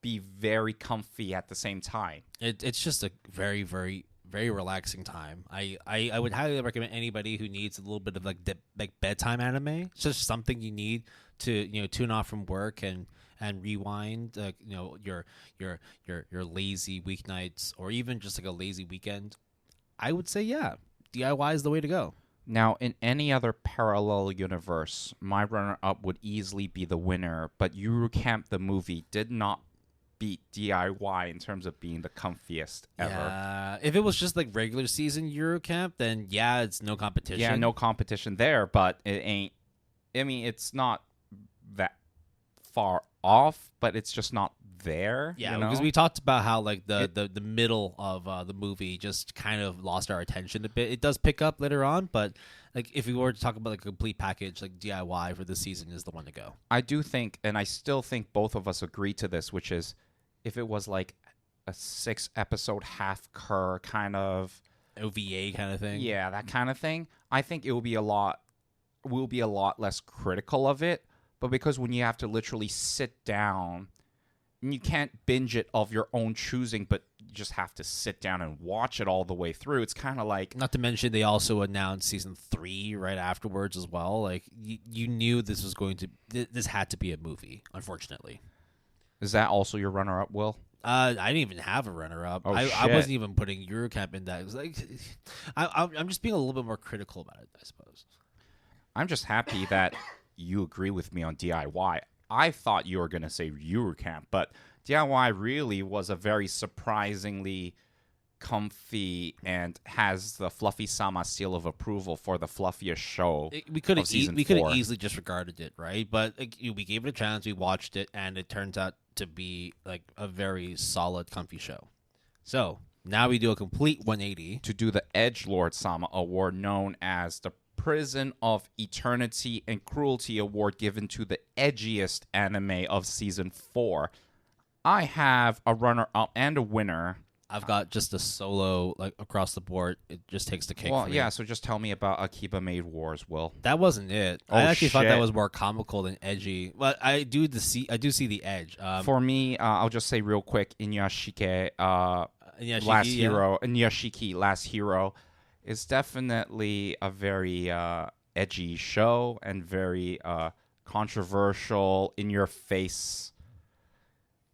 be very comfy at the same time. It's just a very, very, very relaxing time. I would highly recommend anybody who needs a little bit of like bedtime anime. It's just something you need to tune off from work and rewind. Your lazy weeknights or even just like a lazy weekend. I would say DIY is the way to go. Now, in any other parallel universe, my runner-up would easily be the winner, but Yuru Camp the movie did not beat DIY in terms of being the comfiest ever. Yeah. If it was just like regular season Eurocamp, then it's no competition. Yeah, no competition there, but it ain't. I mean, it's not that far off, but it's just not there. Yeah, you know? because we talked about how like the middle of the movie just kind of lost our attention a bit. It does pick up later on, but like if we were to talk about like a complete package, like DIY for this season is the one to go. I do think, and I still think both of us agree to this, which is if it was like a 6-episode half-cur kind of OVA kind of thing. Yeah, that kind of thing. I think it will be a lot less critical of it, but because when you have to literally sit down, and you can't binge it of your own choosing, but you just have to sit down and watch it all the way through. It's kind of like... Not to mention they also announced season 3 right afterwards as well. Like you knew this was going to... This had to be a movie, unfortunately. Is that also your runner-up, Will? I didn't even have a runner-up. Oh, I wasn't even putting Eurocamp in that. It was like, I'm just being a little bit more critical about it, I suppose. I'm just happy that you agree with me on DIY. I thought you were going to say Eurocamp, but DIY really was a very surprisingly comfy and has the Fluffy Sama seal of approval for the fluffiest show. We could have easily disregarded it, right? But we gave it a chance. We watched it, and it turns out to be like a very solid, comfy show. So now we do a complete 180 to do the Edgelord Sama Award, known as the Prison of Eternity and Cruelty Award, given to the edgiest anime of season 4. I have a runner-up and a winner. I've got just a solo, like, across the board. It just takes the cake for me. Yeah, so just tell me about Akiba Maid Wars, Will. That wasn't it. I actually thought that was more comical than edgy. But I do see the edge. For me, I'll just say real quick, Inuyashiki, Last Hero, is definitely a very edgy show and very controversial, in-your-face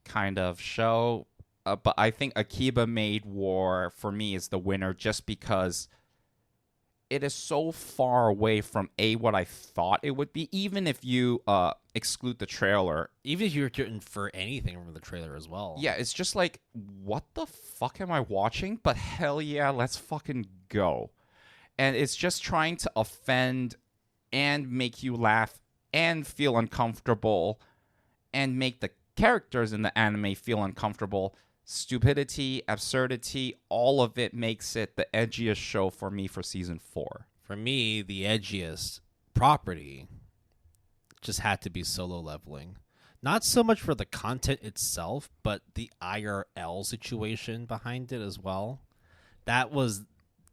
kind of show. But I think Akiba Maid War, for me, is the winner just because it is so far away from what I thought it would be, even if you exclude the trailer. Even if you were to infer anything from the trailer as well. Yeah, it's just like, what the fuck am I watching? But hell yeah, let's fucking go. And it's just trying to offend and make you laugh and feel uncomfortable and make the characters in the anime feel uncomfortable. Stupidity, absurdity, all of it makes it the edgiest show for me for season 4. For me, the edgiest property just had to be Solo Leveling. Not so much for the content itself, but the IRL situation behind it as well. That's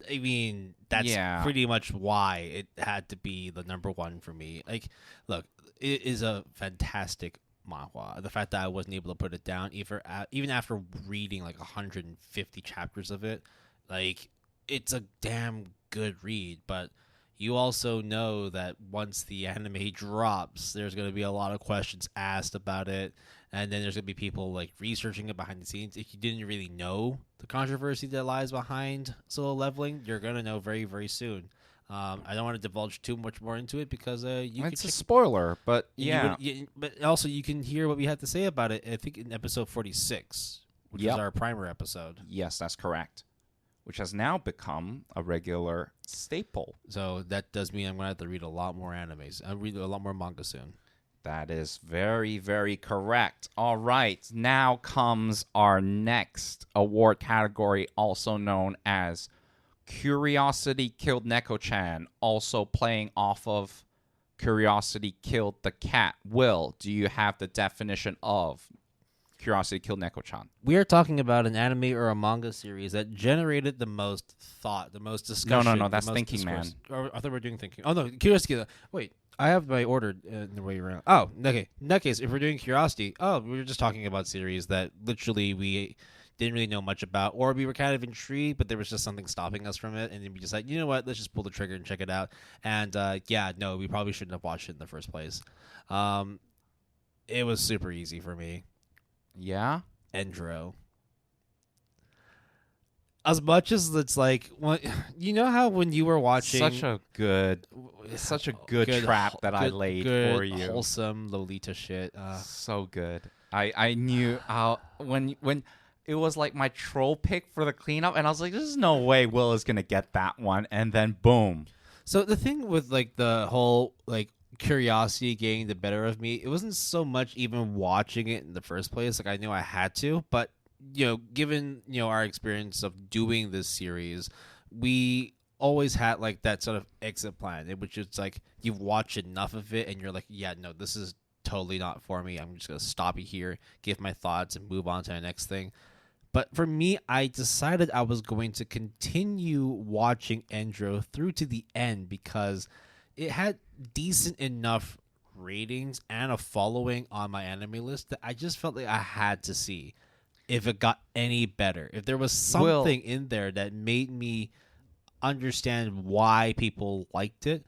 pretty much why it had to be the number one for me. Like, look, it is a fantastic manhwa. The fact that I wasn't able to put it down, even after reading like 150 chapters of it, like, it's a damn good read. But you also know that once the anime drops, there's going to be a lot of questions asked about it, and then there's going to be people like researching it behind the scenes. If you didn't really know the controversy that lies behind Solo Leveling, you're going to know very, very soon. I don't want to divulge too much more into it because it's a spoiler, but yeah. But also you can hear what we had to say about it, I think, in episode 46, which is our primer episode. Yes, that's correct. which has now become a regular staple. So that does mean I'm going to have to read a lot more animes. I'll read a lot more manga soon. That is very, very correct. All right, now comes our next award category, also known as Curiosity Killed Neko-Chan, also playing off of Curiosity Killed the Cat. Will, do you have the definition of Curiosity Killed Neko-Chan? We are talking about an anime or a manga series that generated the most thought, the most discussion. No, that's Thinking Man. I thought we were doing Thinking. Oh, no, Curiosity. Wait, I have my order in the way around. Oh, okay. In that case, if we're doing Curiosity, we were just talking about series that literally we didn't really know much about, or we were kind of intrigued, but there was just something stopping us from it, and then we just like, you know what, let's just pull the trigger and check it out. And we probably shouldn't have watched it in the first place. It was super easy for me. Yeah? Endro. As much as it's like, you know how when you were watching such a good trap that I laid for you, wholesome Lolita shit, so good. I knew how when it was like my troll pick for the cleanup, and I was like, there's no way Will is gonna get that one, and then boom. So the thing with like the whole like curiosity getting the better of me, it wasn't so much even watching it in the first place. Like I knew I had to, but given our experience of doing this series, we always had like that sort of exit plan, which is like you've watched enough of it and you're like, yeah, no, this is totally not for me. I'm just gonna stop it here, give my thoughts, and move on to the next thing. But for me, I decided I was going to continue watching Endro through to the end because it had decent enough ratings and a following on my anime list that I just felt like I had to see if it got any better. If there was something in there that made me understand why people liked it.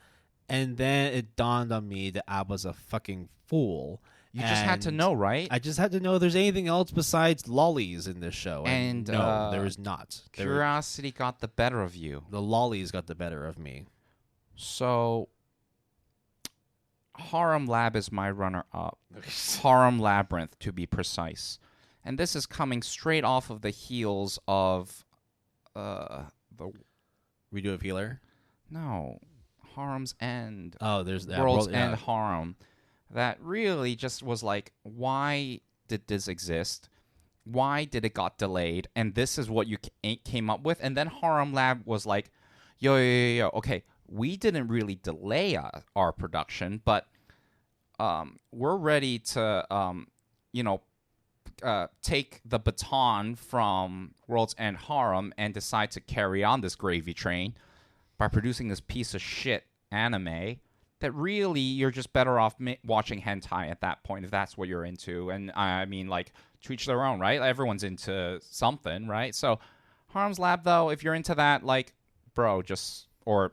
And then it dawned on me that I was a fucking fool. You just had to know, right? I just had to know if there's anything else besides lollies in this show. And no, there is not. Curiosity got the better of you. The lollies got the better of me. So, Harem Lab is my runner-up. Harem Labyrinth, to be precise. And this is coming straight off of the heels of the Redo of Healer? No. Harem's End. Oh, there's that. World's End Harem. That really just was like, why did this exist? Why did it got delayed? And this is what you came up with. And then Harem Lab was like, yo, okay, we didn't really delay our production, but we're ready to, take the baton from World's End Harem and decide to carry on this gravy train by producing this piece of shit anime that really you're just better off watching hentai at that point if that's what you're into. And I mean, like, to each their own, right? Everyone's into something, right? So Harem's Lab, though, if you're into that, like, bro, or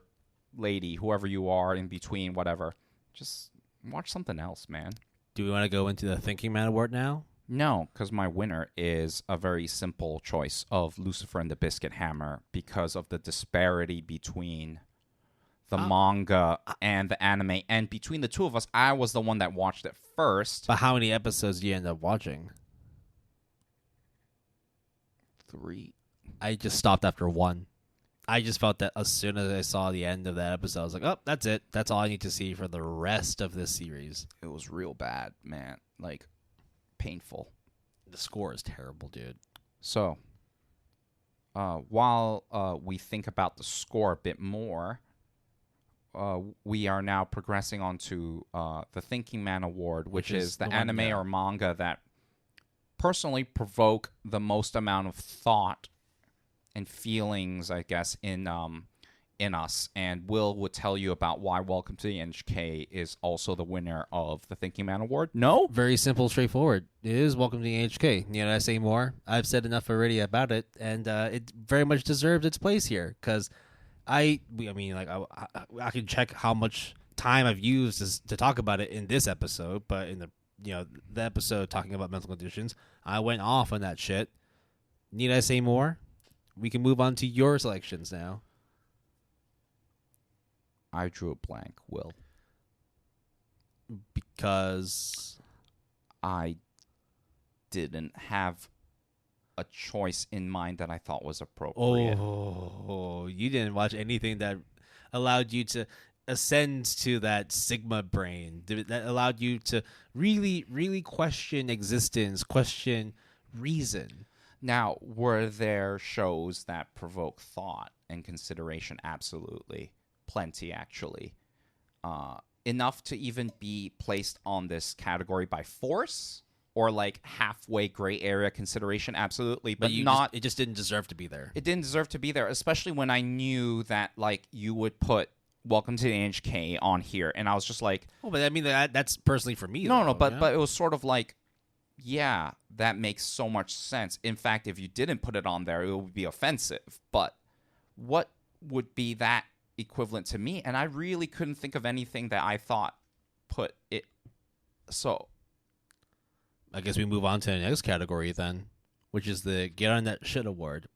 lady, whoever you are in between, whatever, just watch something else, man. Do we want to go into the Thinking Man Award now? No, because my winner is a very simple choice of Lucifer and the Biscuit Hammer because of the disparity between the manga and the anime. And between the two of us, I was the one that watched it first. But how many episodes do you end up watching? 3. I just stopped after 1. I just felt that as soon as I saw the end of that episode, I was like, oh, that's it. That's all I need to see for the rest of this series. It was real bad, man. Like, painful. The score is terrible, dude. So, while we think about the score a bit more, we are now progressing on to the Thinking Man Award, which is the anime or manga that personally provoke the most amount of thought and feelings, I guess, in us. And Will would tell you about why Welcome to the NHK is also the winner of the Thinking Man Award. No? Very simple, straightforward. It is Welcome to the NHK. Need I say more? I've said enough already about it, and it very much deserves its place here, because I can check how much time I've used to talk about it in this episode, but in the episode talking about mental conditions, I went off on that shit. Need I say more? We can move on to your selections now. I drew a blank, Will. Because I didn't have a choice in mind that I thought was appropriate. Oh, you didn't watch anything that allowed you to ascend to that Sigma brain, that allowed you to really, really question existence, question reason. Now, were there shows that provoke thought and consideration? Absolutely. Plenty, actually. Enough to even be placed on this category by force or like halfway gray area consideration? Absolutely. But it just didn't deserve to be there. It didn't deserve to be there, especially when I knew that like you would put Welcome to the NHK on here. And I was just like... Oh, but I mean, that's personally for me. No, but it was sort of like, yeah, that makes so much sense. In fact, if you didn't put it on there, it would be offensive. But what would be that equivalent to me? And I really couldn't think of anything that I thought put it. So I guess we move on to the next category then, which is the Get On That Shit Award,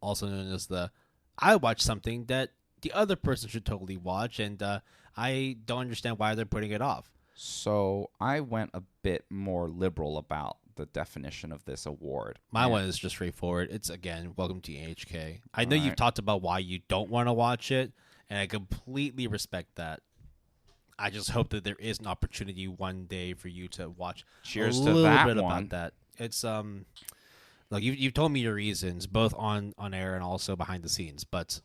also known as the I watched something that the other person should totally watch, and I don't understand why they're putting it off. So I went a bit more liberal about the definition of this award. My one is just straightforward. It's, again, Welcome to NHK. I know you've talked about why you don't want to watch it, and I completely respect that. I just hope that there is an opportunity one day for you to watch Cheers a to little that bit one. about that. It's look, you've told me your reasons, both on air and also behind the scenes, but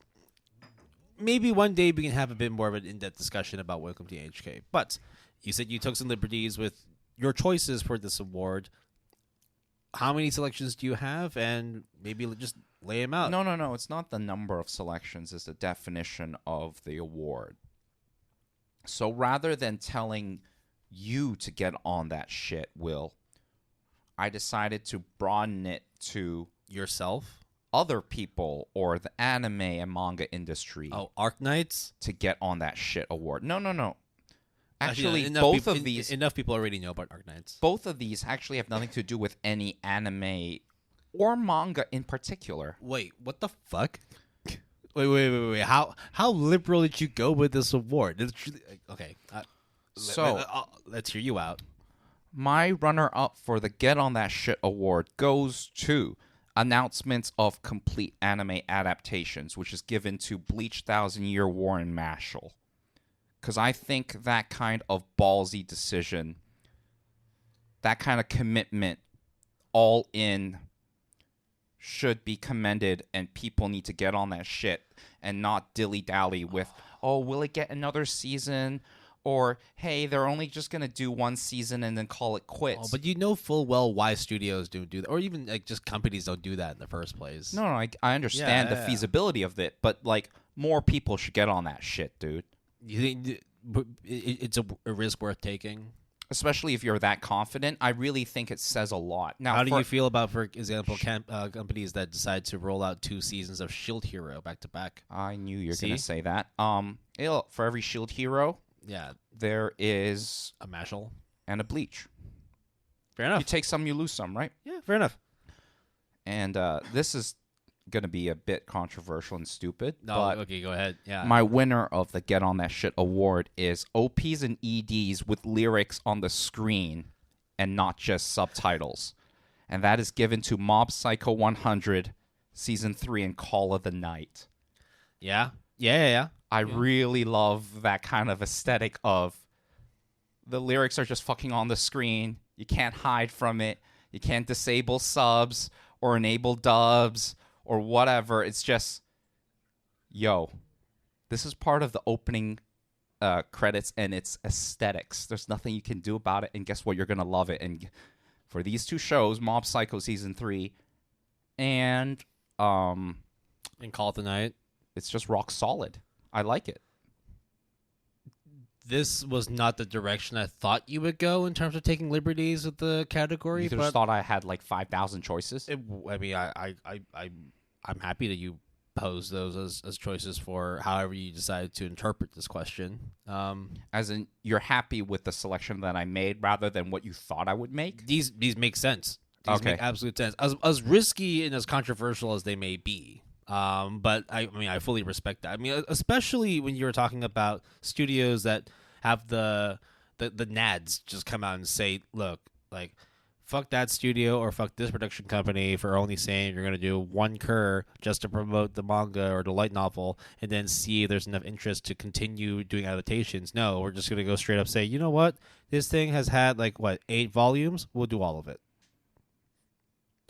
maybe one day we can have a bit more of an in-depth discussion about Welcome to NHK. But you said you took some liberties with your choices for this award. How many selections do you have? And maybe just lay them out. No. It's not the number of selections. It's the definition of the award. So rather than telling you to get on that shit, Will, I decided to broaden it to Yourself? other people or the anime and manga industry. Oh, Arknights? To get on that shit award. No. Actually, Actually, both of these... Enough people already know about Arknights. Both of these actually have nothing to do with any anime or manga in particular. Wait, what the fuck? Wait. How liberal did you go with this award? Okay. Let's hear you out. My runner-up for the Get On That Shit award goes to announcements of complete anime adaptations, which is given to Bleach 1000 Year War and Mashal. Because I think that kind of ballsy decision, that kind of commitment, all in, should be commended, and people need to get on that shit and not dilly-dally with, oh, will it get another season? Or, hey, they're only just going to do one season and then call it quits. Oh, but you know full well why studios don't do that, or even like just companies don't do that in the first place. No, I understand the feasibility of it, but like more people should get on that shit, dude. You think it's a risk worth taking? Especially if you're that confident, I really think it says a lot. Now, how do you feel about, for example, companies that decide to roll out 2 seasons of Shield Hero back to back? I knew you were going to say that. For every Shield Hero, there is a Mashal and a Bleach. Fair enough. You take some, you lose some, right? Yeah, fair enough. And this is going to be a bit controversial and stupid. No, but okay, go ahead. Yeah. My winner of the Get On That Shit award is OPs and EDs with lyrics on the screen and not just subtitles. And that is given to Mob Psycho 100, Season 3, and Call of the Night. Yeah. I really love that kind of aesthetic of the lyrics are just fucking on the screen. You can't hide from it. You can't disable subs or enable dubs or whatever. It's just, yo, this is part of the opening credits and its aesthetics. There's nothing you can do about it, and guess what? You're going to love it. And for these 2 shows, Mob Psycho Season 3 and Call of the Night, it's just rock solid. I like it. This was not the direction I thought you would go in terms of taking liberties with the category. You just thought I had like 5,000 choices? I'm happy that you posed those as choices for however you decided to interpret this question. As in, you're happy with the selection that I made rather than what you thought I would make? These make sense. These make absolute sense. As risky and as controversial as they may be. But I fully respect that. I mean, especially when you were talking about studios that have the nads just come out and say, look, like, fuck that studio or fuck this production company for only saying you're going to do one cur just to promote the manga or the light novel and then see if there's enough interest to continue doing adaptations. No, we're just going to go straight up say, you know what? This thing has had 8 volumes. We'll do all of it.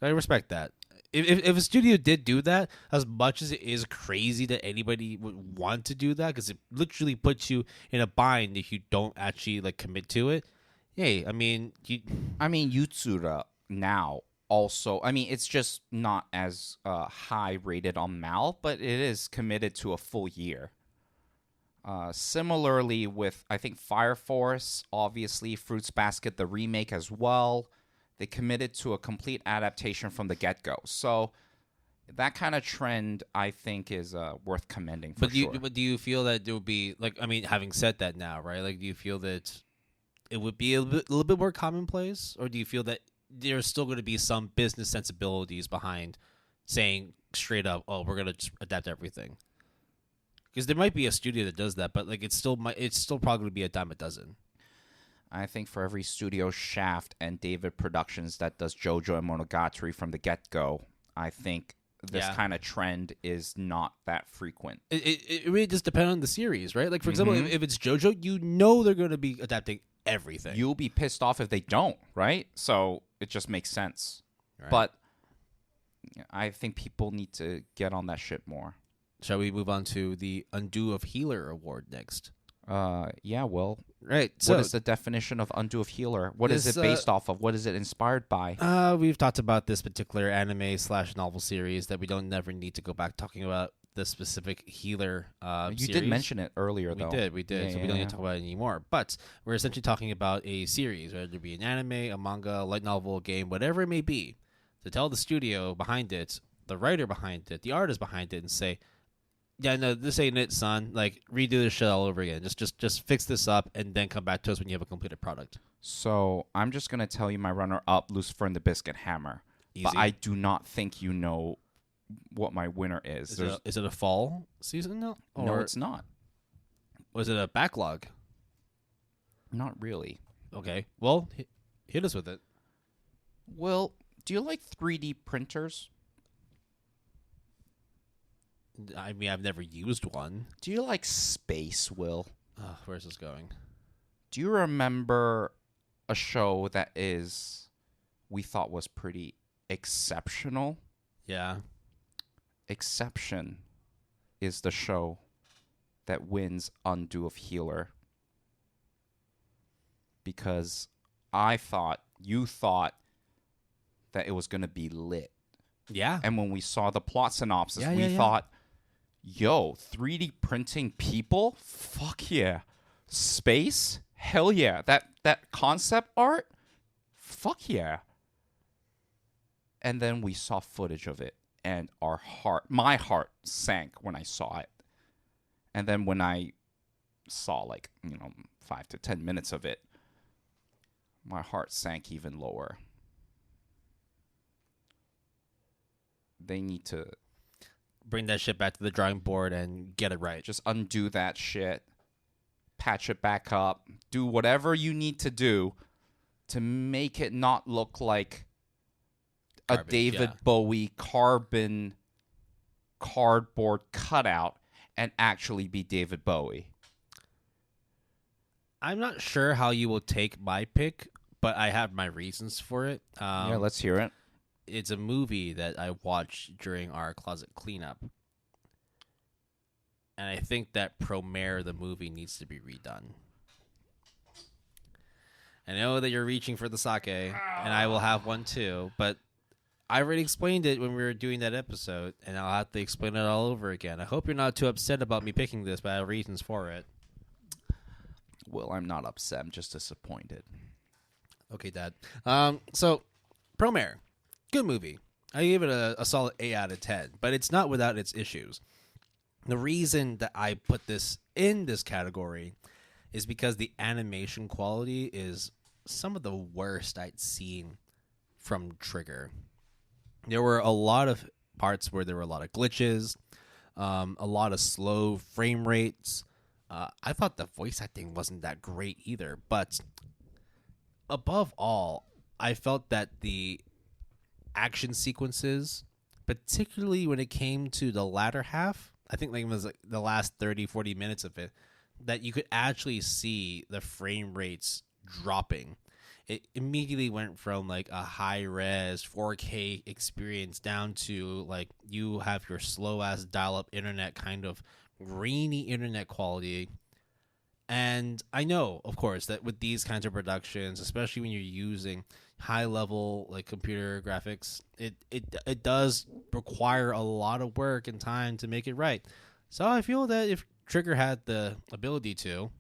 I respect that. If a studio did do that, as much as it is crazy that anybody would want to do that, because it literally puts you in a bind if you don't actually commit to it. Hey, I mean, Yutsura now also. I mean, it's just not as high rated on MAL, but it is committed to a full year. Similarly with, I think, Fire Force, obviously, Fruits Basket, the remake as well. They committed to a complete adaptation from the get-go. So that kind of trend, I think, is worth commending for sure. But do you feel that there would be, having said that now, right? Do you feel that it would be a little bit more commonplace? Or do you feel that there's still going to be some business sensibilities behind saying straight up, oh, we're going to just adapt everything? Because there might be a studio that does that, but it's still probably going to be a dime a dozen. I think for every Studio Shaft and David Productions that does JoJo and Monogatari from the get-go, I think this kind of trend is not that frequent. It really just depends on the series, right? For example, if it's JoJo, they're going to be adapting everything. You'll be pissed off if they don't, right? So it just makes sense. Right. But I think people need to get on that shit more. Shall we move on to the Undo of Healer Award next? Yeah, Will. Right. So, what is the definition of Undo of Healer? What is it based off of? What is it inspired by? We've talked about this particular anime/novel series that we don't never need to go back talking about the specific healer You series. did mention it earlier, though. We did. Yeah, so we don't need to talk about it anymore. But we're essentially talking about a series, whether it be an anime, a manga, a light novel, a game, whatever it may be, to tell the studio behind it, the writer behind it, the artist behind it, and say, yeah, no, this ain't it, son. Redo this shit all over again. Just fix this up and then come back to us when you have a completed product. So I'm just going to tell you my runner-up, Lucifer and the Biscuit Hammer. Easy. But I do not think you know what my winner is. Is it a fall season? No, it's not. Was it a backlog? Not really. Okay. Well, hit us with it. Well, do you like 3D printers? I mean, I've never used one. Do you like space, Will? Where's this going? Do you remember a show that we thought was pretty exceptional? Yeah. Exception is the show that wins Undo of Healer. Because you thought that it was going to be lit. Yeah. And when we saw the plot synopsis, we thought, yo, 3D printing people? Fuck yeah. Space? Hell yeah. That concept art? Fuck yeah. And then we saw footage of it, and my heart sank when I saw it. And then when I saw 5 to 10 minutes of it, my heart sank even lower. They need to bring that shit back to the drawing board and get it right. Just undo that shit, patch it back up, do whatever you need to do to make it not look like a David Bowie carbon cardboard cutout and actually be David Bowie. I'm not sure how you will take my pick, but I have my reasons for it. Yeah, let's hear it. It's a movie that I watched during our closet cleanup. And I think that Promare, the movie, needs to be redone. I know that you're reaching for the sake, and I will have one too, but I already explained it when we were doing that episode, and I'll have to explain it all over again. I hope you're not too upset about me picking this, but I have reasons for it. Well, I'm not upset. I'm just disappointed. Okay, Dad. So, Promare. Good movie. I gave it a solid 8 out of 10, but it's not without its issues. The reason that I put this in this category is because the animation quality is some of the worst I'd seen from Trigger. There were a lot of parts where there were a lot of glitches, a lot of slow frame rates. I thought the voice acting wasn't that great either, but above all, I felt that the action sequences, particularly when it came to the latter half, I think like it was like the last 30-40 minutes of it, that you could actually see the frame rates dropping. It immediately went from like a high res 4K experience down to like you have your slow ass dial up internet kind of grainy internet quality. And I know, of course, that with these kinds of productions, especially when you're using high level like computer graphics, it does require a lot of work and time to make it right. So I feel that if Trigger had the ability to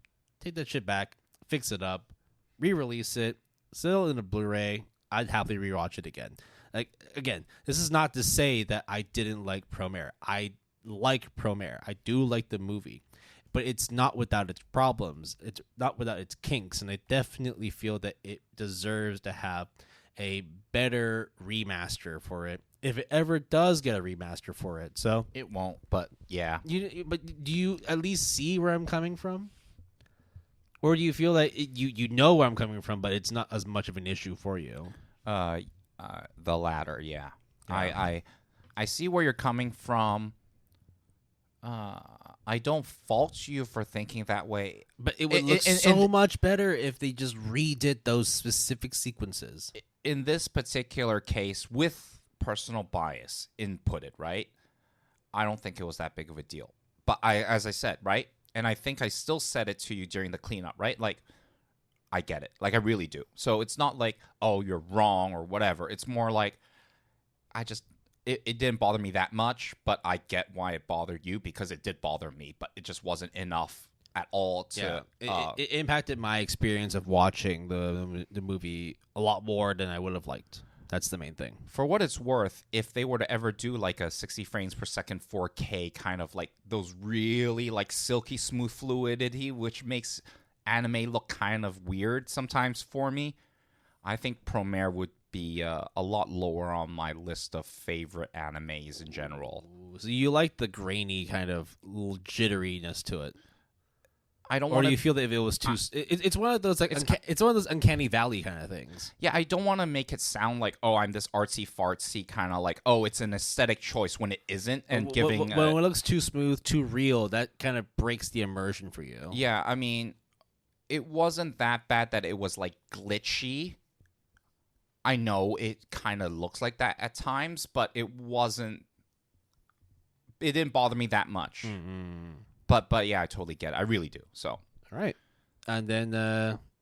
take that shit back, fix it up, re-release it, still in a Blu-ray, I'd happily rewatch it again. Like again, this is not to say that I didn't like Promare. I like Promare. I do like the movie, but it's not without its problems. It's not without its kinks, and I definitely feel that it deserves to have a better remaster for it, if it ever does get a remaster for it. So It won't, but yeah. but do you at least see where I'm coming from? Or do you feel like you know where I'm coming from, but it's not as much of an issue for you? The latter, yeah. Yeah. I see where you're coming from. I don't fault you for thinking that way. But it would look so much better if they just redid those specific sequences. In this particular case, with personal bias inputted, right? I don't think it was that big of a deal. But as I said, right? And I think I still said it to you during the cleanup, right? Like, I get it. Like, I really do. So it's not like, oh, you're wrong or whatever. It's more like, it didn't bother me that much, but I get why it bothered you, because it did bother me, but it just wasn't enough at all to... It impacted my experience of watching the movie a lot more than I would have liked. That's the main thing. For what it's worth, if they were to ever do like a 60 frames per second 4K kind of like those really like silky smooth fluidity, which makes anime look kind of weird sometimes for me, I think Promare would be a lot lower on my list of favorite animes in general. So you like the grainy kind of little jitteriness to it. I don't or want do you feel that if it was too... It's one of those like it's one of those uncanny valley kind of things. Yeah, I don't want to make it sound like, oh, I'm this artsy fartsy kind of like, oh, it's an aesthetic choice when it isn't, and when it looks too smooth, too real, that kind of breaks the immersion for you. Yeah, I mean, it wasn't that bad that it was like glitchy. I know it kind of looks like that at times, but it wasn't. It didn't bother me that much. Mm-hmm. But yeah, I totally get it. I really do. So, all right. And then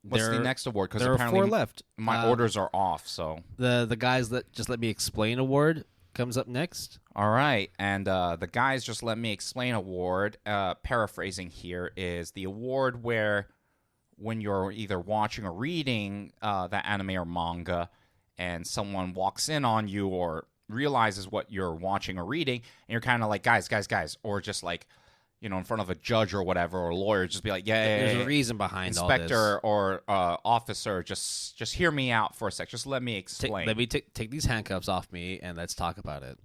what's the next award? Because there apparently are 4 left. My orders are off. So the guys that just let me explain award comes up next. All right, and the guys just let me explain award. Paraphrasing here is the award where when you're either watching or reading that anime or manga, and someone walks in on you or realizes what you're watching or reading, and you're kind of like, guys, or just like, you know, in front of a judge or whatever, or a lawyer, just be like, there's a reason behind all this. Inspector or officer, just hear me out for a sec. Just let me explain. Let me take these handcuffs off me, and let's talk about it.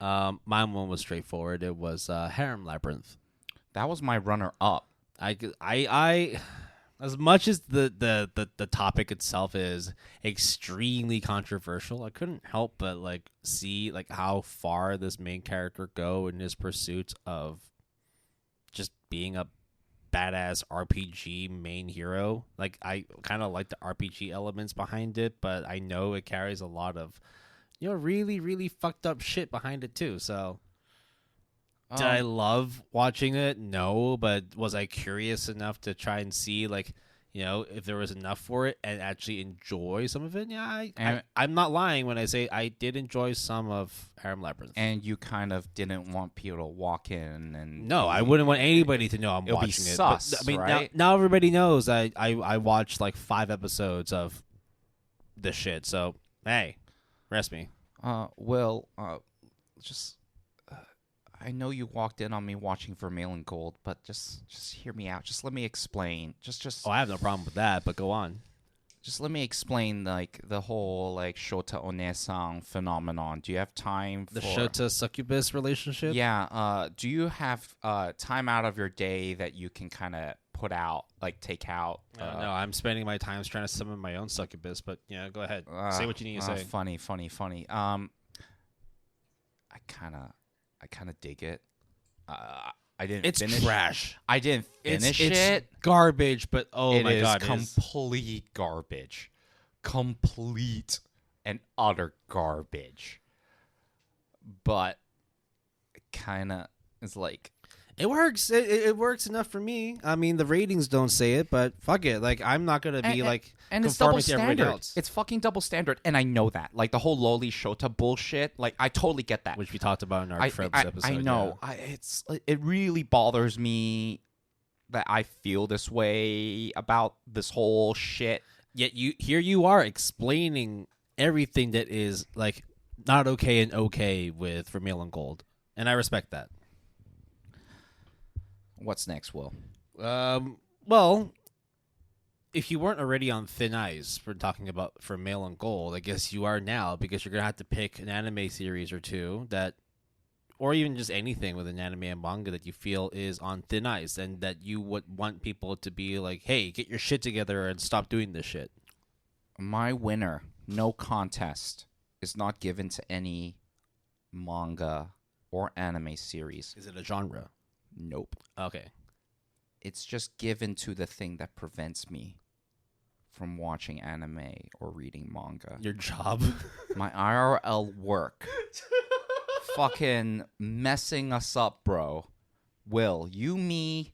My one was straightforward. It was Harem Labyrinth. That was my runner-up. I as much as the topic itself is extremely controversial, I couldn't help but like see like how far this main character go in his pursuit of just being a badass RPG main hero. Like, I kind of like the RPG elements behind it, but I know it carries a lot of, you know, really, really fucked up shit behind it too. So, did I love watching it? No, but was I curious enough to try and see, like, you know, if there was enough for it and actually enjoy some of it? Yeah, I'm not lying when I say I did enjoy some of Harem Labyrinth. And you kind of didn't want people to walk in and... No, I wouldn't want anybody to know I'm watching it. Sus, but, I mean, right? now everybody knows I watched like 5 episodes of this shit. So, hey, rest me. Just... I know you walked in on me watching Vermilion Gold, but just hear me out. Just let me explain. Just. Oh, I have no problem with that, but go on. Just let me explain, like, the whole, like, Shota Onesan phenomenon. Do you have time for... The Shota succubus relationship? Yeah. Do you have time out of your day that you can kind of put out, like take out. No, I'm spending my time trying to summon my own succubus, but yeah, go ahead. Say what you need to say. Funny. I kind of dig it. I didn't finish. It's trash. I didn't finish it. It's garbage, but my God. It is complete garbage. Complete and utter garbage. But it kind of is like... It works. It works enough for me. I mean, the ratings don't say it, but fuck it. Like, I'm not going to be and it's double to everybody standard. else. It's fucking double standard, and I know that. Like, the whole Loli Shota bullshit, like, I totally get that. Which we talked about in our Krebs episode. I know. Yeah. It really bothers me that I feel this way about this whole shit. Yet here you are explaining everything that is, like, not okay and okay with Vermeil and Gold. And I respect that. What's next, Will? Well, if you weren't already on thin ice for talking about Vermeil and Gold, I guess you are now, because you're going to have to pick an anime series or two that, or even just anything with an anime and manga that you feel is on thin ice and that you would want people to be like, hey, get your shit together and stop doing this shit. My winner, no contest, is not given to any manga or anime series. Is it a genre? Nope. Okay. It's just given to the thing that prevents me from watching anime or reading manga. Your job? My IRL work. Fucking messing us up, bro. Will, you, me,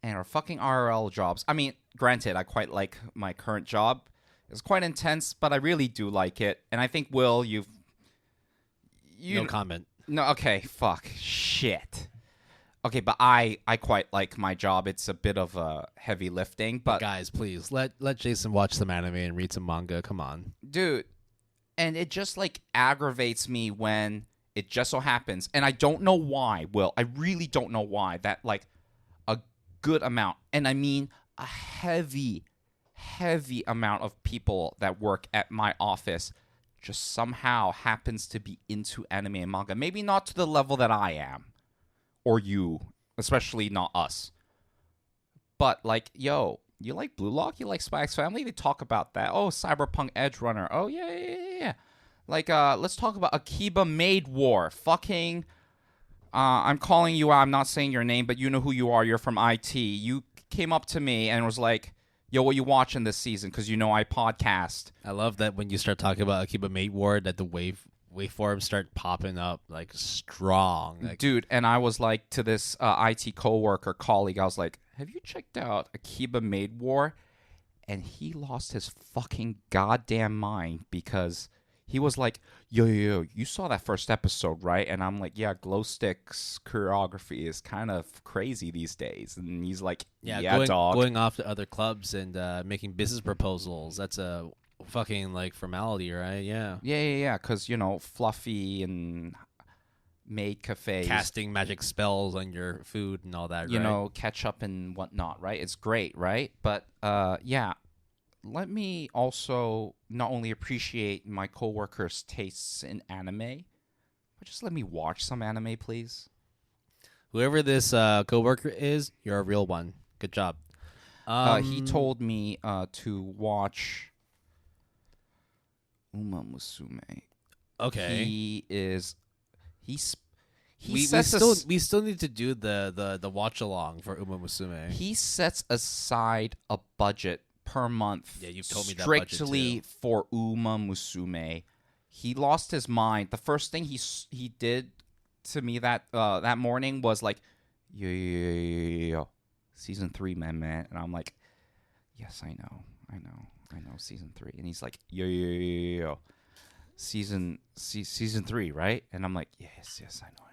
and our fucking IRL jobs. I mean, granted, I quite like my current job. It's quite intense, but I really do like it. And I think, Will, you no comment. No, okay, fuck. Shit. Okay, but I quite like my job. It's a bit of a heavy lifting, but guys, please let Jason watch some anime and read some manga. Come on, dude. And it just like aggravates me when it just so happens, and I don't know why. Will, I really don't know why that like a good amount, and I mean a heavy amount of people that work at my office just somehow happens to be into anime and manga. Maybe not to the level that I am. Or you, especially not us. But, like, yo, you like Blue Lock? You like Spy X Family? They talk about that. Oh, Cyberpunk Edge Runner. Oh, yeah. Like, let's talk about Akiba Maid War. Fucking, I'm calling you out. I'm not saying your name, but you know who you are. You're from IT. You came up to me and was like, yo, what you watching this season? Because you know I podcast. I love that when you start talking about Akiba Maid War, that the waveforms start popping up like strong. Like, dude, and I was like to this IT coworker colleague, I was like, have you checked out Akiba Maid War? And he lost his fucking goddamn mind because he was like, yo, you saw that first episode, right? And I'm like, yeah, Glowstick's choreography is kind of crazy these days. And he's like, yeah, dog. Going off to other clubs and making business proposals, that's a fucking like formality, right? Yeah, because you know, Fluffy and maid cafes, casting magic spells on your food and all that, you know, ketchup and whatnot, right? It's great, right? But yeah, let me also not only appreciate my coworkers' tastes in anime, but just let me watch some anime, please. Whoever this coworker is, you're a real one. Good job. He told me to watch Uma Musume. Okay. We still need to do the watch along for Uma Musume. He sets aside a budget per month. Yeah, you've told me that strictly for Uma Musume. He lost his mind. The first thing he did to me that morning was like, yo, season 3, man, and I'm like, yes, I know, season 3, and he's like, yo, season 3, right? And I'm like, yes, I know.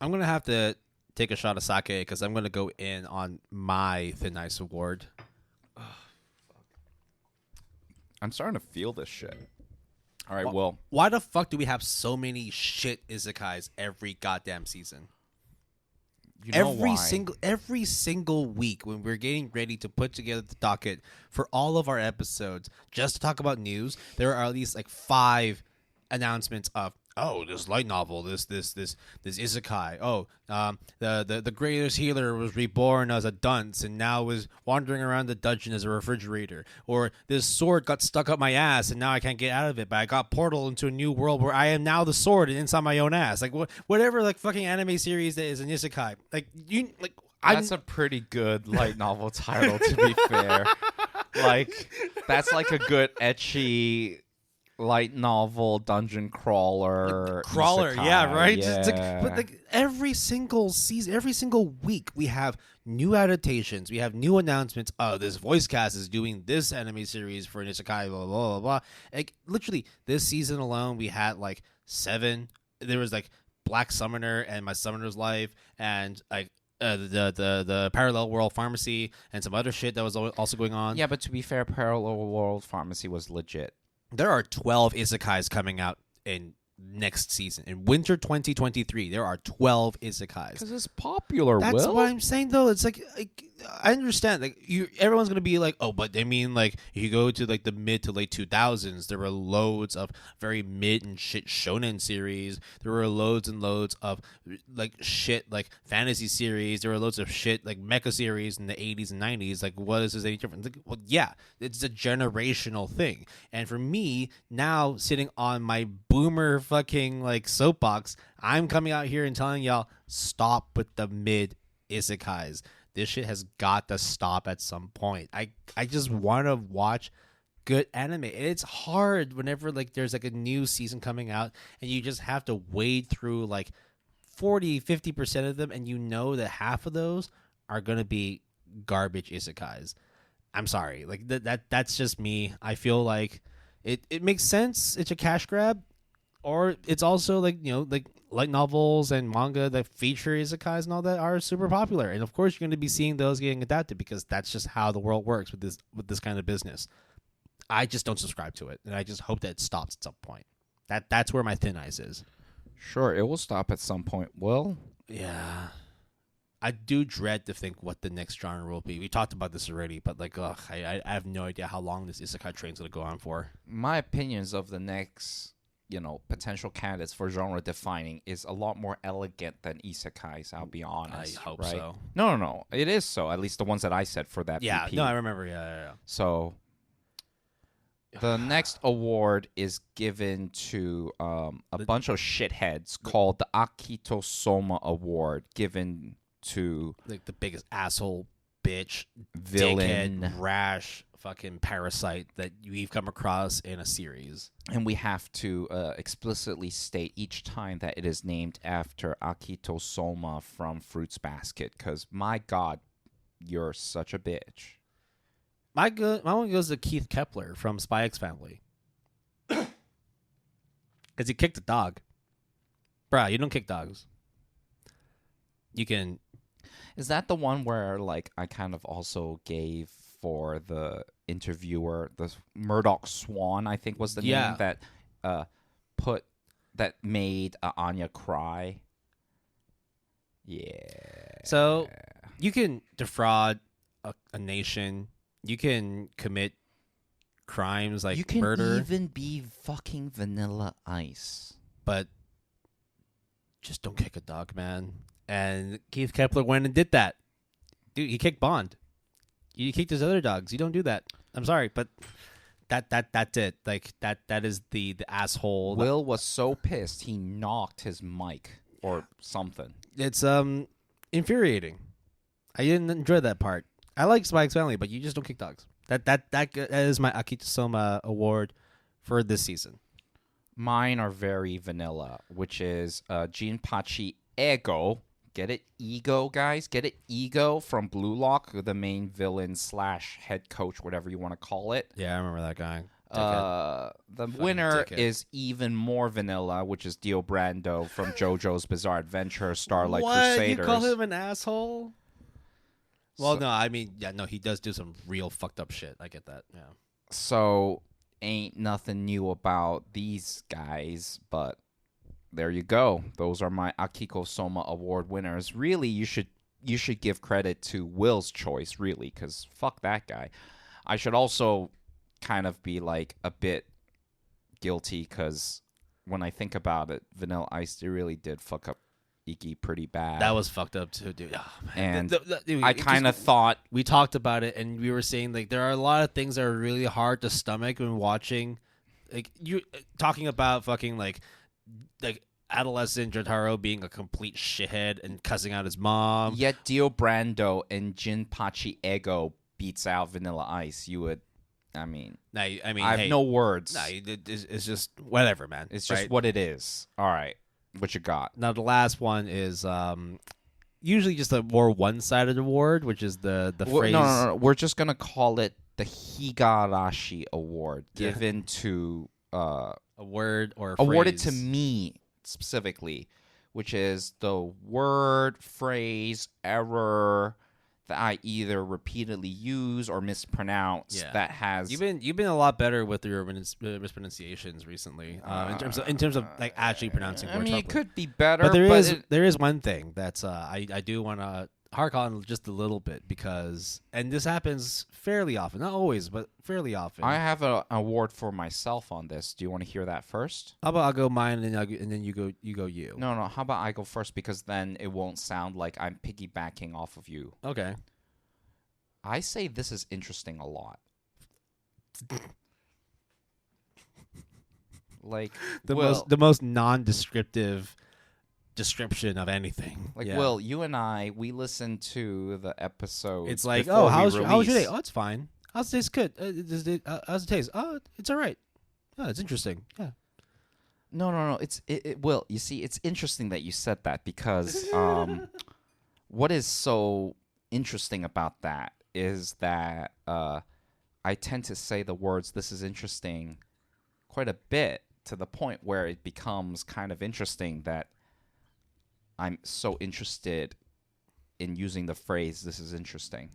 I'm gonna have to take a shot of sake because I'm gonna go in on my Thin Ice Award. I'm starting to feel this shit. All right, Will. Why the fuck do we have so many shit isekais every goddamn season? You know every single week when we're getting ready to put together the docket for all of our episodes just to talk about news, there are at least like 5 announcements of oh, this light novel, this isekai. Oh, the greatest healer was reborn as a dunce and now is wandering around the dungeon as a refrigerator. Or this sword got stuck up my ass and now I can't get out of it, but I got portal into a new world where I am now the sword and inside my own ass. Like whatever, like fucking anime series that is an isekai. Like you, like That's a pretty good light novel title, to be fair. Like that's like a good ecchi light novel dungeon crawler isekai. Yeah, right. Yeah. Just like, but like every single season, every single week, we have new adaptations, we have new announcements. Oh, this voice cast is doing this anime series for an isekai, blah blah blah blah. Like literally, this season alone, we had like 7. There was like Black Summoner and My Summoner's Life, and like the Parallel World Pharmacy, and some other shit that was also going on. Yeah, but to be fair, Parallel World Pharmacy was legit. There are 12 isekais coming out in next season. In winter 2023, there are 12 isekais. Because it's popular, That's Will. what I'm saying, though. It's like I understand. Like everyone's gonna be like, oh, but I mean, like, if you go to like the mid to late 2000s, there were loads of very mid and shit shonen series. There were loads and loads of like shit like fantasy series. There were loads of shit like mecha series in the 80s and 90s. Like, what is this any different? Like, well, yeah, it's a generational thing. And for me now, sitting on my boomer fucking like soapbox, I'm coming out here and telling y'all, stop with the mid isekais. This shit has got to stop at some point. I just want to watch good anime. And it's hard whenever like there's like a new season coming out and you just have to wade through like 40-50% of them, and you know that half of those are going to be garbage isekais. I'm sorry. Like that's just me. I feel like it makes sense. It's a cash grab. Or it's also like, you know, like light novels and manga that feature isekais and all that are super popular. And of course you're going to be seeing those getting adapted because that's just how the world works with this kind of business. I just don't subscribe to it, and I just hope that it stops at some point. That's where my thin ice is. Sure, it will stop at some point. Will? Yeah. I do dread to think what the next genre will be. We talked about this already, but like, ugh, I have no idea how long this isekai train's going to go on for. My opinions of the next, potential candidates for genre defining is a lot more elegant than isekais, I'll be honest. I hope right? so. No. It is so. At least the ones that I said for that Yeah, PP. no, I remember. Yeah. So the next award is given to a bunch of shitheads called the Akito Soma Award, given to Like the biggest asshole, bitch, villain, dickhead, rash, fucking parasite that we've come across in a series. and we have to explicitly state each time that it is named after Akito Soma from Fruits Basket, because my God, you're such a bitch. My one goes to Keith Kepler from Spy X Family. Because he kicked a dog. Bruh, you don't kick dogs. You can... Is that the one where, like, I kind of also gave for the interviewer, the Murdoch Swan, I think was the name that that made Anya cry? Yeah. So, you can defraud a nation. You can commit crimes like you can murder. even be fucking Vanilla Ice. But just don't kick a dog, man. And Keith Kepler went and did that. Dude, he kicked Bond. You kicked his other dogs. You don't do that. I'm sorry, but that's it. Like that is the asshole. Will was so pissed he knocked his mic or something. It's infuriating. I didn't enjoy that part. I like Spike's Family, but you just don't kick dogs. That is my Akito Soma award for this season. Mine are very vanilla, which is Jinpachi Ego. Get it? Ego, guys? Get it? Ego from Blue Lock, the main villain / head coach, whatever you want to call it. Yeah, I remember that guy. The winner is even more vanilla, which is Dio Brando from JoJo's Bizarre Adventure, Starlight Crusaders. You call him an asshole? Well, no, I mean, yeah, no, he does do some real fucked up shit. I get that, yeah. So, ain't nothing new about these guys, but there you go. Those are my Akiko Soma Award winners. Really, you should give credit to Will's choice, really, because fuck that guy. I should also kind of be like a bit guilty because when I think about it, Vanilla Ice, they really did fuck up Iki pretty bad. That was fucked up too, dude. Oh, man. And I kind of thought we talked about it, and we were saying like there are a lot of things that are really hard to stomach when watching. Like you talking about fucking like adolescent Jotaro being a complete shithead and cussing out his mom. Yet Dio Brando and Jinpachi Ego beats out Vanilla Ice. You would, I mean, I have no words. No, it's just whatever, man. It's just what it is. All right. What you got? Now the last one is usually just a more one-sided award, which is the phrase. No. We're just gonna call it the Higarashi Award, given to a word or a awarded phrase. to me specifically, which is the word, phrase, error that I either repeatedly use or mispronounce. Yeah. That has you've been a lot better with your mispronunciations recently in terms of like actually pronouncing words. I mean, properly. it could be better, but there is one thing that's I do want to hark on just a little bit because, and this happens fairly often, not always, but fairly often. I have an award for myself on this. Do you want to hear that first? How about I'll go mine and then you go you. No. How about I go first because then it won't sound like I'm piggybacking off of you. Okay. I say this is interesting a lot. Like the most non-descriptive description of anything. Like, Will, you and we listened to the episode. It's like, oh, how was your day? Oh, it's fine. How's it taste? Good. How's it taste? Oh, it's all right. Oh, it's interesting. Yeah. No. It Will, you see, it's interesting that you said that because what is so interesting about that is that I tend to say the words "this is interesting" quite a bit to the point where it becomes kind of interesting that I'm so interested in using the phrase "this is interesting."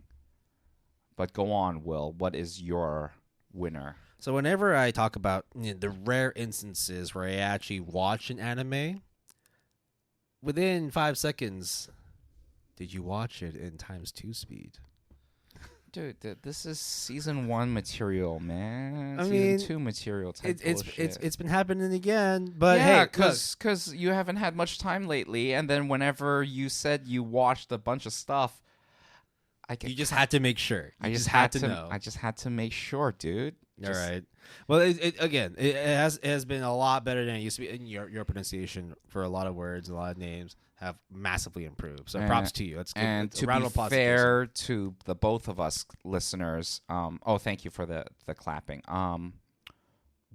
But go on, Will. What is your winner? So whenever I talk about the rare instances where I actually watch an anime, within 5 seconds, did you watch it in ×2 speed? Dude, this is season 1 material, man. I season mean, 2 material type bullshit. It's been happening again, but yeah, hey, because you haven't had much time lately, and then whenever you said you watched a bunch of stuff, you just had to make sure. I just had to know. I just had to make sure, dude. All right. Well, it has been a lot better than it used to be. And your pronunciation for a lot of words, a lot of names have massively improved. So props to you. That's good. And to be fair to the both of us listeners, thank you for the clapping.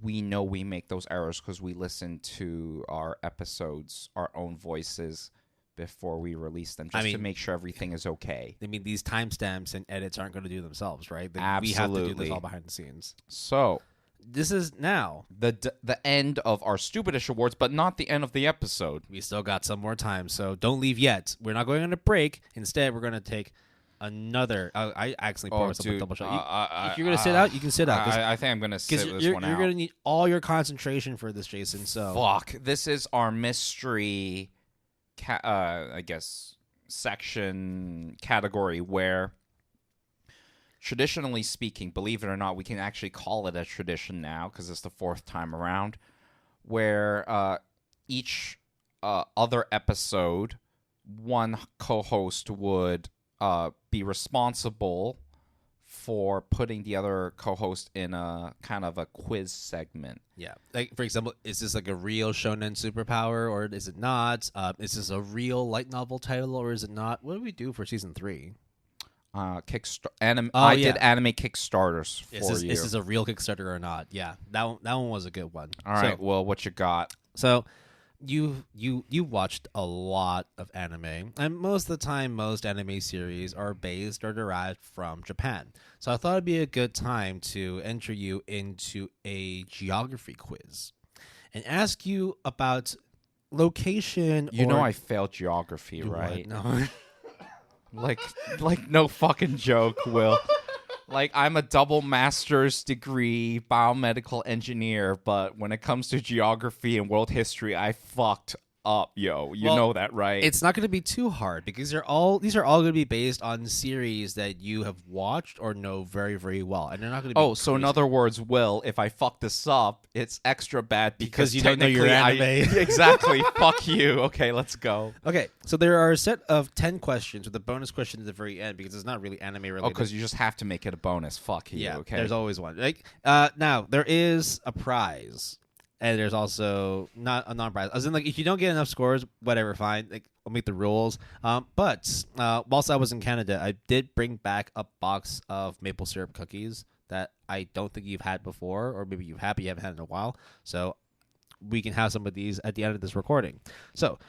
We know we make those errors because we listen to our episodes, our own voices, before we release them, just to make sure everything is okay. I mean, these timestamps and edits aren't going to do themselves, right? Absolutely. We have to do this all behind the scenes. So this is now the end of our Stupidish Awards, but not the end of the episode. We still got some more time, so don't leave yet. We're not going on a break. Instead, we're going to take another. I actually poured myself a double shot. If you're going to sit out, you can sit out. I think I'm going to sit this one out. You're going to need all your concentration for this, Jason. So fuck. This is our mystery. I guess section category where traditionally speaking, believe it or not, we can actually call it a tradition now because it's the 4th time around, where each other episode, one co-host would be responsible for putting the other co-host in a kind of a quiz segment. Yeah. Like, for example, is this like a real shonen superpower or is it not? Is this a real light novel title or is it not? What do we do for season 3? I did anime Kickstarters for you. Is this a real Kickstarter or not? Yeah. That one was a good one. All right. Well, what you got? So you watched a lot of anime, and most of the time most anime series are based or derived from Japan. So I thought it'd be a good time to enter you into a geography quiz and ask you about location. I failed geography, right? No. like no fucking joke, Will. Like, I'm a double master's degree biomedical engineer, but when it comes to geography and world history, I fucked up, yo. You Well, know that, right? It's not going to be too hard because these are all going to be based on series that you have watched or know very, very well, and they're not going to be. Oh, so in crazy. other words, Will, if I fuck this up, it's extra bad because you don't know your technically anime. Exactly. Fuck you. Okay, let's go. Okay, so there are a set of 10 questions with a bonus question at the very end because it's not really anime related. Oh, because you just have to make it a bonus. Fuck you. yeah, Okay. there's always one. Like now there is a prize. And there's also not a non-prize. As in, like, if you don't get enough scores, whatever, fine. Like, I'll make the rules. But whilst I was in Canada, I did bring back a box of maple syrup cookies that I don't think you've had before, or maybe you have, but you haven't had in a while. So we can have some of these at the end of this recording. So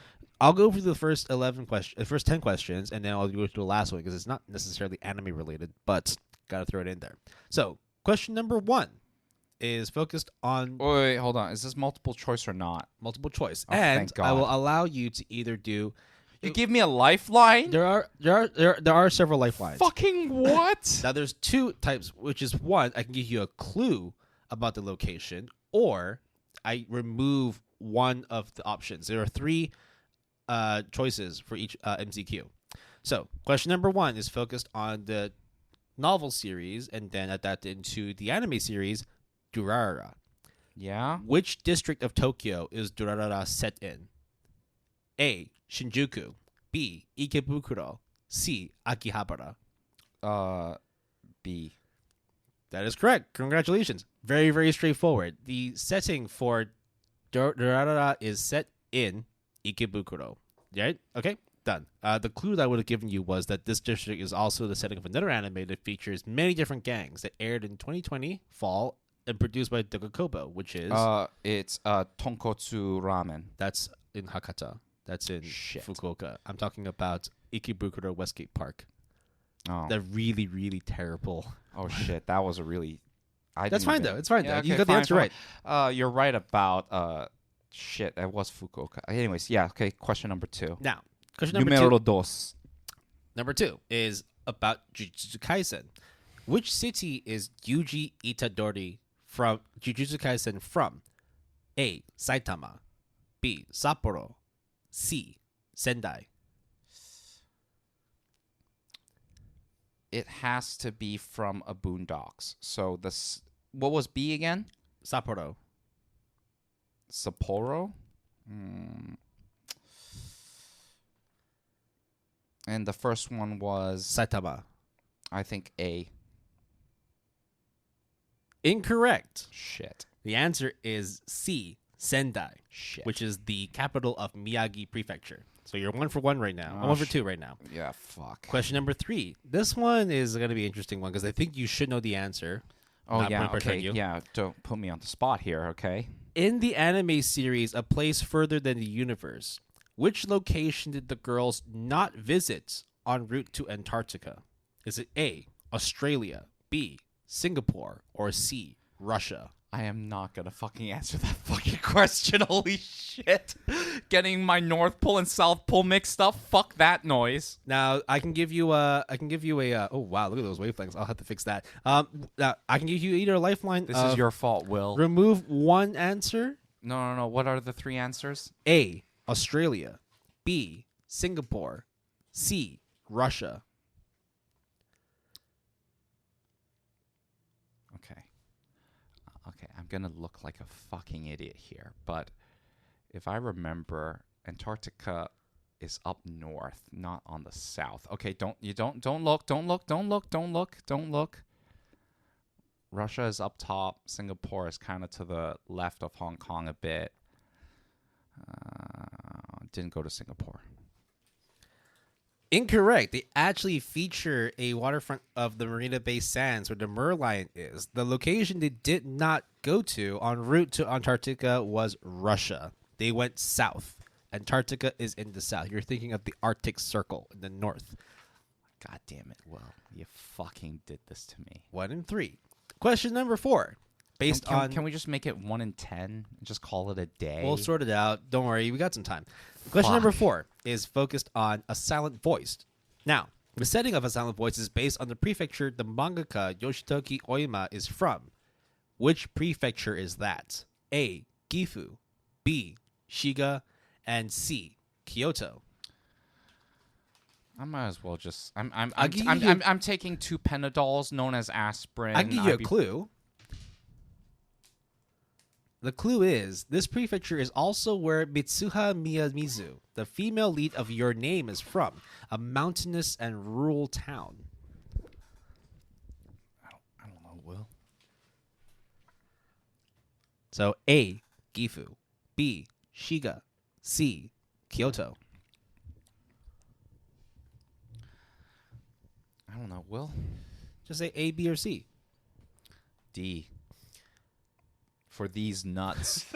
I'll go through the first 10 questions, and then I'll go through the last one because it's not necessarily anime related, but gotta throw it in there. So question number 1. Is focused on Wait, hold on. Is this multiple choice or not? multiple choice, Oh, and thank God. I will allow you to either do. You give me a lifeline? There are several lifelines. Fucking what? Now there's 2 types, which is one I can give you a clue about the location, or I remove one of the options. There are 3 choices for each MCQ. So question number 1 is focused on the novel series, and then adapted into the anime series. Durarara. Yeah? Which district of Tokyo is Durarara set in? A. Shinjuku. B. Ikebukuro. C. Akihabara. B. That is correct. Congratulations. Very, very straightforward. The setting for Durarara is set in Ikebukuro. Right? Okay, done. The clue that I would have given you was that this district is also the setting of another anime that features many different gangs that aired in 2020 fall and produced by Dogakobo, which is it's tonkotsu ramen. that's in Hakata. That's in Shit. Fukuoka. I'm talking about Ikebukuro Westgate Park. Oh. They're really, really terrible. Oh shit, that was a really. That's fine though. It's fine though. Okay, You got the answer right. You're right about shit. That was Fukuoka. Anyways, yeah. Okay. Question number 2. Now, question number Numero 2. dos. Number 2 is about Jujutsu Kaisen. Which city is Yuji Itadori from Jujutsu Kaisen from? A. Saitama. B. Sapporo. C. Sendai. It has to be from a Boondocks. So this. What was B again? Sapporo. Sapporo. And the first one was, Saitama. I think, A. Incorrect. Shit. The answer is C. Sendai, Shit. which is the capital of Miyagi Prefecture. So you're 1 for 1 right now. Oh, 1 for 2 right now. Yeah, fuck. Question number 3. This one is going to be an interesting one because I think you should know the answer. Oh, Not yeah, putting pressure on okay. you. Yeah, don't put me on the spot here, okay? In the anime series A Place Further Than the Universe, which location did the girls not visit en route to Antarctica? Is it A, Australia, B, Singapore, or C, Russia? I am not gonna fucking answer that fucking question. Holy shit. Getting my North Pole and South Pole mixed up. Fuck that noise. Now I can give you a oh wow, look at those wavelengths. I'll have to fix that. Now I can give you either a lifeline. This is your fault, Will. Remove one answer. No. What are the 3 answers? A, Australia. B, Singapore. C, Russia. Okay, I'm gonna look like a fucking idiot here, but if I remember, Antarctica is up north, not on the south. Okay, don't look. Russia is up top. Singapore is kind of to the left of Hong Kong a bit. Didn't go to Singapore. Incorrect. They actually feature a waterfront of the Marina Bay Sands where the Merlion is. The location they did not go to en route to Antarctica was Russia. They went south. Antarctica is in the south. You're thinking of the Arctic Circle in the north. God damn it, Will. You fucking did this to me. 1 and 3. Question number 4. Can we just make it 1 in 10 and just call it a day? We'll sort it out. Don't worry. We got some time. Question number 4 is focused on a silent voice. Now, the setting of a silent voice is based on the prefecture the mangaka Yoshitoki Oima is from. Which prefecture is that? A. Gifu. B. Shiga. and C, Kyoto. I might as well just. I'm give you- I'm taking 2 Panadols known as aspirin. I can give you a clue. The clue is this prefecture is also where Mitsuha Miyamizu, the female lead of Your Name, is from, a mountainous and rural town. I don't know, Will. So A, Gifu, B, Shiga, C, Kyoto. I don't know, Will. Just say A, B, or C. D. For these nuts.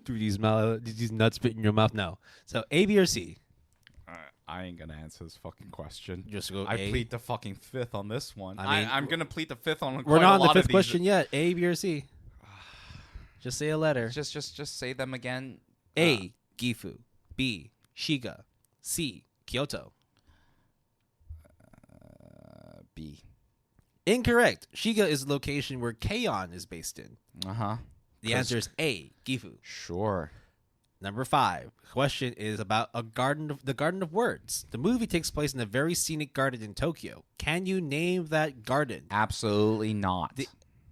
Do these nuts fit in your mouth? No. So A, B, or C? I ain't gonna answer this fucking question. Just go I A. plead the fucking 5th on this one. I mean, I'm gonna plead the 5th on. We're quite not a on the lot of 5th these. question yet. A, B, or C? Just say a letter. Just say them again. A, Gifu. B, Shiga. C, Kyoto. B. Incorrect. Shiga is the location where K-On! Is based in. Uh-huh. The answer is A, Gifu. Sure. Number 5. Question is about the Garden of Words. The movie takes place in a very scenic garden in Tokyo. Can you name that garden? Absolutely not. The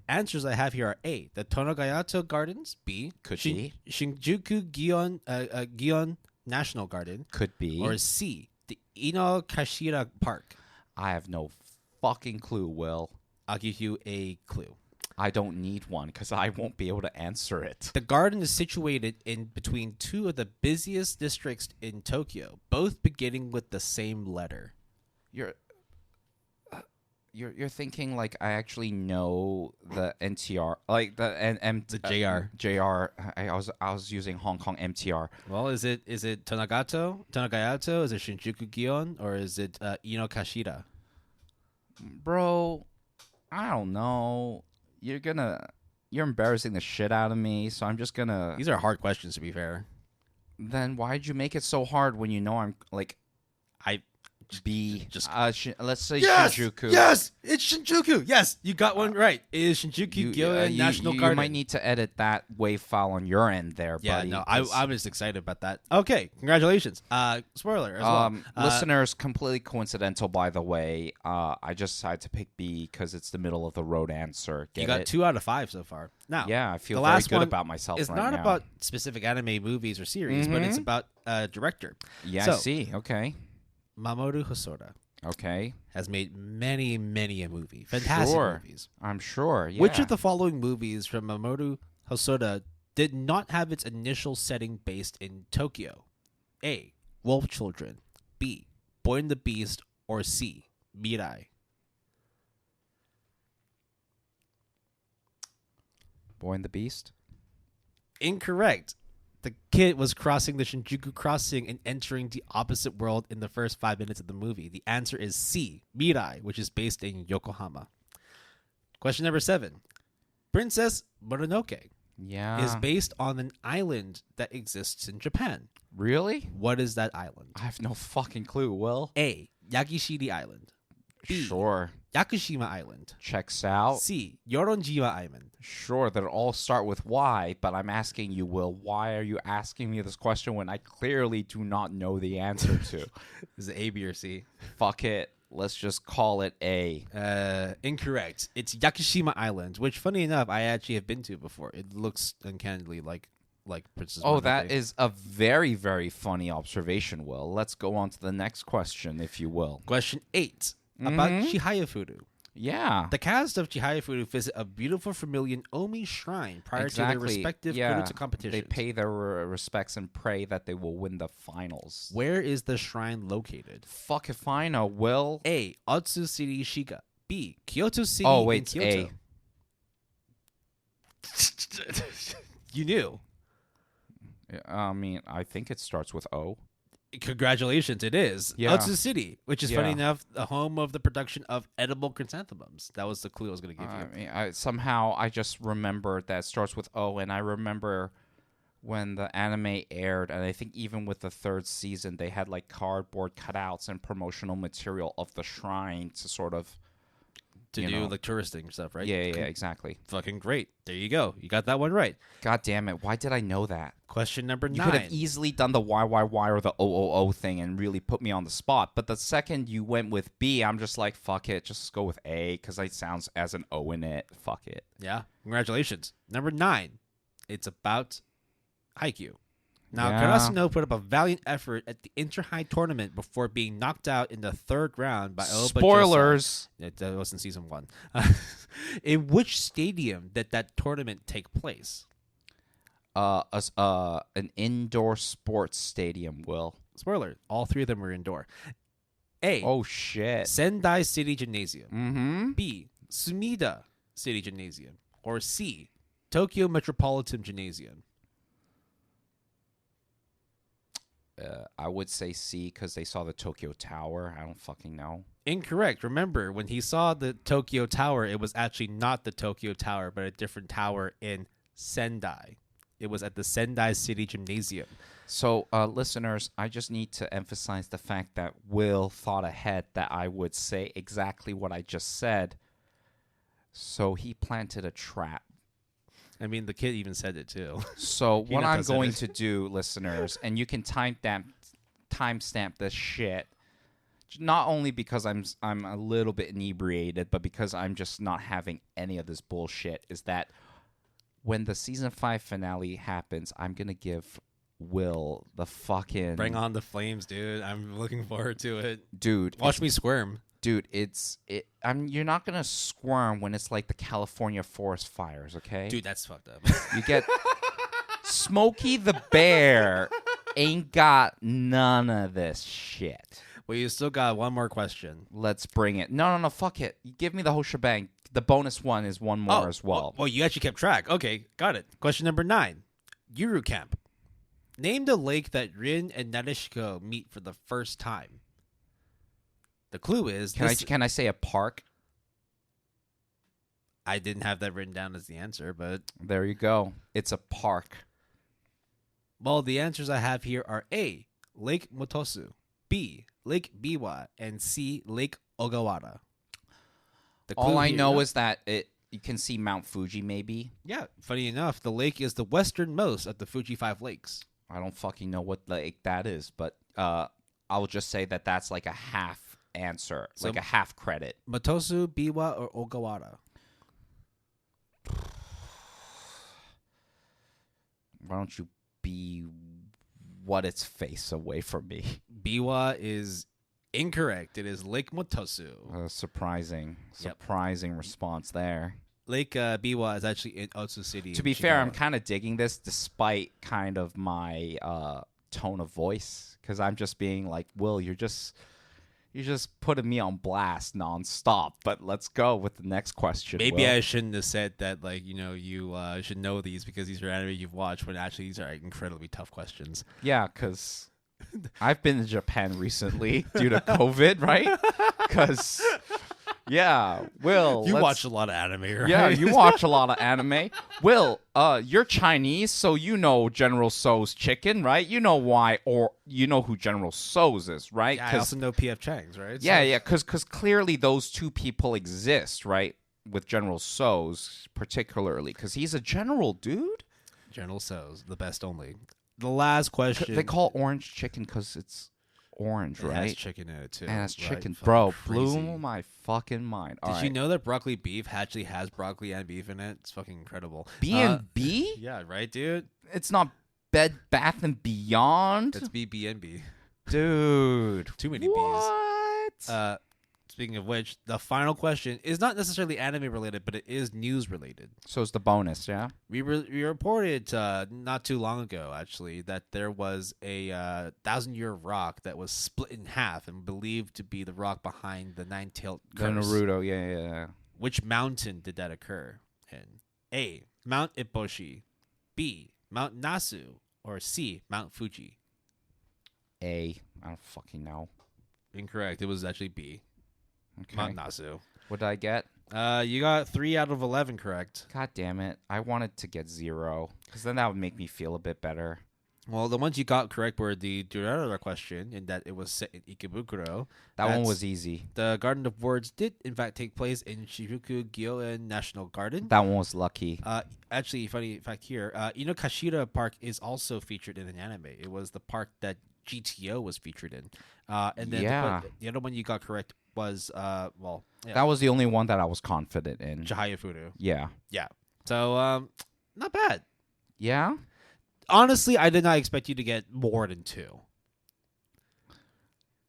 answers I have here are A, the Tonagayato Gardens. B, Could be. Shinjuku Gion National Garden. Could be. Or C, the Inokashira Park. I have no fucking clue, Will. I'll give you a clue. I don't need one because I won't be able to answer it. The garden is situated in between 2 of the busiest districts in Tokyo, both beginning with the same letter. You're thinking like I actually know the NTR, like the JR. JR. I was using Hong Kong MTR. Well, is it Tonagayato? Is it Shinjuku Gion? Or is it Inokashira? Bro, I don't know. You're embarrassing the shit out of me, so I'm just gonna. These are hard questions, to be fair. Then why'd you make it so hard when you know I'm like, B. Let's say Shinjuku. Yes, it's Shinjuku. Yes, you got one right. It is Shinjuku Gion National Garden. You might need to edit that wave file on your end there, buddy. Yeah, no, I'm just excited about that. Okay, congratulations. Spoiler as well. Listeners, completely coincidental, by the way. I just decided to pick B because it's the middle of the road answer. You got 2 out of 5 so far. Now, yeah, I feel the very last good one about myself. It's right not now. about specific anime movies or series, but it's about director. Yeah, So, I see. Okay. Mamoru Hosoda Okay. has made many, many a movie. Fantastic movies. I'm sure. Yeah. Which of the following movies from Mamoru Hosoda did not have its initial setting based in Tokyo? A, Wolf Children. B, Boy and the Beast. Or C, Mirai. Boy and the Beast? Incorrect. The kid was crossing the Shinjuku crossing and entering the opposite world in the first 5 minutes of the movie. The answer is C, Mirai, which is based in Yokohama. Question number 7. Princess Mononoke is based on an island that exists in Japan. Really? What is that island? I have no fucking clue, Will. A, Yagishiri Island. B, Sure. Yakushima Island. Checks out. C, Yoronjima Island. Sure, they'll all start with Y, but I'm asking you, Will, why are you asking me this question when I clearly do not know the answer to? Is it A, B, or C? Fuck it. Let's just call it A. Incorrect. It's Yakushima Island, which, funny enough, I actually have been to before. It looks uncannily like Princess Mononoke. That is a very, very funny observation, Will. Let's go on to the next question, if you will. Question 8. About Chihayafuru. Yeah. The cast of Chihayafuru visit a beautiful vermilion Omi shrine prior to their respective Kuruta competitions. They pay their respects and pray that they will win the finals. Where is the shrine located? Fuck if I know, Will. A, Otsu City, Shiga. B, Kyoto City, in Kyoto. You knew. I mean, I think it starts with O. Congratulations, it is. Yeah. Otsu City, which is funny enough, the home of the production of edible chrysanthemums. That was the clue I was going to give you. I mean, somehow I just remembered that it starts with O, and I remember when the anime aired, and I think even with the 3rd season, they had like cardboard cutouts and promotional material of the shrine to sort of to do like touristing stuff, right? Yeah, exactly. Fucking great. There you go. You got that one right. God damn it. Why did I know that? Question number 9. You could have easily done the why or the O thing and really put me on the spot. But the second you went with B, I'm just like, fuck it. Just go with A because it sounds as an O in it. Fuck it. Yeah. Congratulations. Number 9. It's about Haikyuu. Now, Karasuno put up a valiant effort at the Inter-High tournament before being knocked out in the 3rd round by Oba. Spoilers. It wasn't season 1. In which stadium did that tournament take place? An indoor sports stadium, Will. Spoiler. All 3 of them were indoor. A. Oh, shit. Sendai City Gymnasium. Mm-hmm. B. Sumida City Gymnasium. Or C. Tokyo Metropolitan Gymnasium. I would say C because they saw the Tokyo Tower. I don't fucking know. Incorrect. Remember, when he saw the Tokyo Tower, it was actually not the Tokyo Tower, but a different tower in Sendai. It was at the Sendai City Gymnasium. So, listeners, I just need to emphasize the fact that Will thought ahead that I would say exactly what I just said. So he planted a trap. I mean, the kid even said it, too. So what I'm going to do, listeners, and you can timestamp this shit, not only because I'm a little bit inebriated, but because I'm just not having any of this bullshit, is that when the season 5 finale happens, I'm going to give Will the fucking... Bring on the flames, dude. I'm looking forward to it. Dude. Watch me squirm. Dude, you're not going to squirm when it's like the California forest fires, okay? Dude, that's fucked up. You get... Smokey the Bear ain't got none of this shit. Well, you still got one more question. Let's bring it. No, fuck it. Give me the whole shebang. The bonus one is one more as well. Well, you actually kept track. Okay, got it. Question number 9. Yuru Camp. Name the lake that Rin and Nadeshiko meet for the first time. The clue is... Can I say a park? I didn't have that written down as the answer, but... There you go. It's a park. Well, the answers I have here are A, Lake Motosu, B, Lake Biwa, and C, Lake Ogawara. All I know is that you can see Mount Fuji, maybe. Yeah, funny enough, the lake is the westernmost of the Fuji 5 lakes. I don't fucking know what lake that is, but I'll just say that that's like a half answer, so, like a half credit. Motosu, Biwa, or Ogawara? Why don't you be what its face away from me? Biwa is incorrect. It is Lake Motosu. Surprising response there. Lake Biwa is actually in Otsu City. To be fair, I'm kind of digging this despite kind of my tone of voice, because I'm just being like, Will, you're just putting me on blast nonstop. But let's go with the next question. Maybe Will. I shouldn't have said that, like, you should know these because these are anime you've watched, when actually these are incredibly tough questions. Yeah, because I've been to Japan recently due to COVID, right? Because, yeah, Will. You watch a lot of anime, right? Yeah, you watch a lot of anime. Will, you're Chinese, so you know General Tso's chicken, right? You know why, or you know who General Tso's is, right? Yeah, I also know P.F. Chang's, right? Yeah, because clearly those two people exist, right? With General Tso's particularly, because he's a general, dude. General Tso's, the best only. The last question. They call orange chicken because it's orange, right? It has chicken in it, too. And it's chicken. Right? Bro, Crazy. blew my fucking mind. Did you know that broccoli beef actually has broccoli and beef in it? It's fucking incredible. B&B? Yeah, right, dude? It's not Bed Bath & Beyond? That's BB&B. Dude. Too many Bees. Speaking of which, the final question is not necessarily anime related, but it is news related. So it's the bonus, yeah? We reported not too long ago, actually, that there was a 1,000-year rock that was split in half and believed to be the rock behind the nine-tailed curse. The Naruto, yeah. Which mountain did that occur in? A, Mount Ipposhi, B, Mount Nasu, or C, Mount Fuji? A. I don't fucking know. Incorrect. It was actually B. Okay. Mount Nasu. What did I get? You got 3 out of 11 correct. God damn it. I wanted to get 0, because then that would make me feel a bit better. Well, the ones you got correct were the Durarara question, in that it was set in Ikebukuro. That one was easy. The Garden of Words did, in fact, take place in Shifuku-Gyoen National Garden. That one was lucky. Actually, funny fact here, Inokashira Park is also featured in an anime. It was the park that GTO was featured in. And then the other one you got correct was, that was the only one that I was confident in. Chihayafuru. Yeah. Yeah. So, not bad. Yeah? Honestly, I did not expect you to get more than 2.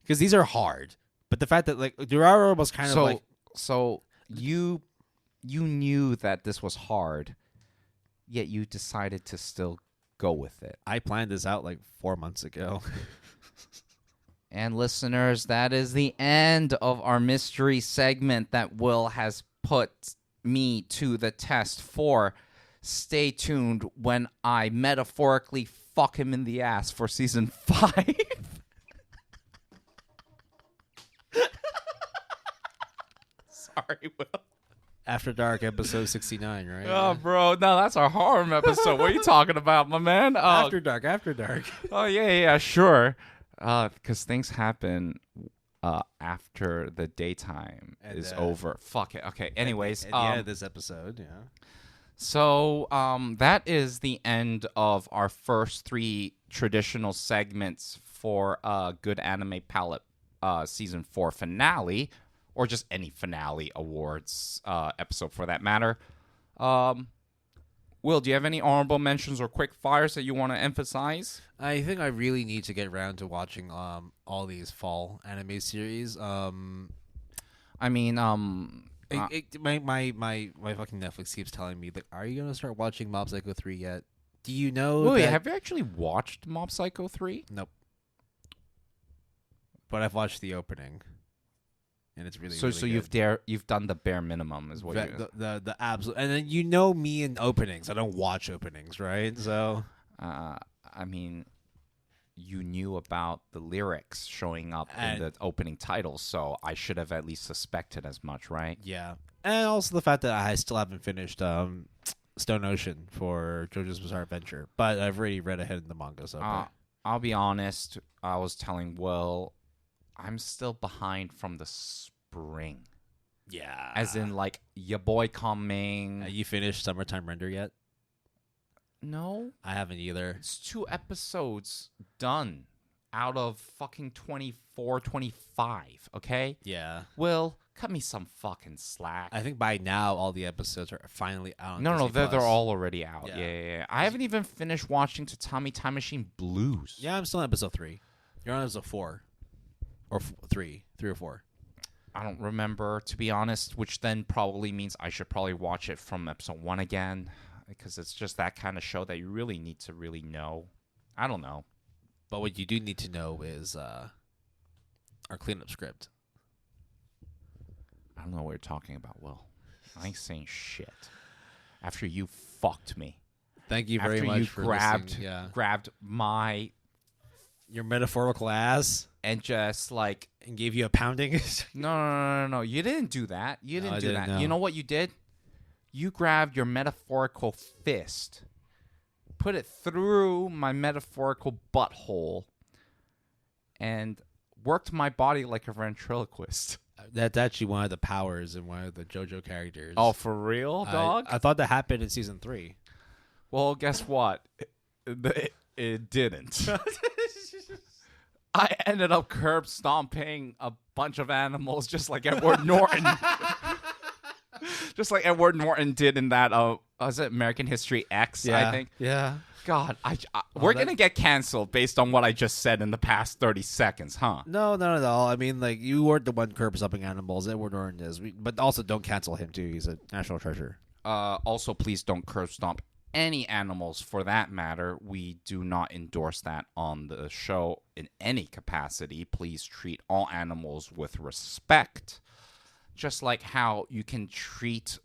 Because these are hard. But the fact that, like, Durarara was kind of like... So, you knew that this was hard, yet you decided to still go with it. I planned this out, like, 4 months ago. And listeners, that is the end of our mystery segment that Will has put me to the test for. Stay tuned when I metaphorically fuck him in the ass for season 5. Sorry, Will. After Dark, episode 69, right? Oh, bro. No, that's our horror episode. What are you talking about, my man? After Dark. Oh, yeah, sure. Because things happen after the daytime is over. Fuck it. Okay, anyways. At the end of this episode, yeah. So that is the end of our first 3 traditional segments for Good Anime Palette Season 4 finale, or just any finale awards episode for that matter. Will, do you have any honorable mentions or quick fires that you want to emphasize? I think I really need to get around to watching all these fall anime series. My fucking Netflix keeps telling me, like, are you gonna start watching Mob Psycho 3 yet? Do you know? Wait, have you actually watched Mob Psycho 3? Nope. But I've watched the opening, and it's really so. Really so good. you've done the bare minimum, is what the absolute. And then you know me in openings. I don't watch openings, right? So, I mean, you knew about the lyrics showing up in the opening title, so I should have at least suspected as much, right? Yeah. And also the fact that I still haven't finished Stone Ocean for JoJo's Bizarre Adventure, but I've already read ahead in the manga, so I'll be honest, I was telling Will, I'm still behind from the spring. Yeah. As in, like, your boy coming. You finished Summertime Render yet? No. I haven't either. It's 2 episodes done out of fucking 24, 25, okay? Yeah. Will, cut me some fucking slack. I think by now all the episodes are finally out on No, Disney they're Plus. all already out. Yeah. I haven't even finished watching Tatami Time Machine Blues. Yeah, I'm still on episode 3. You're on episode 4. Or 3 or 4. I don't remember, to be honest, which then probably means I should probably watch it from episode 1 again, because it's just that kind of show that you really need to really know. I don't know. But what you do need to know is our cleanup script. I don't know what you're talking about, Will. I ain't saying shit. After you fucked me. Thank you very much for grabbed your metaphorical ass and just like and gave you a pounding. No. You didn't do that. You didn't do that. No. You know what you did? You grabbed your metaphorical fist, put it through my metaphorical butthole, and worked my body like a ventriloquist. That's actually one of the powers in one of the JoJo characters. Oh, for real, dog? I thought that happened in season 3. Well, guess what? It didn't. I ended up curb stomping a bunch of animals just like Edward Norton. Just like Edward Norton did in that, was it American History X, I think? Yeah. God, we're going to get canceled based on what I just said in the past 30 seconds, huh? No, not at all. I mean, like, you weren't the one curb stomping animals. Edward Norton is. But also don't cancel him, too. He's a national treasure. Also, please don't curb stomp any animals for that matter. We do not endorse that on the show in any capacity. Please treat all animals with respect. Just like how you can treat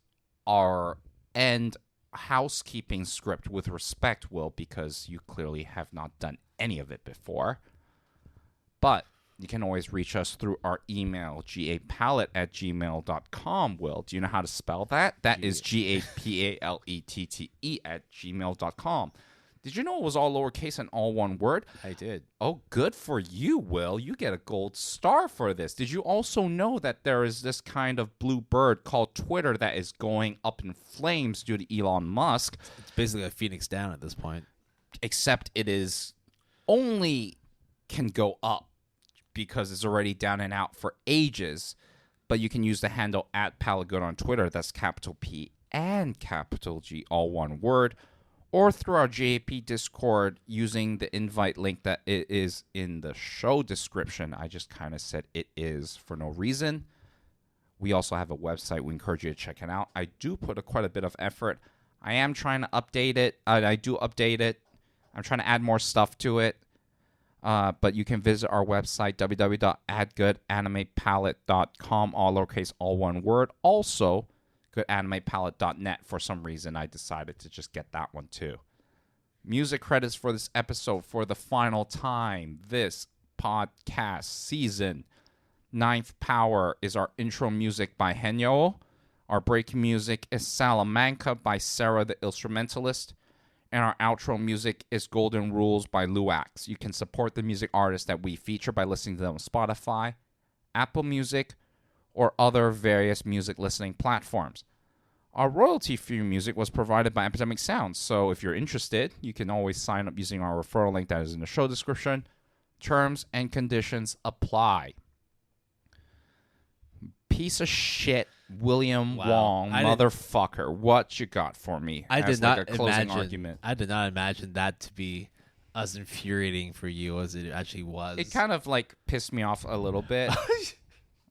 our end housekeeping script with respect, Will, because you clearly have not done any of it before. But you can always reach us through our email, gapalette@gmail.com, Will. Do you know how to spell that? That is GAPALETTE @gmail.com. Did you know it was all lowercase and all one word? I did. Oh, good for you, Will. You get a gold star for this. Did you also know that there is this kind of blue bird called Twitter that is going up in flames due to Elon Musk? It's basically a phoenix down at this point. Except it is only can go up because it's already down and out for ages. But you can use the handle @PalatGood on Twitter. That's capital P and capital G, all one word. Or through our JAP Discord using the invite link that it is in the show description. I just kind of said it is for no reason. We also have a website. We encourage you to check it out. I do put quite a bit of effort. I am trying to update it. I do update it. I'm trying to add more stuff to it. But you can visit our website, www.adgoodanimepalet.com, all lowercase, all one word. Also, goodanimepalet.net. For some reason, I decided to just get that one too. Music credits for this episode for the final time. This podcast season, Ninth Power is our intro music by Henyo. Our break music is Salamanca by Sarah the Instrumentalist. And our outro music is Golden Rules by Luax. You can support the music artists that we feature by listening to them on Spotify, Apple Music, or other various music listening platforms. Our royalty-free music was provided by Epidemic Sounds, so if you're interested, you can always sign up using our referral link that is in the show description. Terms and conditions apply. Piece of shit, William Wong, motherfucker. What you got for me? I did not imagine. Argument. I did not imagine that to be as infuriating for you as it actually was. It kind of like pissed me off a little bit.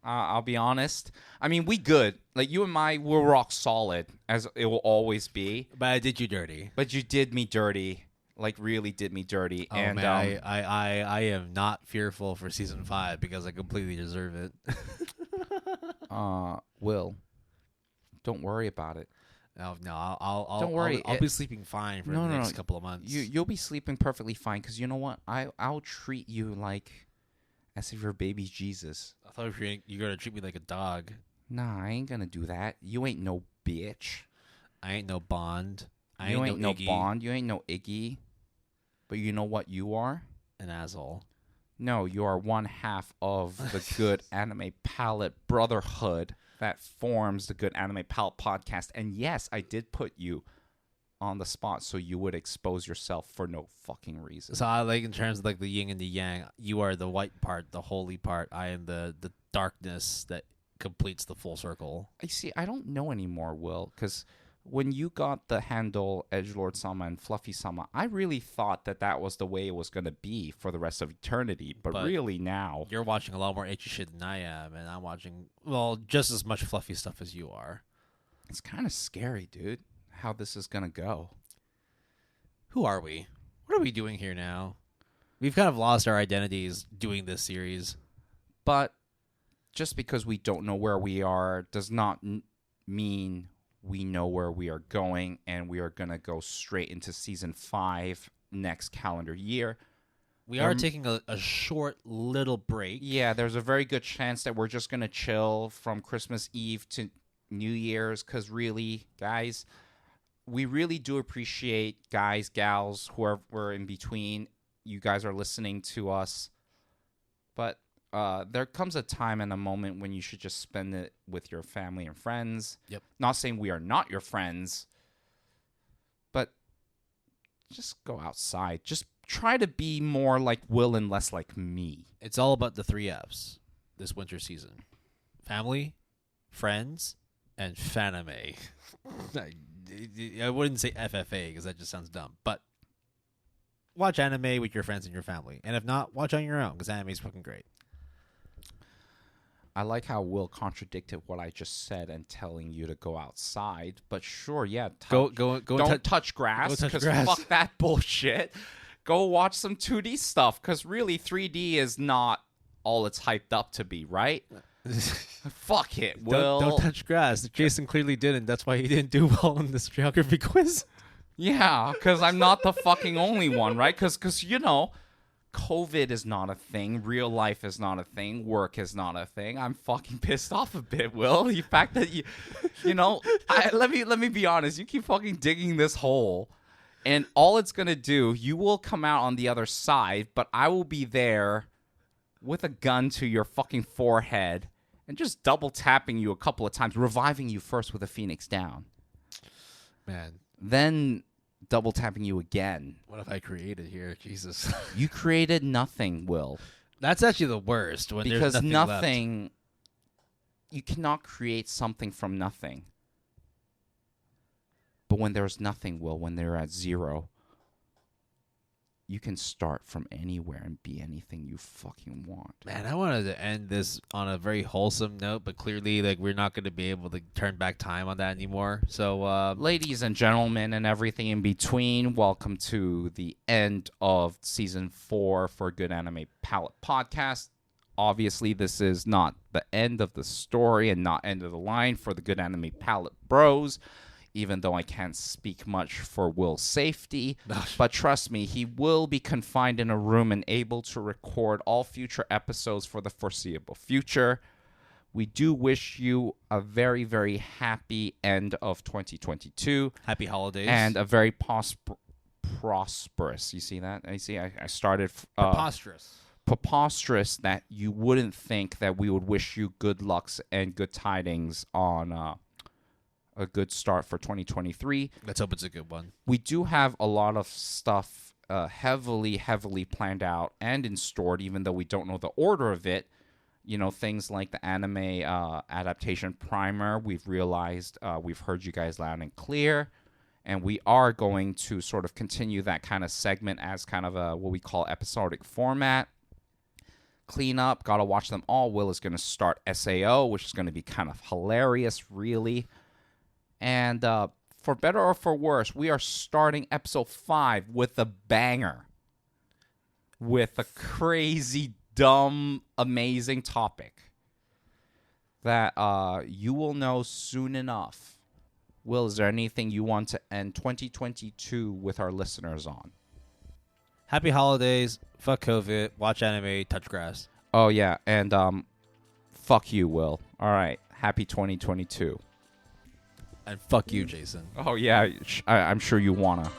I'll be honest. I mean, we good. Like, you and I, we're rock solid, as it will always be. But I did you dirty. But you did me dirty. Like, really did me dirty. Oh, and man, I am not fearful for season 5 because I completely deserve it. Will, don't worry about it. No, I'll don't worry. I'll be sleeping fine for the next couple of months. You'll be sleeping perfectly fine because you know what? I'll treat you like as if you're baby Jesus. I thought you're gonna treat me like a dog. Nah, I ain't gonna do that. You ain't no bitch. I ain't no Bond. You ain't no Bond. You ain't no Iggy. But you know what you are? An asshole. No, you are one half of the Good Anime Palette Brotherhood that forms the Good Anime Palette podcast. And yes, I did put you on the spot so you would expose yourself for no fucking reason. So I like in terms of like the yin and the yang, you are the white part, the holy part. I am the darkness that completes the full circle. I see. I don't know anymore, Will, because when you got the handle Edgelord Sama and Fluffy Sama, I really thought that was the way it was going to be for the rest of eternity. But really now, you're watching a lot more ecchi shit than I am, and I'm watching, well, just as much fluffy stuff as you are. It's kind of scary, dude, how this is going to go. Who are we? What are we doing here now? We've kind of lost our identities doing this series. But just because we don't know where we are does not mean we know where we are going, and we are going to go straight into season 5 next calendar year. We are taking a short little break. Yeah, there's a very good chance that we're just going to chill from Christmas Eve to New Year's, because really, guys, we really do appreciate guys, gals, whoever in between. You guys are listening to us. But there comes a time and a moment when you should just spend it with your family and friends. Yep. Not saying we are not your friends, but just go outside. Just try to be more like Will and less like me. It's all about the 3 Fs this winter season. Family, friends, and fanime. I wouldn't say FFA because that just sounds dumb, but watch anime with your friends and your family. And if not, watch on your own because anime is fucking great. I like how Will contradicted what I just said and telling you to go outside. But sure, yeah. Don't touch grass, because fuck that bullshit. Go watch some 2D stuff, because really 3D is not all it's hyped up to be, right? Fuck it, Will. Don't touch grass. Jason clearly didn't. That's why he didn't do well in this geography quiz. Yeah, because I'm not the fucking only one, right? Because, you know, COVID is not a thing. Real life is not a thing. Work is not a thing. I'm fucking pissed off a bit, Will. The fact that you know, let me be honest. You keep fucking digging this hole And all it's going to do, you will come out on the other side, but I will be there with a gun to your fucking forehead and just double tapping you a couple of times, reviving you first with a Phoenix down. Man. Then double tapping you again. What have I created here? Jesus. You created nothing, Will. That's actually the worst. Because there's nothing left. You cannot create something from nothing. But when there's nothing, Will, when they're at zero, you can start from anywhere and be anything you fucking want. Man, I wanted to end this on a very wholesome note, but clearly, like, we're not going to be able to turn back time on that anymore. So, ladies and gentlemen and everything in between, welcome to the end of Season 4 for Good Anime Palette Podcast. Obviously, this is not the end of the story and not end of the line for the Good Anime Palette Bros, even though I can't speak much for Will's safety. But trust me, he will be confined in a room and able to record all future episodes for the foreseeable future. We do wish you a very, very happy end of 2022. Happy holidays. And a very prosperous. You see that? I started... preposterous that you wouldn't think that we would wish you good lucks and good tidings on... a good start for 2023. Let's hope it's a good one. We do have a lot of stuff heavily planned out and in stored, even though we don't know the order of it. You know, things like the anime adaptation primer. We've realized we've heard you guys loud and clear, and we are going to sort of continue that kind of segment as kind of a what we call episodic format. Clean up, gotta watch them all. Will is going to start SAO, which is going to be kind of hilarious, really. And for better or for worse, we are starting episode 5 with a banger. With a crazy, dumb, amazing topic that you will know soon enough. Will, is there anything you want to end 2022 with our listeners on? Happy holidays. Fuck COVID. Watch anime. Touch grass. Oh, yeah. And fuck you, Will. All right. Happy 2022. And fuck you, Jason. Oh, yeah. I'm sure you wanna.